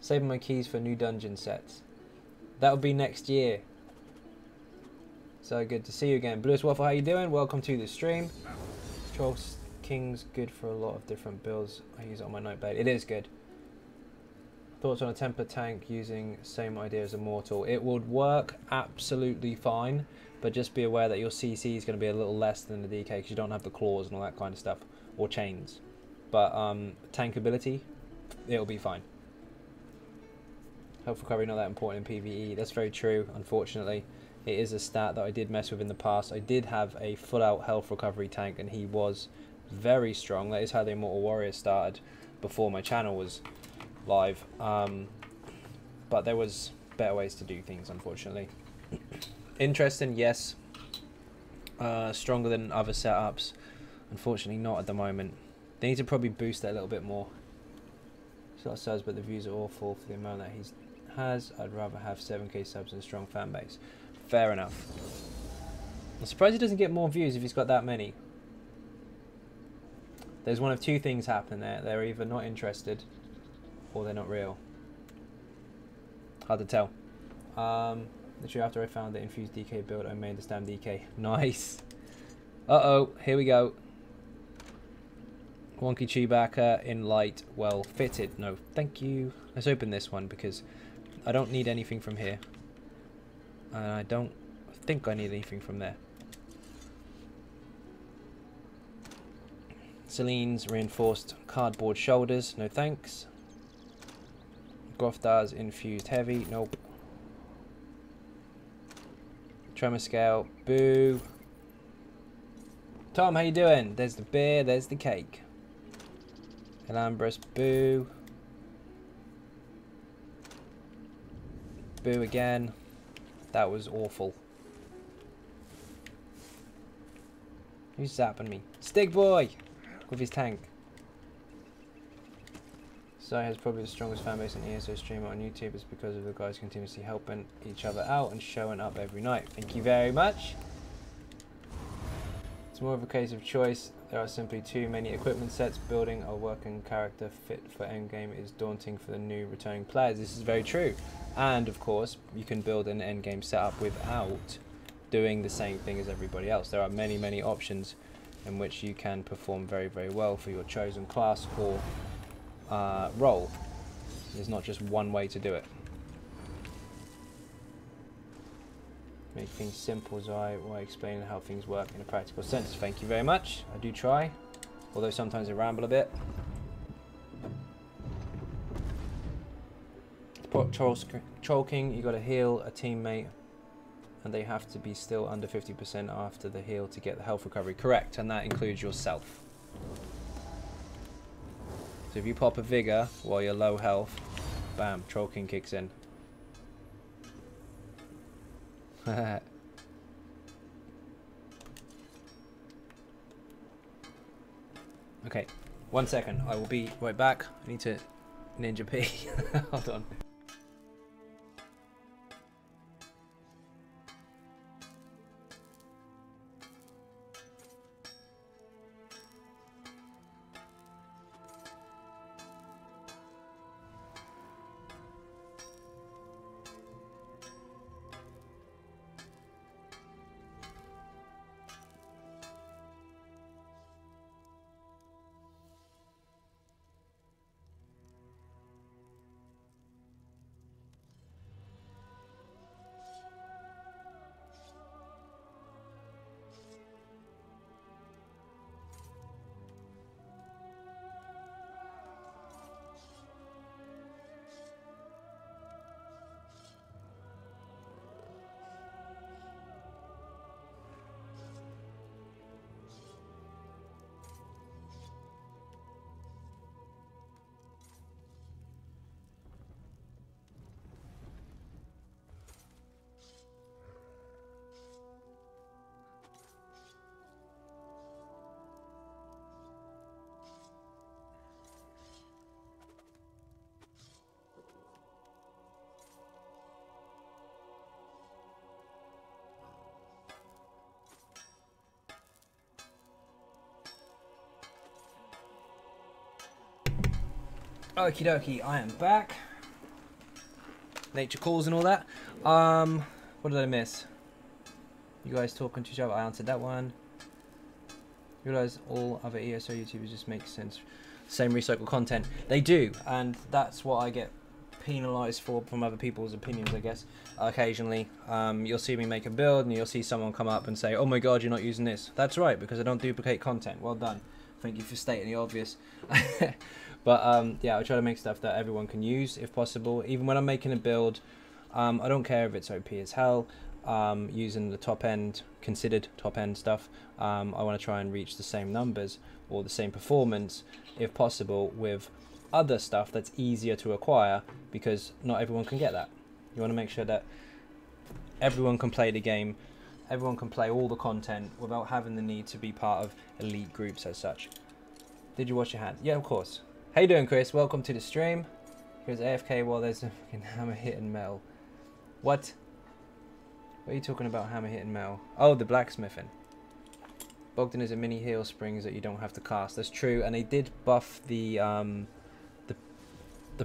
Saving my keys for new dungeon sets. That'll be next year. So good to see you again. Bluest Waffle, how you doing? Welcome to the stream. Troll King's good for a lot of different builds. I use it on my Nightblade. It is good. Thoughts on a temper tank using same idea as Immortal? It would work absolutely fine, but just be aware that your CC is going to be a little less than the DK because you don't have the claws and all that kind of stuff, or chains. But tank ability, it'll be fine. Health recovery not that important in PvE. That's very true, unfortunately. It is a stat that I did mess with in the past. I did have a full out health recovery tank and he was very strong. That is how the Immortal Warrior started before my channel was live. But there was better ways to do things, unfortunately. Interesting, yes. Stronger than other setups. Unfortunately not at the moment. They need to probably boost that a little bit more. It's a lot of subs, but the views are awful for the amount that he has. I'd rather have 7k subs and a strong fan base. Fair enough. I'm surprised he doesn't get more views if he's got that many. There's one of two things happening there. They're either not interested or they're not real. Hard to tell. Literally after I found the infused DK build, I made the stam DK. Nice. Uh-oh, here we go. Wonky Chewbacca in light, well fitted. No, thank you. Let's open this one because I don't need anything from here. And I don't think I need anything from there. Celine's reinforced cardboard shoulders. No thanks. Grofdar's infused heavy. Nope. Tremor scale. Boo. Tom, how you doing? There's the beer. There's the cake. Elambris. Boo. Boo again. That was awful. Who's zapping me? Stig Boy! With his tank. Sai has probably the strongest fanbase in ESO streamer on YouTube. It's because of the guys continuously helping each other out and showing up every night. Thank you very much. It's more of a case of choice. There are simply too many equipment sets. Building a working character fit for endgame is daunting for the new returning players. This is very true. And of course, you can build an endgame setup without doing the same thing as everybody else. There are many, many options in which you can perform very, very well for your chosen class or role. There's not just one way to do it. Make things simple, Zai, while explaining how things work in a practical sense. Thank you very much. I do try, although sometimes I ramble a bit. Troll King, you got to heal a teammate, and they have to be still under 50% after the heal to get the health recovery. Correct, and that includes yourself. So if you pop a vigor while you're low health, bam, Troll King kicks in. Okay, 1 second. I will be right back. I need to ninja pee. Hold on. Okie dokie, I am back. Nature calls and all that. What did I miss? You guys talking to each other? I answered that one. Realize all other ESO YouTubers just make sense. Same recycled content. They do, and that's what I get penalized for from other people's opinions, I guess. Occasionally, you'll see me make a build and you'll see someone come up and say, oh my god, you're not using this. That's right, because I don't duplicate content. Well done. Thank you for stating the obvious. But yeah, I try to make stuff that everyone can use if possible. Even when I'm making a build, I don't care if it's OP as hell. Using the top end, considered top end stuff, I want to try and reach the same numbers or the same performance if possible with other stuff that's easier to acquire, because not everyone can get that. You want to make sure that everyone can play the game, everyone can play all the content without having the need to be part of elite groups as such. Did you wash your hands? Yeah, of course. How you doing, Chris? Welcome to the stream. Here's AFK while there's a fucking hammer hitting Mel. What? What are you talking about, hammer hitting Mel? Oh, the blacksmithing. Bogdan is a mini heal springs that you don't have to cast. That's true, and they did buff the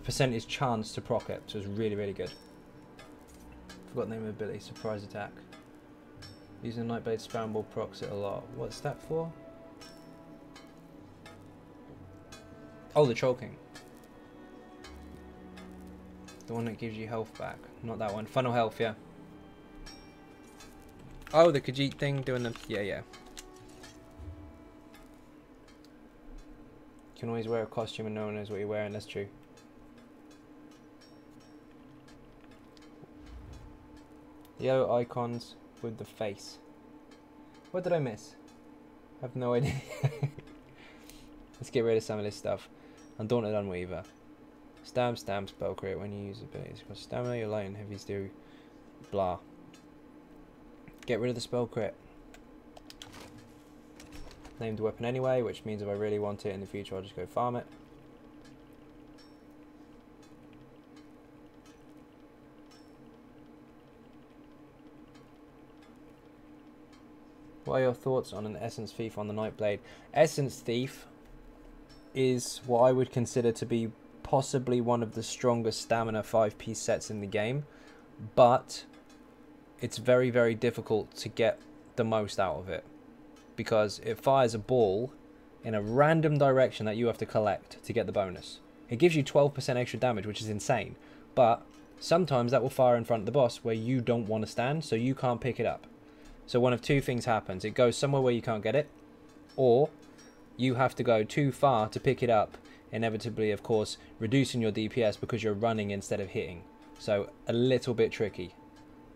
percentage chance to proc it, so it's really, really good. Forgot the name of the ability, surprise attack. Using Nightblade spam ball procs it a lot. What's that for? Oh, the Troll King. The one that gives you health back. Not that one. Funnel health, yeah. Oh, the Khajiit thing doing the... Yeah, yeah. You can always wear a costume and no one knows what you're wearing. That's true. Yellow icons with the face. What did I miss? I have no idea. Let's get rid of some of this stuff. Undaunted Unweaver. Stab, spell crit when you use abilities. Because stamina, your light and heavies do blah. Get rid of the spell crit. Named weapon anyway, which means if I really want it in the future, I'll just go farm it. What are your thoughts on an Essence Thief on the Nightblade? Essence Thief is what I would consider to be possibly one of the strongest stamina 5-piece sets in the game, but it's very, very difficult to get the most out of it because it fires a ball in a random direction that you have to collect to get the bonus. It gives you 12% extra damage, which is insane, but sometimes that will fire in front of the boss where you don't want to stand, so you can't pick it up. So one of two things happens. It goes somewhere where you can't get it, or you have to go too far to pick it up, inevitably, of course, reducing your DPS because you're running instead of hitting. So a little bit tricky.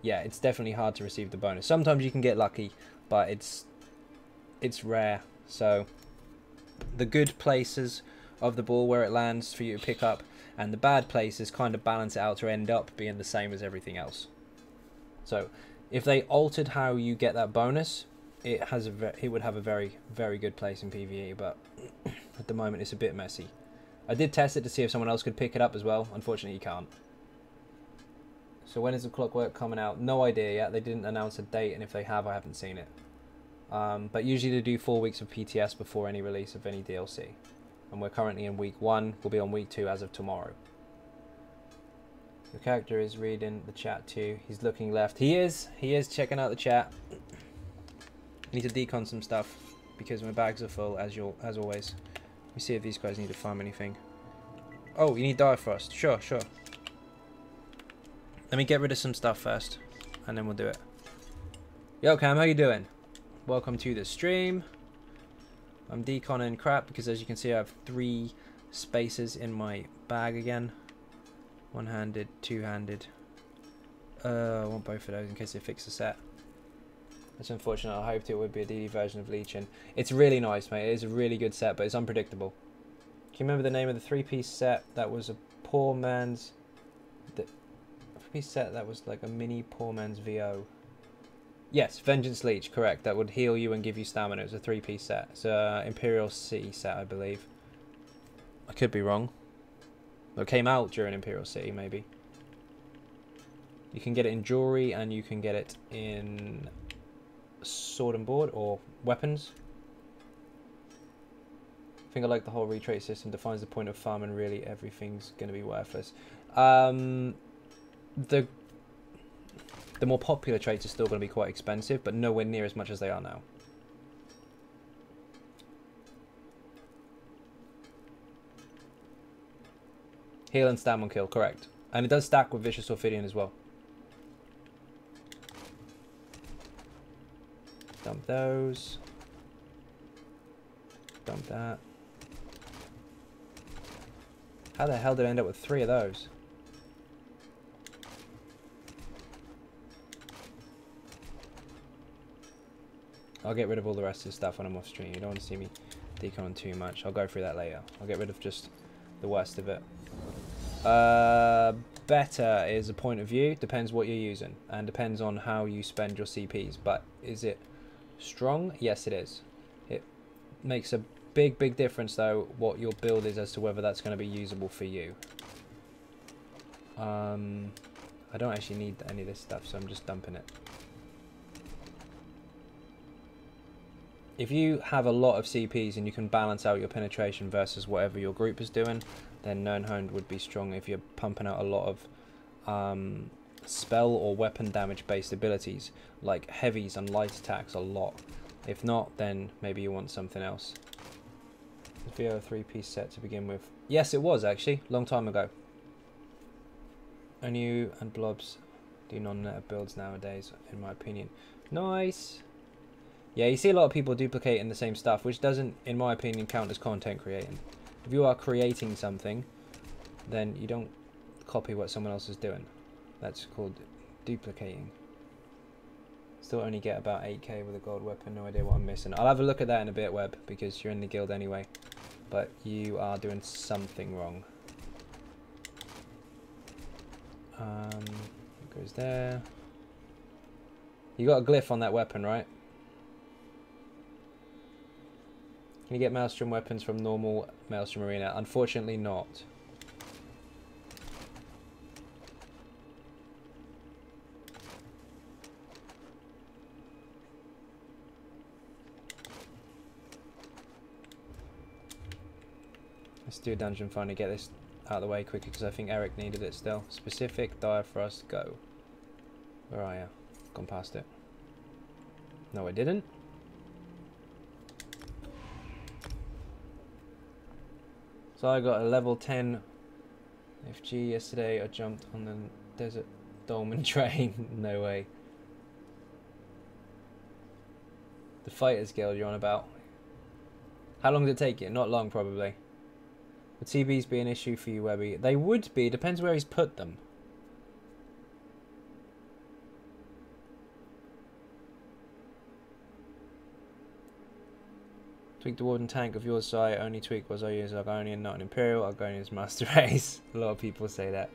Yeah, it's definitely hard to receive the bonus. Sometimes you can get lucky, but it's rare. So the good places of the ball where it lands for you to pick up, and the bad places kind of balance it out to end up being the same as everything else. So if they altered how you get that bonus, it would have a very, very good place in PvE, but at the moment it's a bit messy. I did test it to see if someone else could pick it up as well. Unfortunately, you can't. So when is the Clockwork coming out? No idea yet. They didn't announce a date, and if they have, I haven't seen it. But usually they do 4 weeks of PTS before any release of any DLC. And we're currently in week 1. We'll be on week 2 as of tomorrow. The character is reading the chat too. He's looking left. He is checking out the chat. Need to decon some stuff because my bags are full as always. Let me see if these guys need to farm anything. Oh, you need Direfrost. Sure. Let me get rid of some stuff first, and then we'll do it. Yo, Cam, how you doing? Welcome to the stream. I'm deconning crap because, as you can see, I have 3 spaces in my bag again. One-handed, two-handed. I want both of those in case they fix the set. That's unfortunate. I hoped it would be a DD version of Legion. It's really nice, mate. It is a really good set, but it's unpredictable. Do you remember the name of the 3-piece set that was a poor man's... The 3-piece set that was like a mini poor man's VO? Yes, Vengeance Leech, correct. That would heal you and give you stamina. It was a 3-piece set. It's a Imperial City set, I believe. I could be wrong. It came out during Imperial City, maybe. You can get it in jewelry, and you can get it in sword and board, or weapons. I think I like the whole retrait system. Defines the point of farm and really everything's going to be worthless. The more popular traits are still going to be quite expensive, but nowhere near as much as they are now. Heal and stand on kill, correct. And it does stack with Vicious Ophidian as well. Dump those. Dump that. How the hell did I end up with 3 of those? I'll get rid of all the rest of the stuff when I'm off stream. You don't want to see me decon on too much. I'll go through that later. I'll get rid of just the worst of it. Better is a point of view. Depends what you're using. And depends on how you spend your CPs. But is it strong? Yes, it is. It makes a big difference, though, what your build is as to whether that's going to be usable for you. I don't actually need any of this stuff, so I'm just dumping it. If you have a lot of CPs and you can balance out your penetration versus whatever your group is doing, then Nirnhound would be strong if you're pumping out a lot of spell or weapon damage based abilities, like heavies and light attacks a lot. If not, then maybe you want something else. Is VO a 3-piece set to begin with? Yes, it was actually, long time ago. ONU and Blobs do non-net builds nowadays, in my opinion. Nice! Yeah, you see a lot of people duplicating the same stuff, which doesn't, in my opinion, count as content creating. If you are creating something, then you don't copy what someone else is doing. That's called duplicating. Still only get about 8k with a gold weapon, no idea what I'm missing. I'll have a look at that in a bit, Web, because you're in the guild anyway. But you are doing something wrong. It goes there. You got a glyph on that weapon, right? Can you get Maelstrom weapons from normal Maelstrom Arena? Unfortunately not. Let's do a dungeon finally, get this out of the way quickly because I think Eric needed it still. Specific, dire frost, go. Where are you? Gone past it. No, I didn't. So I got a level 10 FG yesterday. I jumped on the Desert Dolmen train. No way. The Fighters Guild you're on about. How long did it take you? Not long, probably. Would CBs be an issue for you, Webby? They would be. Depends where he's put them. Tweak the Warden tank of yours, so I only tweak was I use Argonian, not an Imperial. Argonian's Master Race. A lot of people say that.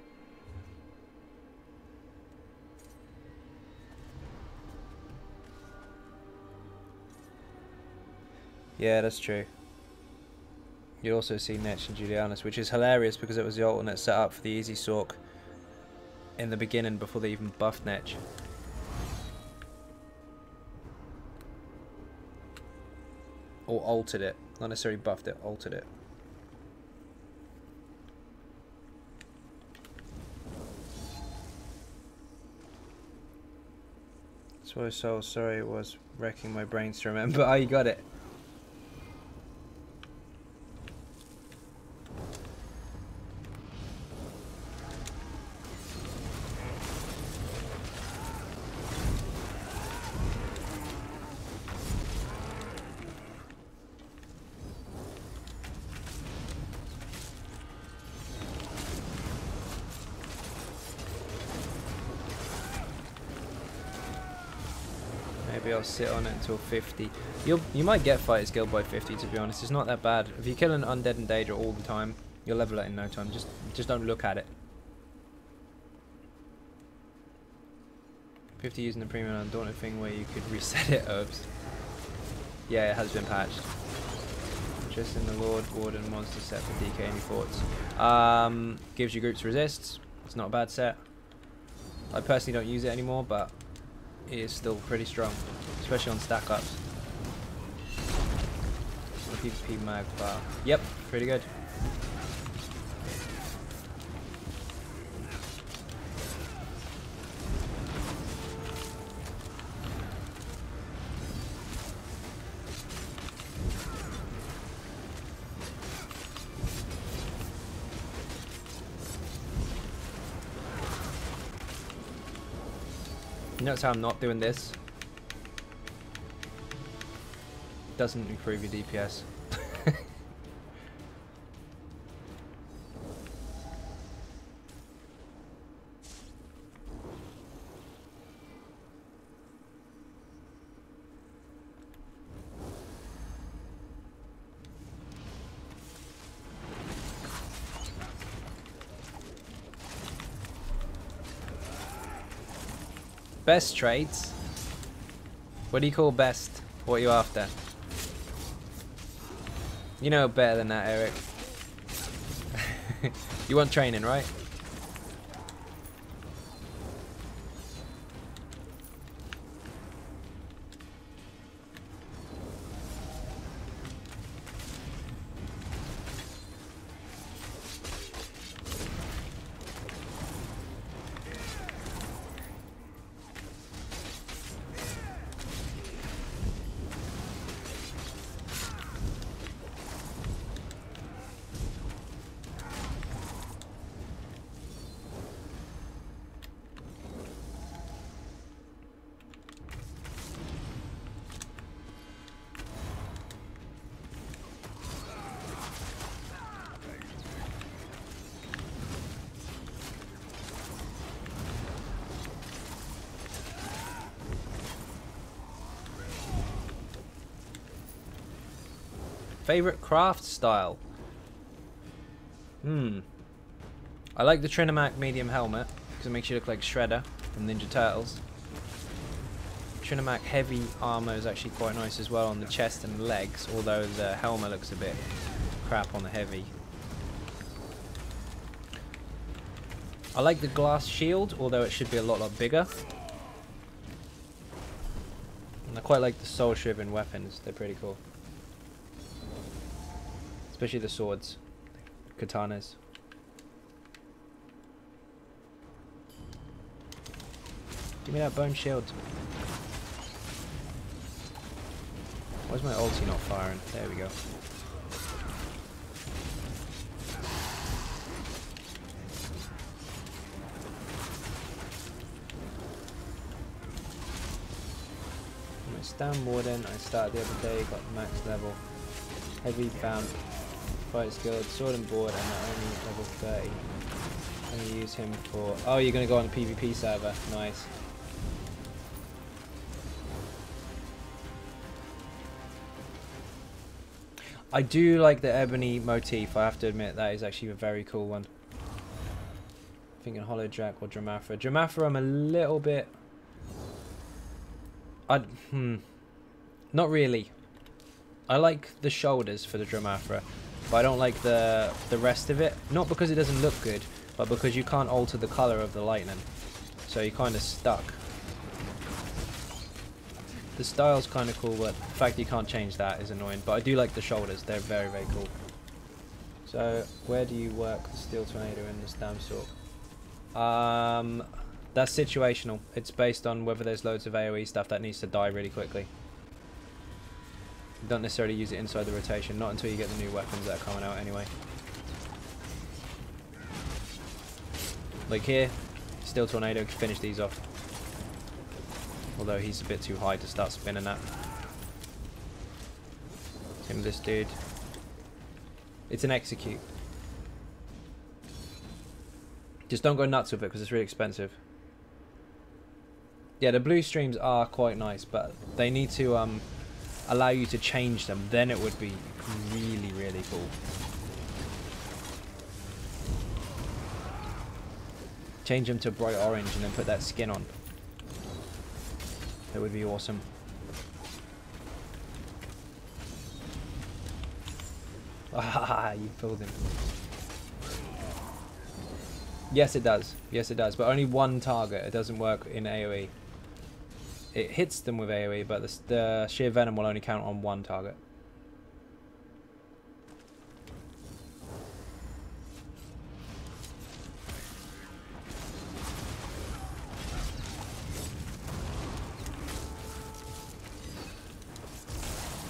Yeah, that's true. You also see Netch and Julianus, which is hilarious because it was the alternate setup for the Easy Sork in the beginning before they even buffed Netch. Or altered it. Not necessarily buffed it, altered it. So sorry, it was wrecking my brains to remember. Oh, you got it. Maybe I'll sit on it until 50. You might get Fighters Guild by 50, to be honest. It's not that bad. If you kill an Undead and Daedra all the time, you'll level it in no time. Just don't look at it. 50 using the premium undaunted thing where you could reset it, herbs. Yeah, it has been patched. Just in the Lord Warden monster set for DK any thoughts. Gives you groups resists. It's not a bad set. I personally don't use it anymore, but it is still pretty strong, especially on stack ups. the PvP mag bar. Yep, pretty good. Notice how I'm not doing this. Doesn't improve your DPS. Best traits? What do you call best? What are you after? You know better than that, Eric. You want training, right? Favorite craft style? I like the Trinimac medium helmet because it makes you look like Shredder from Ninja Turtles. Trinimac heavy armor is actually quite nice as well on the chest and legs, although the helmet looks a bit crap on the heavy. I like the glass shield, although it should be a lot bigger. And I quite like the soul-shriven weapons, they're pretty cool. Especially the swords, katanas. Give me that bone shield. Why's my ulti not firing? There we go. My Stam Warden, I started the other day, got max level. Heavy bound. Fight skilled, sword and board, and only level 30. I'm gonna use him for. Oh, you're gonna go on the PvP server. Nice. I do like the ebony motif. I have to admit that is actually a very cool one. Thinking Hollow Jack or Dramathra. Dramathra, I'm a little bit. Not really. I like the shoulders for the Dramathra. But I don't like the rest of it. Not because it doesn't look good, but because you can't alter the color of the lightning. So you're kind of stuck. The style's kind of cool, but the fact you can't change that is annoying. But I do like the shoulders. They're very, very cool. So, where do you work the Steel Tornado and the Stam Sword? That's situational. It's based on whether there's loads of AoE stuff that needs to die really quickly. You don't necessarily use it inside the rotation, not until you get the new weapons that are coming out anyway. Like here, Steel Tornado can finish these off. Although he's a bit too high to start spinning that. Same with this dude. It's an execute. Just don't go nuts with it because it's really expensive. Yeah, the blue streams are quite nice, but they need to allow you to change them. Then it would be really, really cool. Change them to bright orange and then put that skin on. That would be awesome. Ah, you pulled him. Yes, it does. Yes, it does. But only one target. It doesn't work in AoE. It hits them with AoE, but the sheer venom will only count on one target.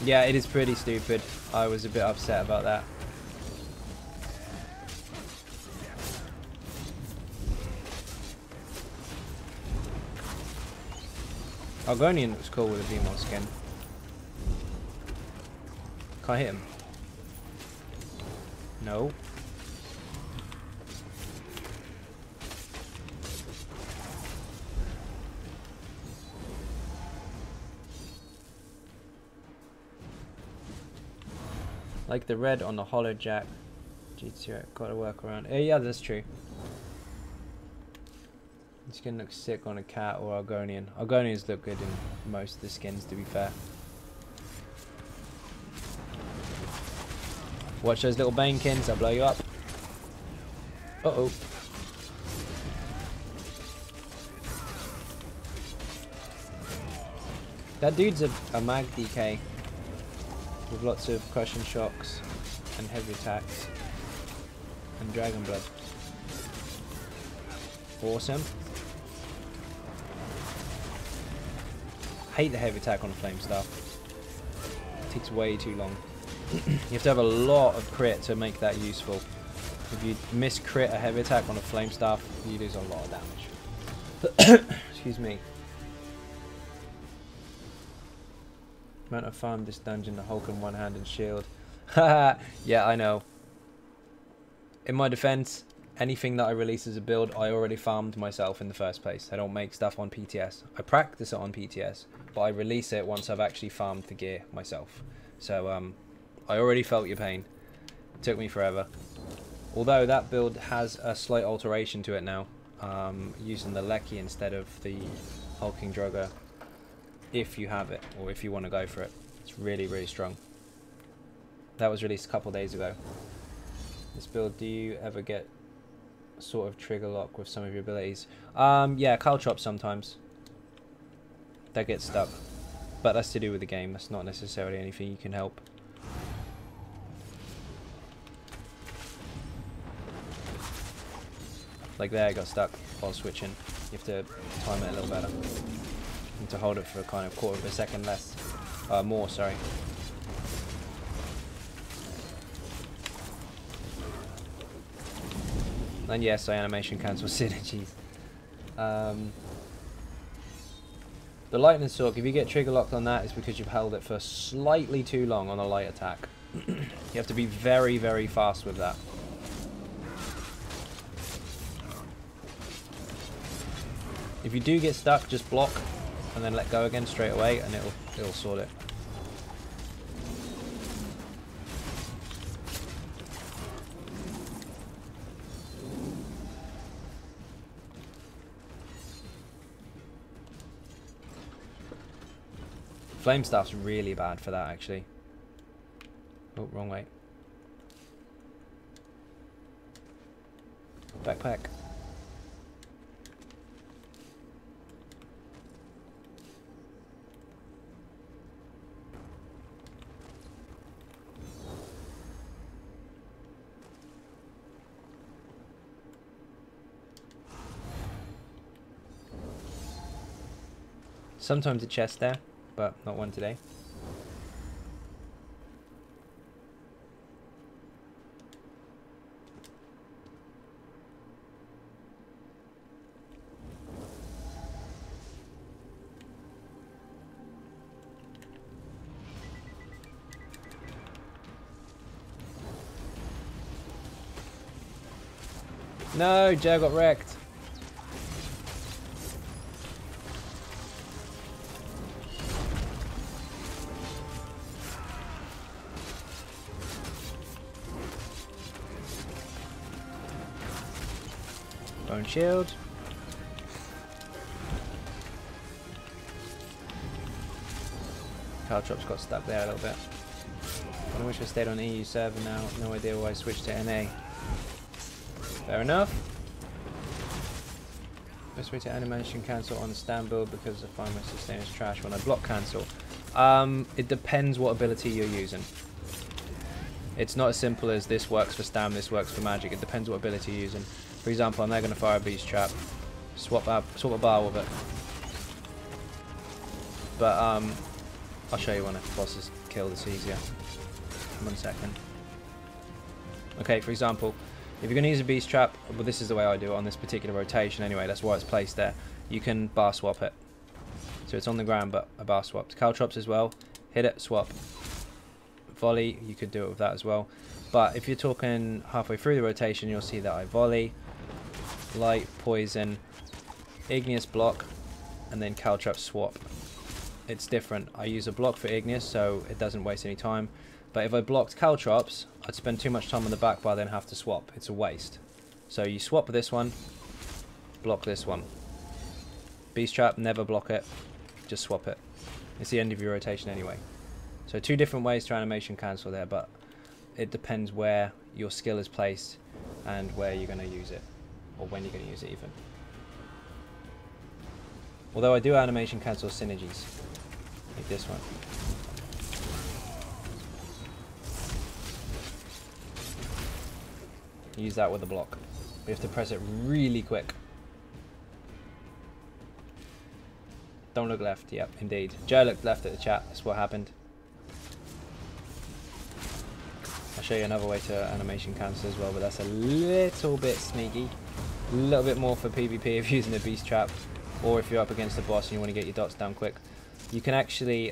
Yeah, it is pretty stupid. I was a bit upset about that. Argonian looks cool with a female skin. Can't hit him. No. Like the red on the hollow jack. GTO, gotta work around. Yeah, that's true. This skin looks sick on a cat or Argonian. Argonians look good in most of the skins, to be fair. Watch those little Banekins, they'll blow you up. Uh-oh. That dude's a mag DK with lots of crushing shocks and heavy attacks and dragon blood. Awesome. Hate the heavy attack on a flame staff. It takes way too long. You have to have a lot of crit to make that useful. If you miss crit a heavy attack on a flame staff, you lose a lot of damage. Excuse me. Amount of farm this dungeon, the Hulk in one hand and shield. Haha, yeah, I know. In my defense, anything that I release as a build, I already farmed myself in the first place. I don't make stuff on PTS. I practice it on PTS, but I release it once I've actually farmed the gear myself. So, I already felt your pain. It took me forever. Although that build has a slight alteration to it now. Using the Lecky instead of the Hulking Drogo. If you have it, or if you want to go for it. It's really, really strong. That was released a couple days ago. This build, do you ever get sort of trigger lock with some of your abilities? Yeah, Caltrops sometimes. That gets stuck. But that's to do with the game. That's not necessarily anything you can help. Like there, I got stuck while switching. You have to time it a little better. And to hold it for a kind of quarter of a second less. More, sorry. And yes, I animation cancel synergies. The lightning sork, if you get trigger locked on that, it's because you've held it for slightly too long on a light attack. You have to be very, very fast with that. If you do get stuck, just block and then let go again straight away, and it'll sort it. Flame Staff's really bad for that, actually. Oh, wrong way. Backpack. Sometimes a chest there, but not one today. No, Joe got wrecked. Bone shield. Caltrops got stuck there a little bit. I wish I stayed on EU server now. No idea why I switched to NA. Fair enough. Best way to animation cancel on the stand build because I find my sustain is trash when I block cancel. It depends what ability you're using. It's not as simple as this works for stam, this works for magic. It depends what ability you're using. For example, I'm now going to fire a beast trap. Swap a bar with it. But I'll show you when a boss is killed, it's easier. 1 second. Okay, for example, if you're going to use a beast trap, well, this is the way I do it on this particular rotation anyway, that's why it's placed there. You can bar swap it. So it's on the ground, but a bar swap. Caltrops as well, hit it, swap. Volley, you could do it with that as well. But if you're talking halfway through the rotation, you'll see that I volley, light, poison, igneous block, and then caltrop swap. It's different. I use a block for igneous, so it doesn't waste any time. But if I blocked caltrops, I'd spend too much time on the back bar, then have to swap. It's a waste. So you swap this one, block this one. Beast trap, never block it, just swap it. It's the end of your rotation anyway. So 2 different ways to animation cancel there, but it depends where your skill is placed and where you're going to use it, or when you're going to use it even. Although I do animation cancel synergies, like this one. Use that with a block. We have to press it really quick. Don't look left. Yep, indeed. Joe looked left at the chat. That's what happened. I'll show you another way to animation cancel as well, but that's a little bit sneaky. A little bit more for PvP if you're using a beast trap, or if you're up against a boss and you want to get your dots down quick. You can actually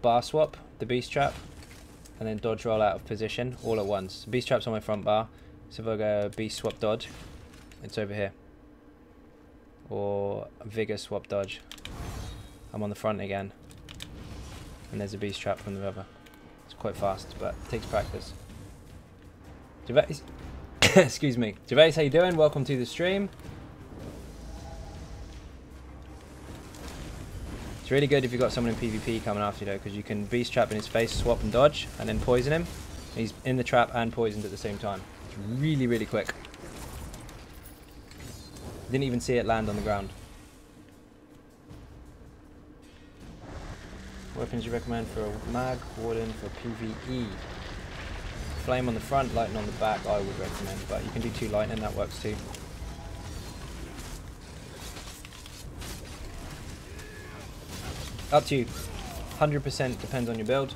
bar swap the beast trap and then dodge roll out of position all at once. Beast trap's on my front bar, so if I go beast swap dodge, it's over here. Or vigor swap dodge, I'm on the front again, and there's a beast trap from the other. It's quite fast, but it takes practice. Gervais, excuse me. Gervais, how you doing? Welcome to the stream. It's really good if you've got someone in PvP coming after you though, because you can beast trap in his face, swap and dodge, and then poison him. He's in the trap and poisoned at the same time. It's really, really quick. Didn't even see it land on the ground. Weapons you recommend for a mag, warden for PvE? Flame on the front, lightning on the back, I would recommend, but you can do 2 lightning, that works too. Up to you. 100% depends on your build,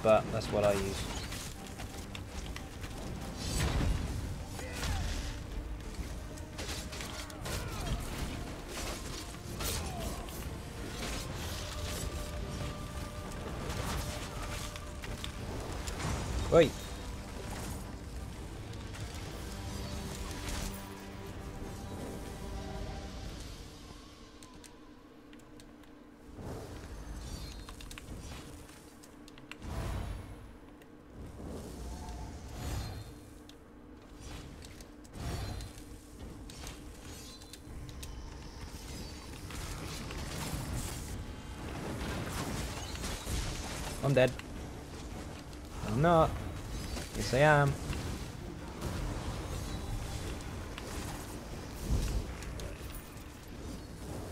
but that's what I use. Wait. I'm dead. I'm not. Yes, I am.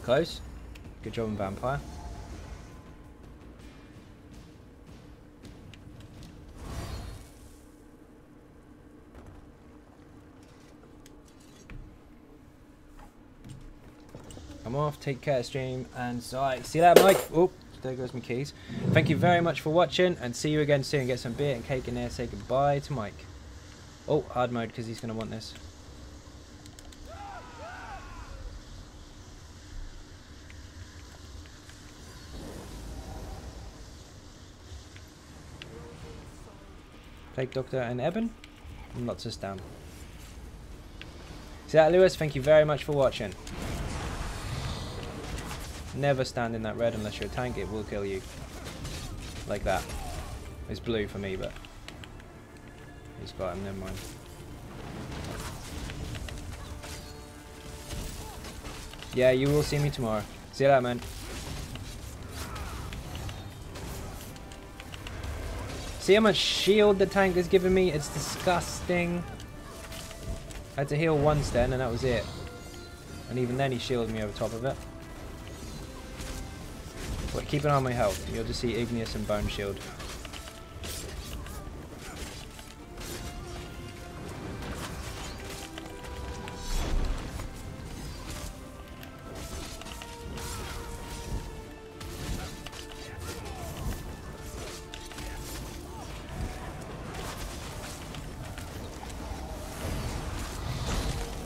Close. Good job on vampire. I'm off. Take care, stream, and sorry. See you later, Mike. Oh. There goes my keys. Thank you very much for watching, and see you again soon. Get some beer and cake in there. Say goodbye to Mike. Oh, hard mode, because he's going to want this. Plague Doctor and Eben. And lots of stam. See that, Lewis? Thank you very much for watching. Never stand in that red unless you're a tank, it will kill you. Like that. It's blue for me, but he's got him, never mind. Yeah, you will see me tomorrow. See you later, man. See how much shield the tank has given me? It's disgusting. I had to heal once then, and that was it. And even then he shielded me over top of it. But keep an eye on my health. You'll just see Igneous and Bone Shield.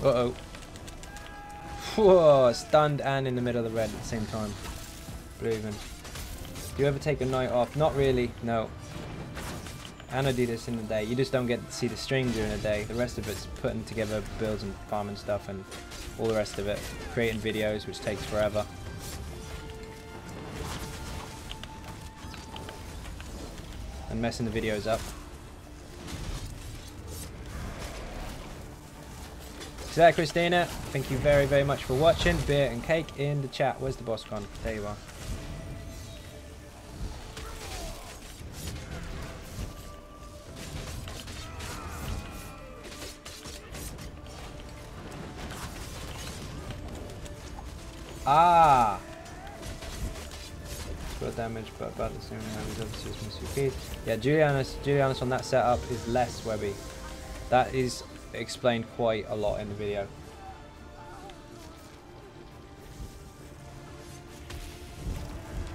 Uh-oh. Whoa, stunned and in the middle of the red at the same time. Blue even. Do you ever take a night off? Not really, no. And I do this in the day. You just don't get to see the stream during the day. The rest of it's putting together builds and farming stuff and all the rest of it. Creating videos, which takes forever. And messing the videos up. So that, Christina, thank you very, very much for watching. Beer and cake in the chat. Where's the boss gone? There you are. Ah! Got damage, but about the same amount as obviously as Mr. Keith. Yeah, Julianus on that setup is less webby. That is explained quite a lot in the video.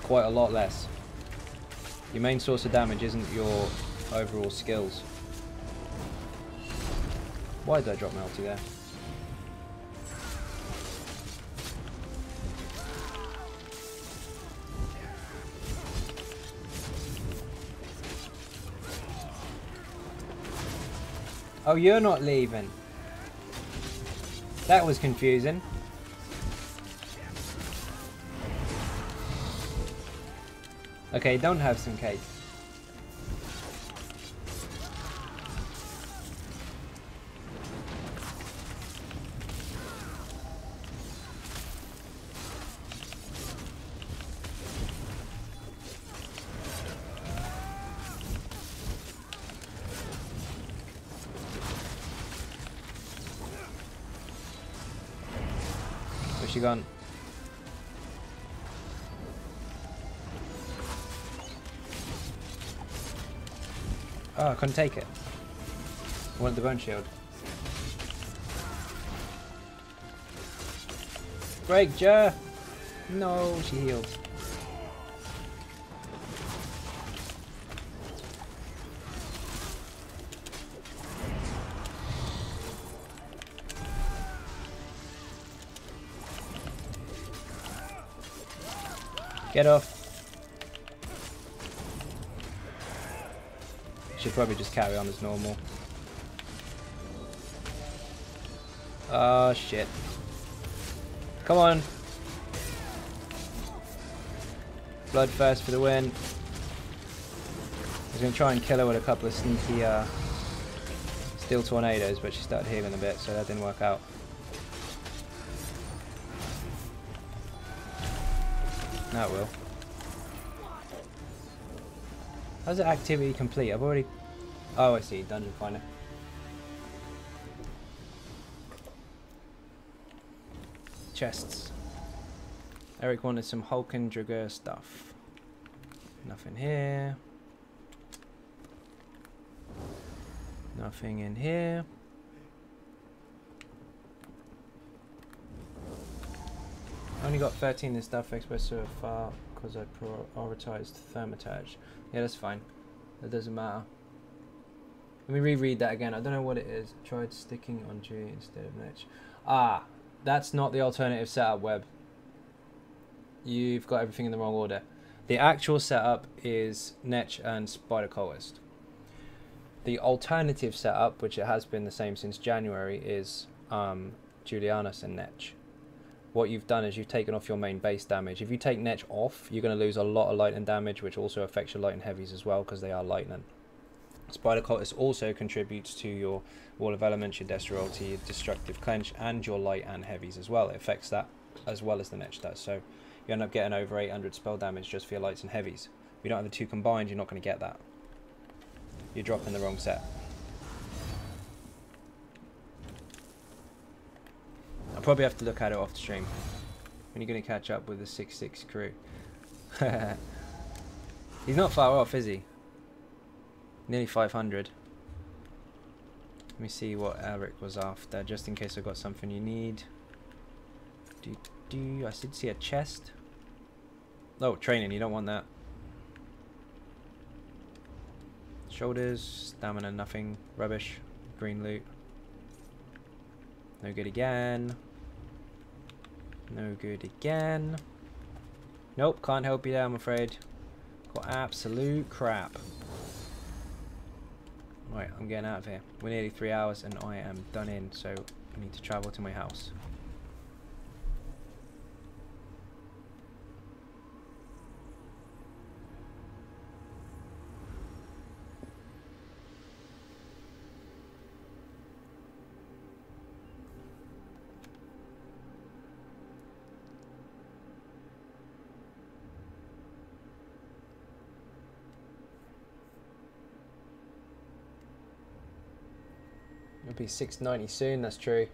Quite a lot less. Your main source of damage isn't your overall skills. Why did I drop my ulti there? Oh, you're not leaving. That was confusing. Okay, don't have some cake. Where's she gone? Oh, I couldn't take it. I wanted the bone shield. Break, Jer! No, she healed. Get off. Should probably just carry on as normal. Oh shit. Come on. Blood first for the win. I was going to try and kill her with a couple of sneaky steel tornadoes, but she started healing a bit, so that didn't work out. Now it will. How's the activity complete? I've already... Oh, I see. Dungeon finder. Chests. Eric wanted some Hulken Drager stuff. Nothing here. Nothing in here. I only got 13 in stuff express so far because I prioritized thermatage. Yeah, that's fine. That doesn't matter. Let me reread that again. I don't know what it is. I tried sticking on G instead of Netch. Ah, that's not the alternative setup, Web. You've got everything in the wrong order. The actual setup is Netch and Spider Cultist. The alternative setup, which it has been the same since January, is Julianus and Netch. What you've done is you've taken off your main base damage. If you take Netch off, you're going to lose a lot of lightning damage, which also affects your light and heavies as well, because they are lightning. Spider Cultist also contributes to your Wall of Elements, your Desiralty, your Destructive Clench, and your light and heavies as well. It affects that as well as the Netch does. So you end up getting over 800 spell damage just for your lights and heavies. If you don't have the two combined, you're not going to get that. You're dropping the wrong set. I'll probably have to look at it off the stream. When you're going to catch up with the 6-6 crew. He's not far off, is he? Nearly 500. Let me see what Eric was after, just in case I got something you need. I did see a chest. Oh, training, you don't want that. Shoulders, stamina, nothing. Rubbish. Green loot. No good again. No good again. Nope, can't help you there, I'm afraid. Got absolute crap. Right, I'm getting out of here. We're nearly 3 hours and I am done in, so I need to travel to my house. It'll be 690 soon, that's true.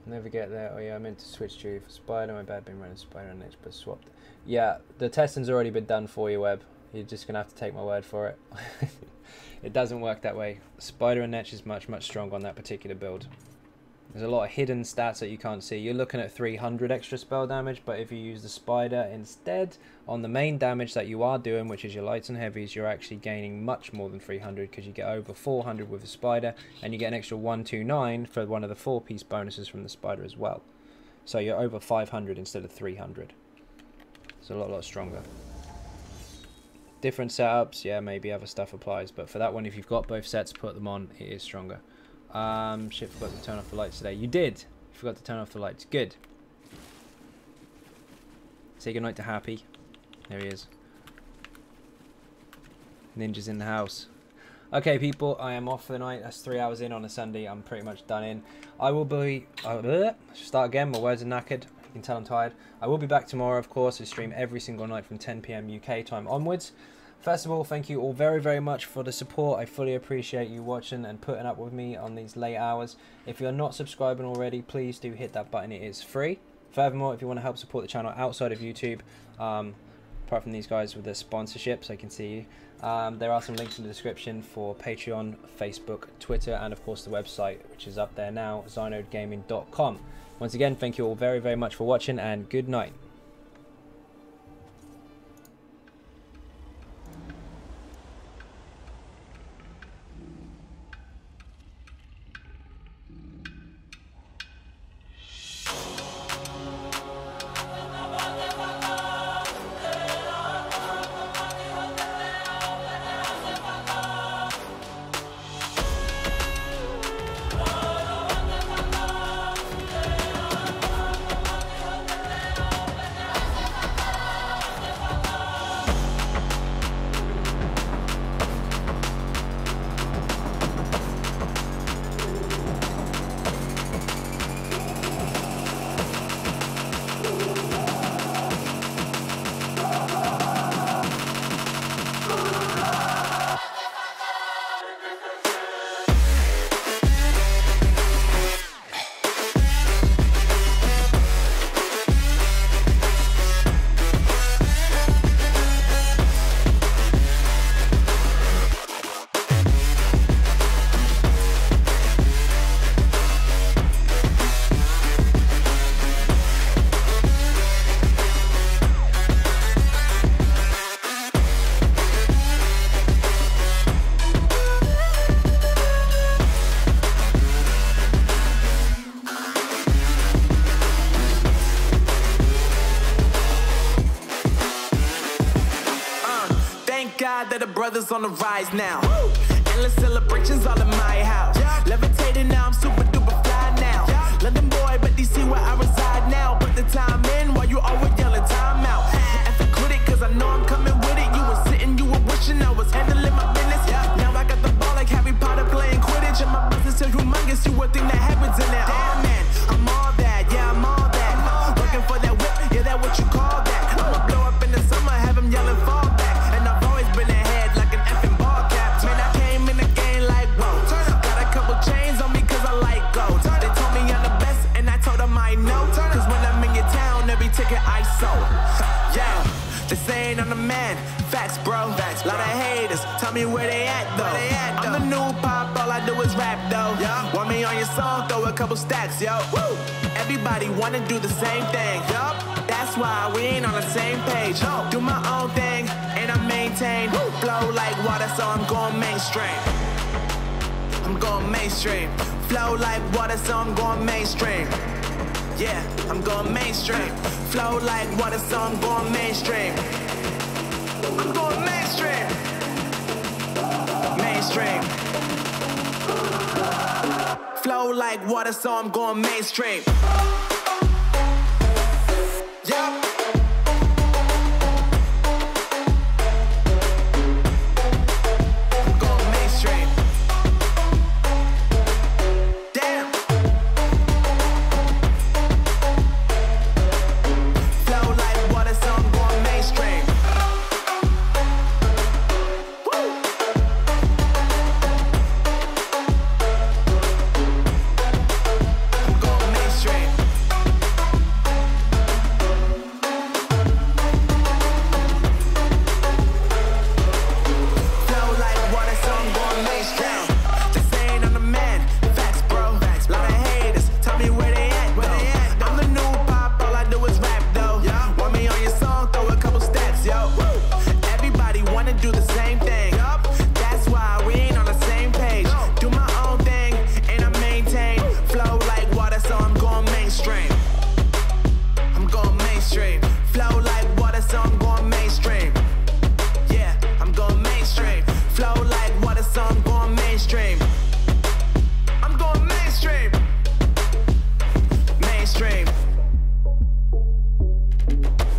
Never get there. Oh yeah, I meant to switch to for Spider. My bad, been running Spider on Edge, but swapped. Yeah, the testing's already been done for you, Web. You're just gonna have to take my word for it. It doesn't work that way. Spider and Netch is much stronger on that particular build. There's a lot of hidden stats that you can't see. You're looking at 300 extra spell damage, but if you use the Spider instead on the main damage that you are doing, which is your lights and heavies, you're actually gaining much more than 300 because you get over 400 with the Spider, and you get an extra 129 for one of the 4-piece bonuses from the Spider as well. So you're over 500 instead of 300. It's a lot stronger. Different setups, yeah, maybe other stuff applies, but for that one, if you've got both sets, put them on, it is stronger. Shit, forgot to turn off the lights today. You did. You forgot to turn off the lights. Good. Say goodnight to Happy. There he is. Ninja's in the house. Okay, people, I am off for the night. That's 3 hours in on a Sunday. I'm pretty much done in. I will be... start again. My words are knackered. You can tell I'm tired. I will be back tomorrow, of course. I stream every single night from 10 PM UK time onwards. First of all, thank you all very much for the support. I fully appreciate you watching and putting up with me on these late hours. If you're not subscribing already, please do hit that button. It is free. Furthermore, if you want to help support the channel outside of YouTube, apart from these guys with their sponsorships, I can see you. There are some links in the description for Patreon, Facebook, Twitter, and of course the website, which is up there now, XynodeGaming.com. Once again, thank you all very much for watching, and good night. That the brothers on the rise now. Woo! Endless celebrations all in my house. Yeah. Levitating now, I'm super duper fly now. Yeah. London boy, but DC where I reside now. Put the time in while you always yelling time out. And for quit it, cause I know I'm coming with it. You were sitting, you were wishing I was handling my business. Yeah. Now I got the ball like Harry Potter playing Quidditch. And my business is humongous, you would think that happens in there. Damn man, I'm all that, yeah, I'm all that. Looking for that whip, yeah, that what you call that. I'ma blow up in the summer, have him yelling fall back. And I've always been ahead like an effing ball cap. Man, I came in the game like, whoa. Got a couple chains on me cause I like gold. They told me I'm the best and I told them I know. Cause when I'm in your town, every ticket I sold. Yeah, they saying I'm the man. Facts, bro. Facts, lot of haters. Tell me where they at though. I'm the new pop, all I do is rap though. Yeah. Want me on your song, throw a couple stacks, yo. Woo. Everybody wanna do the same thing. Yup. That's why we ain't on the same page. No. Do my own thing and I maintain. Woo. Flow like water, so I'm going mainstream. I'm going mainstream. Flow like water, so I'm going mainstream. Yeah, I'm going mainstream. Flow like water, so I'm going mainstream. I'm going mainstream. Mainstream. Flow like water, so I'm going mainstream. Yeah.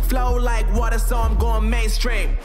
Flow like water, so I'm going mainstream.